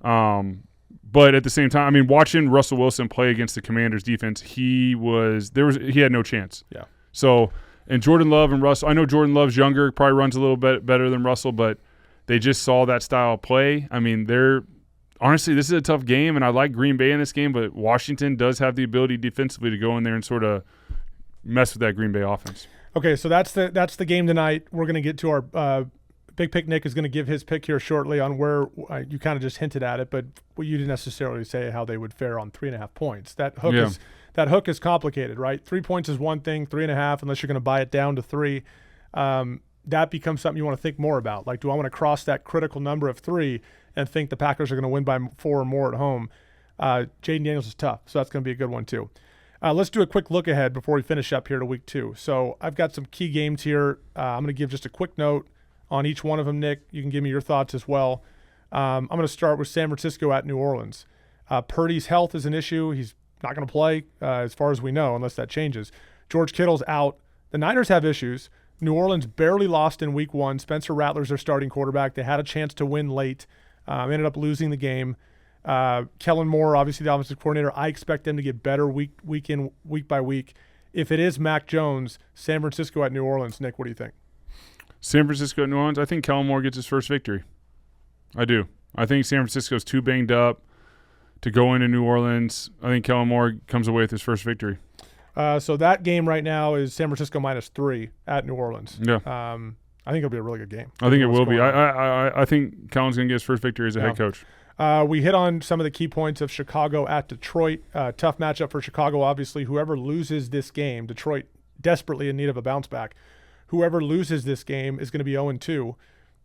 S2: But at the same time, I mean, watching Russell Wilson play against the Commanders defense, he had no chance.
S1: Yeah.
S2: So, and Jordan Love and Russell – I know Jordan Love's younger, probably runs a little bit better than Russell, but they just saw that style of play. I mean, honestly, this is a tough game, and I like Green Bay in this game, but Washington does have the ability defensively to go in there and sort of mess with that Green Bay offense.
S1: Okay, so that's the game tonight. We're going to get to our Big Pick. Nick is going to give his pick here shortly on where you kind of just hinted at it, but you didn't necessarily say how they would fare on 3.5 points. That hook is complicated, right? 3 points is one thing, 3.5, unless you're going to buy it down to 3. That becomes something you want to think more about. Like, do I want to cross that critical number of 3 and think the Packers are going to win by 4 or more at home? Jaden Daniels is tough, so that's going to be a good one too. Let's do a quick look ahead before we finish up here to week 2. So I've got some key games here. I'm going to give just a quick note on each one of them, Nick. You can give me your thoughts as well. I'm going to start with San Francisco at New Orleans. Purdy's health is an issue. He's not going to play as far as we know unless that changes. George Kittle's out. The Niners have issues. New Orleans barely lost in week 1. Spencer Rattler's their starting quarterback. They had a chance to win late. Ended up losing the game. Kellen Moore, obviously the offensive coordinator, I expect them to get better week by week. If it is Mac Jones, San Francisco at New Orleans, Nick, what do you think?
S2: San Francisco at New Orleans, I think Kellen Moore gets his first victory. I do. I think San Francisco's too banged up to go into New Orleans. I think Kellen Moore comes away with his first victory.
S1: So that game right now is San Francisco -3 at New Orleans.
S2: Yeah.
S1: I think it'll be a really good game.
S2: I think it will be. I think Kellen's going to get his first victory as a head coach.
S1: We hit on some of the key points of Chicago at Detroit. Tough matchup for Chicago, obviously. Whoever loses this game, Detroit desperately in need of a bounce back. Whoever loses this game is going to be 0-2.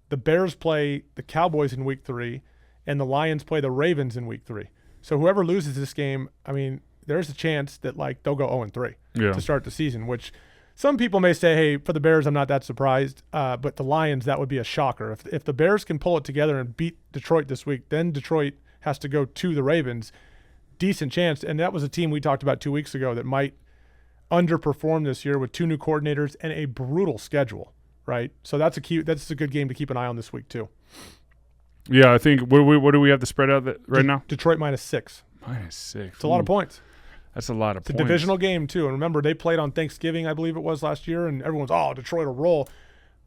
S1: The Bears play the Cowboys in week 3, and the Lions play the Ravens in week 3. So whoever loses this game, I mean, there's a chance that they'll go 0-3 to start the season, which some people may say, hey, for the Bears, I'm not that surprised. But the Lions, that would be a shocker. If the Bears can pull it together and beat Detroit this week, then Detroit has to go to the Ravens. Decent chance. And that was a team we talked about 2 weeks ago that might underperform this year with 2 new coordinators and a brutal schedule, right? So that's a good game to keep an eye on this week too.
S2: Yeah, I think what do we have the spread out right now?
S1: Detroit -6.
S2: -6.
S1: It's a lot of points.
S2: That's a lot of points.
S1: It's a divisional game too. And remember, they played on Thanksgiving, I believe it was last year, and everyone's, Detroit will roll.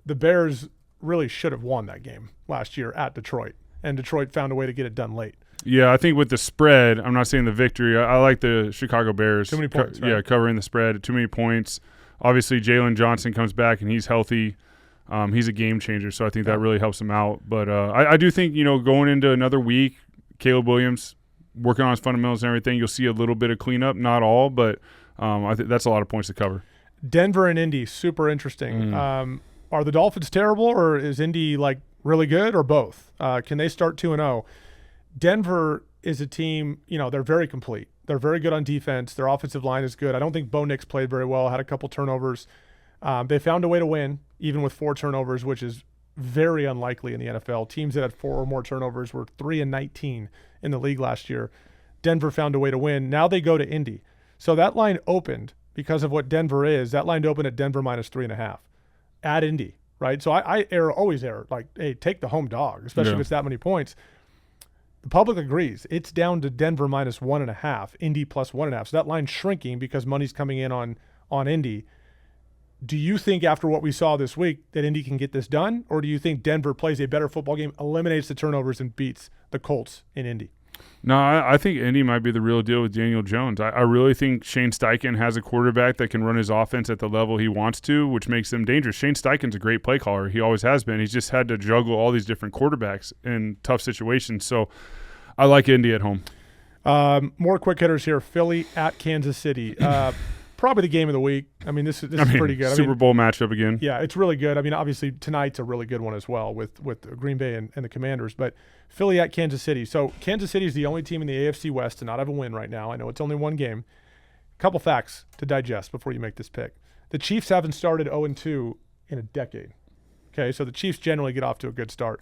S1: The Bears really should have won that game last year at Detroit, and Detroit found a way to get it done late.
S2: Yeah, I think with the spread, I'm not saying the victory. I like the Chicago Bears.
S1: Too many points, right?
S2: Yeah, covering the spread. Too many points. Obviously, Jalen Johnson comes back, and he's healthy. He's a game changer, so I think that really helps him out. But I do think, going into another week, Caleb Williams working on his fundamentals and everything, you'll see a little bit of cleanup, not all, but I think that's a lot of points to cover.
S1: Denver and Indy, super interesting. Are the Dolphins terrible, or is Indy really good, or both? Can they start 2-0? Denver is a team, they're very complete. They're very good on defense. Their offensive line is good. I don't think Bo Nix played very well, had a couple turnovers. They found a way to win, even with 4 turnovers, which is very unlikely in the NFL. Teams that had 4 or more turnovers were 3-19 in the league last year. Denver found a way to win. Now they go to Indy. So that line opened because of what Denver is. That line opened at Denver -3.5 at Indy, right? So I always err. Like, hey, take the home dog, especially if it's that many points. The public agrees. It's down to Denver -1.5, Indy +1.5. So that line's shrinking because money's coming in on Indy. Do you think after what we saw this week that Indy can get this done? Or do you think Denver plays a better football game, eliminates the turnovers, and beats the Colts in Indy?
S2: No, I think Indy might be the real deal with Daniel Jones. I really think Shane Steichen has a quarterback that can run his offense at the level he wants to, which makes them dangerous. Shane Steichen's a great play caller. He always has been. He's just had to juggle all these different quarterbacks in tough situations. So I like Indy at home.
S1: More quick hitters here. Philly at Kansas City. Probably the game of the week. I mean, this is pretty good.
S2: Super Bowl matchup again.
S1: Yeah, it's really good. I mean, obviously tonight's a really good one as well with Green Bay and the Commanders. But Philly at Kansas City. So Kansas City is the only team in the AFC West to not have a win right now. I know it's only one game. Couple facts to digest before you make this pick. The Chiefs haven't started 0-2 in a decade. Okay, so the Chiefs generally get off to a good start.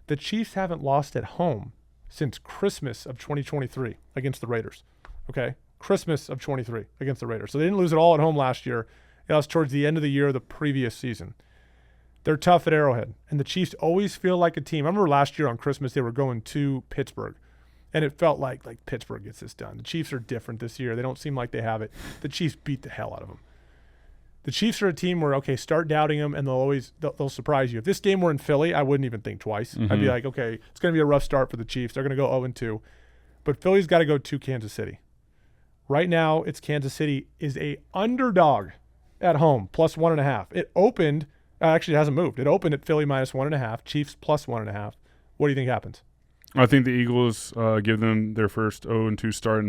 S1: The Chiefs haven't lost at home since Christmas of 2023 against the Raiders. Okay? Christmas of 23 against the Raiders. So they didn't lose at all at home last year. It was towards the end of the year, the previous season. They're tough at Arrowhead, and the Chiefs always feel like a team. I remember last year on Christmas they were going to Pittsburgh, and it felt like Pittsburgh gets this done. The Chiefs are different this year. They don't seem like they have it. The Chiefs beat the hell out of them. The Chiefs are a team where, okay, start doubting them, and they'll surprise you. If this game were in Philly, I wouldn't even think twice. I'd be like, okay, it's going to be a rough start for the Chiefs. They're going to go 0-2. But Philly's got to go to Kansas City. Right now, it's Kansas City is a underdog at home, +1.5. It opened, actually it hasn't moved. It opened at Philly -1.5, Chiefs +1.5. What do you think happens?
S2: I think the Eagles give them their first 0-2 start and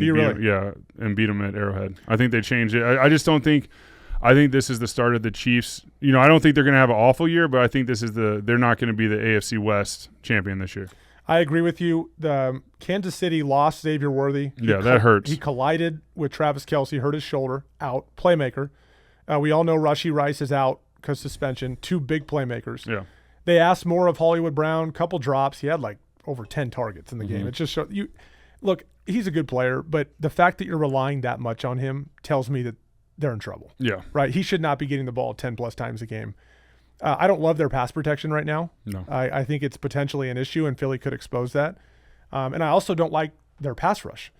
S2: beat them at Arrowhead. I think they changed it. I just don't think – I think this is the start of the Chiefs. You know, I don't think they're going to have an awful year, but I think this is they're not going to be the AFC West champion this year.
S1: I agree with you. The Kansas City lost Xavier Worthy.
S2: That hurts.
S1: He collided with Travis Kelce, hurt his shoulder, out. Playmaker. We all know Rashee Rice is out because suspension. 2 big playmakers.
S2: Yeah.
S1: They asked more of Hollywood Brown, couple drops. He had over 10 targets in the game. It just showed you. Look, he's a good player, but the fact that you're relying that much on him tells me that they're in trouble.
S2: Yeah.
S1: Right? He should not be getting the ball 10+ times a game. I don't love their pass protection right now.
S2: No.
S1: I think it's potentially an issue, and Philly could expose that. And I also don't like their pass rush.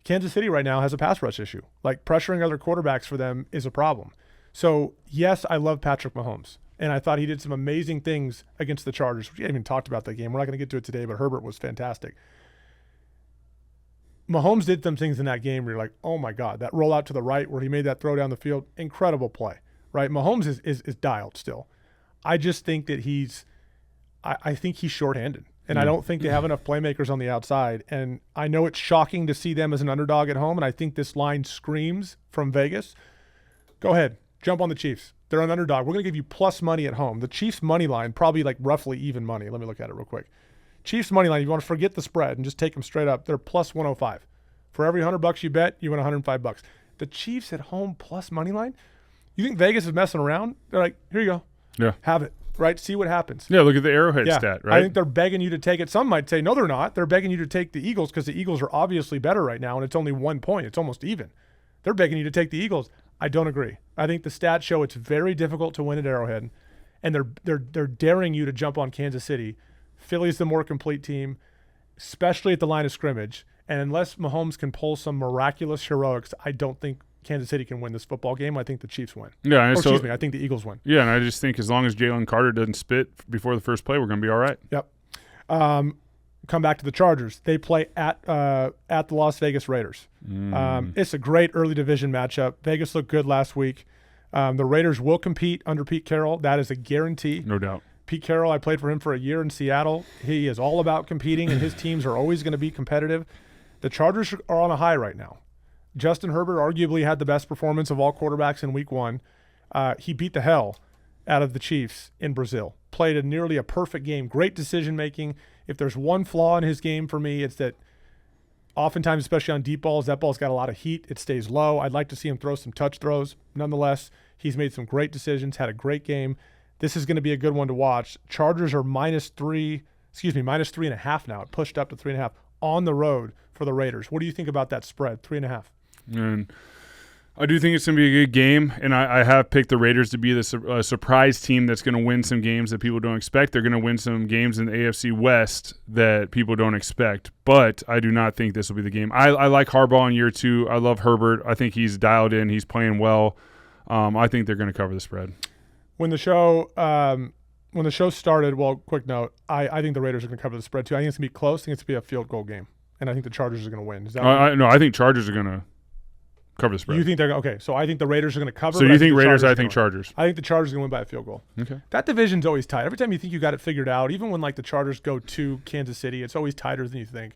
S1: Kansas City right now has a pass rush issue. Pressuring other quarterbacks for them is a problem. So, yes, I love Patrick Mahomes. And I thought he did some amazing things against the Chargers. We haven't even talked about that game. We're not going to get to it today, but Herbert was fantastic. Mahomes did some things in that game where you're like, oh, my God, that rollout to the right where he made that throw down the field, incredible play, right? Mahomes is dialed still. I just think that I think he's shorthanded. And I don't think they have enough playmakers on the outside. And I know it's shocking to see them as an underdog at home, and I think this line screams from Vegas. Go ahead. Jump on the Chiefs. They're an underdog. We're going to give you plus money at home. The Chiefs money line, probably roughly even money. Let me look at it real quick. Chiefs money line, if you want to forget the spread and just take them straight up, they're +105. For every $100 you bet, you win $105. The Chiefs at home plus money line? You think Vegas is messing around? They're like, here you go.
S2: Yeah.
S1: Have it, right? See what happens.
S2: Yeah, look at the Arrowhead stat, right?
S1: I think they're begging you to take it. Some might say, no, they're not. They're begging you to take the Eagles because the Eagles are obviously better right now, and it's only 1 point. It's almost even. They're begging you to take the Eagles. I don't agree. I think the stats show it's very difficult to win at Arrowhead, and they're daring you to jump on Kansas City. Philly's the more complete team, especially at the line of scrimmage. And unless Mahomes can pull some miraculous heroics, I don't think Kansas City can win this football game. I think the Chiefs win.
S2: Yeah,
S1: I think the Eagles win.
S2: Yeah, and I just think as long as Jalen Carter doesn't spit before the first play, we're going to be all right.
S1: Yep. Come back to the Chargers. They play at the Las Vegas Raiders. It's a great early division matchup. Vegas looked good last week. The Raiders will compete under Pete Carroll. That is a guarantee.
S2: No doubt.
S1: Pete Carroll, I played for him for a year in Seattle. He is all about competing, and his teams are always going to be competitive. The Chargers are on a high right now. Justin Herbert arguably had the best performance of all quarterbacks in week 1. He beat the hell out of the Chiefs in Brazil. Played nearly a perfect game. Great decision-making. If there's one flaw in his game for me, it's that oftentimes, especially on deep balls, that ball's got a lot of heat. It stays low. I'd like to see him throw some touch throws. Nonetheless, he's made some great decisions, had a great game. This is going to be a good one to watch. Chargers are -3.5 now. It pushed up to 3.5 on the road for the Raiders. What do you think about that spread, 3.5?
S2: And I do think it's going to be a good game, and I have picked the Raiders to be the surprise team that's going to win some games that people don't expect. They're going to win some games in the AFC West that people don't expect, but I do not think this will be the game. I like Harbaugh in year 2. I love Herbert. I think he's dialed in. He's playing well. I think they're going to cover the spread.
S1: When the show started, well, quick note, I think the Raiders are going to cover the spread too. I think it's going to be close. I think it's going to be a field goal game, and I think the Chargers are going to win. Is that
S2: I think Chargers are going to cover the spread.
S1: You think they're okay? So I think the Raiders are going to cover.
S2: So you think Raiders? I think Chargers.
S1: I think the Chargers are going to win by a field goal.
S2: Okay.
S1: That division's always tight. Every time you think you got it figured out, even when like the Chargers go to Kansas City, it's always tighter than you think.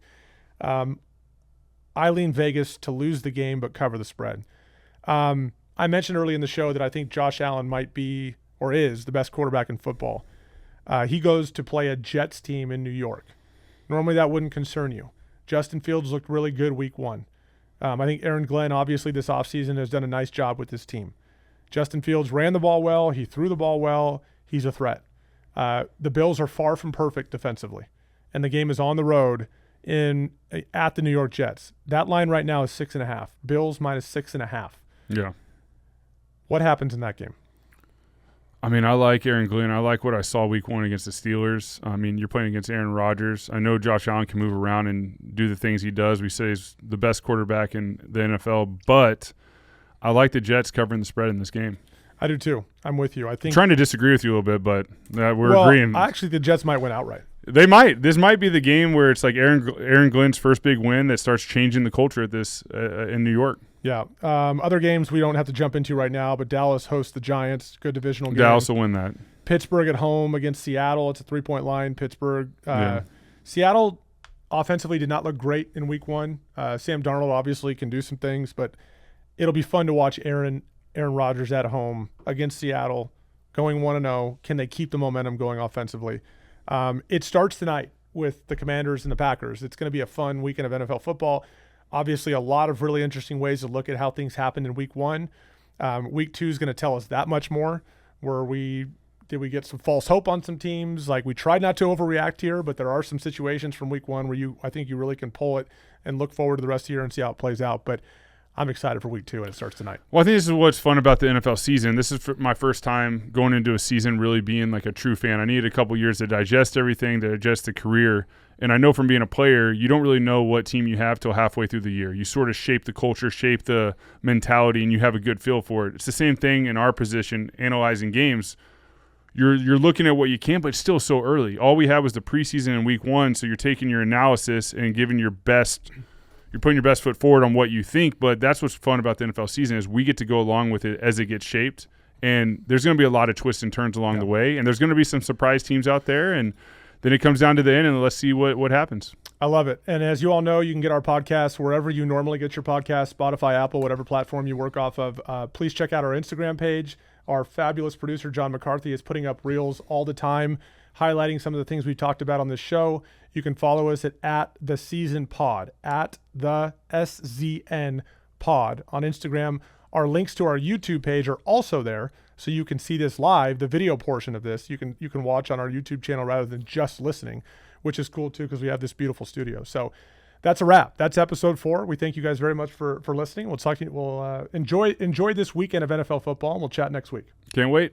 S1: I lean Vegas to lose the game but cover the spread. I mentioned early in the show that I think Josh Allen might be or is the best quarterback in football. He goes to play a Jets team in New York. Normally that wouldn't concern you. Justin Fields looked really good week 1. I think Aaron Glenn, obviously, this offseason has done a nice job with this team. Justin Fields ran the ball well. He threw the ball well. He's a threat. The Bills are far from perfect defensively, and the game is on the road at the New York Jets. That line right now is 6.5. Bills -6.5.
S2: Yeah.
S1: What happens in that game?
S2: I mean, I like Aaron Glenn. I like what I saw week 1 against the Steelers. I mean, you're playing against Aaron Rodgers. I know Josh Allen can move around and do the things he does. We say he's the best quarterback in the NFL, but I like the Jets covering the spread in this game.
S1: I do too. I'm with you. I think
S2: I'm trying to disagree with you a little bit, but we're agreeing.
S1: Actually, the Jets might win outright.
S2: They might. This might be the game where it's like Aaron Glenn's first big win that starts changing the culture at this in New York.
S1: Yeah. Other games we don't have to jump into right now, but Dallas hosts the Giants. Good divisional game.
S2: Dallas will win that.
S1: Pittsburgh at home against Seattle. It's a 3-point line. Pittsburgh. Seattle offensively did not look great in week 1. Sam Darnold obviously can do some things, but it'll be fun to watch Aaron Rodgers at home against Seattle going 1-0. Can they keep the momentum going offensively? It starts tonight with the Commanders and the Packers. It's going to be a fun weekend of NFL football. Obviously, a lot of really interesting ways to look at how things happened in week 1. Week 2 is going to tell us that much more. Did we get some false hope on some teams? Like, we tried not to overreact here, but there are some situations from week 1 where I think you really can pull it and look forward to the rest of the year and see how it plays out. But I'm excited for week 2, and it starts tonight.
S2: Well, I think this is what's fun about the NFL season. This is my first time going into a season really being like a true fan. I needed a couple years to digest everything, to digest the career. And I know from being a player, you don't really know what team you have till halfway through the year. You sort of shape the culture, shape the mentality, and you have a good feel for it. It's the same thing in our position, analyzing games. You're looking at what you can, but it's still so early. All we have was the preseason in week 1, so you're taking your analysis and giving your best – you're putting your best foot forward on what you think, but that's what's fun about the NFL season is we get to go along with it as it gets shaped, and there's going to be a lot of twists and turns along the way, and there's going to be some surprise teams out there, and then it comes down to the end, and let's see what happens.
S1: I love it. And as you all know, you can get our podcast wherever you normally get your podcast, Spotify, Apple, whatever platform you work off of. Please check out our Instagram page. Our fabulous producer, John McCarthy, is putting up reels all the time, highlighting some of the things we talked about on this show. You can follow us at the Season Pod, at the SZN Pod on Instagram. Our links to our YouTube page are also there, so you can see this live, the video portion of this. You can watch on our YouTube channel rather than just listening, which is cool too because we have this beautiful studio. So that's a wrap. That's episode 4. We thank you guys very much for listening. We'll enjoy this weekend of NFL football, and we'll chat next week.
S2: Can't wait.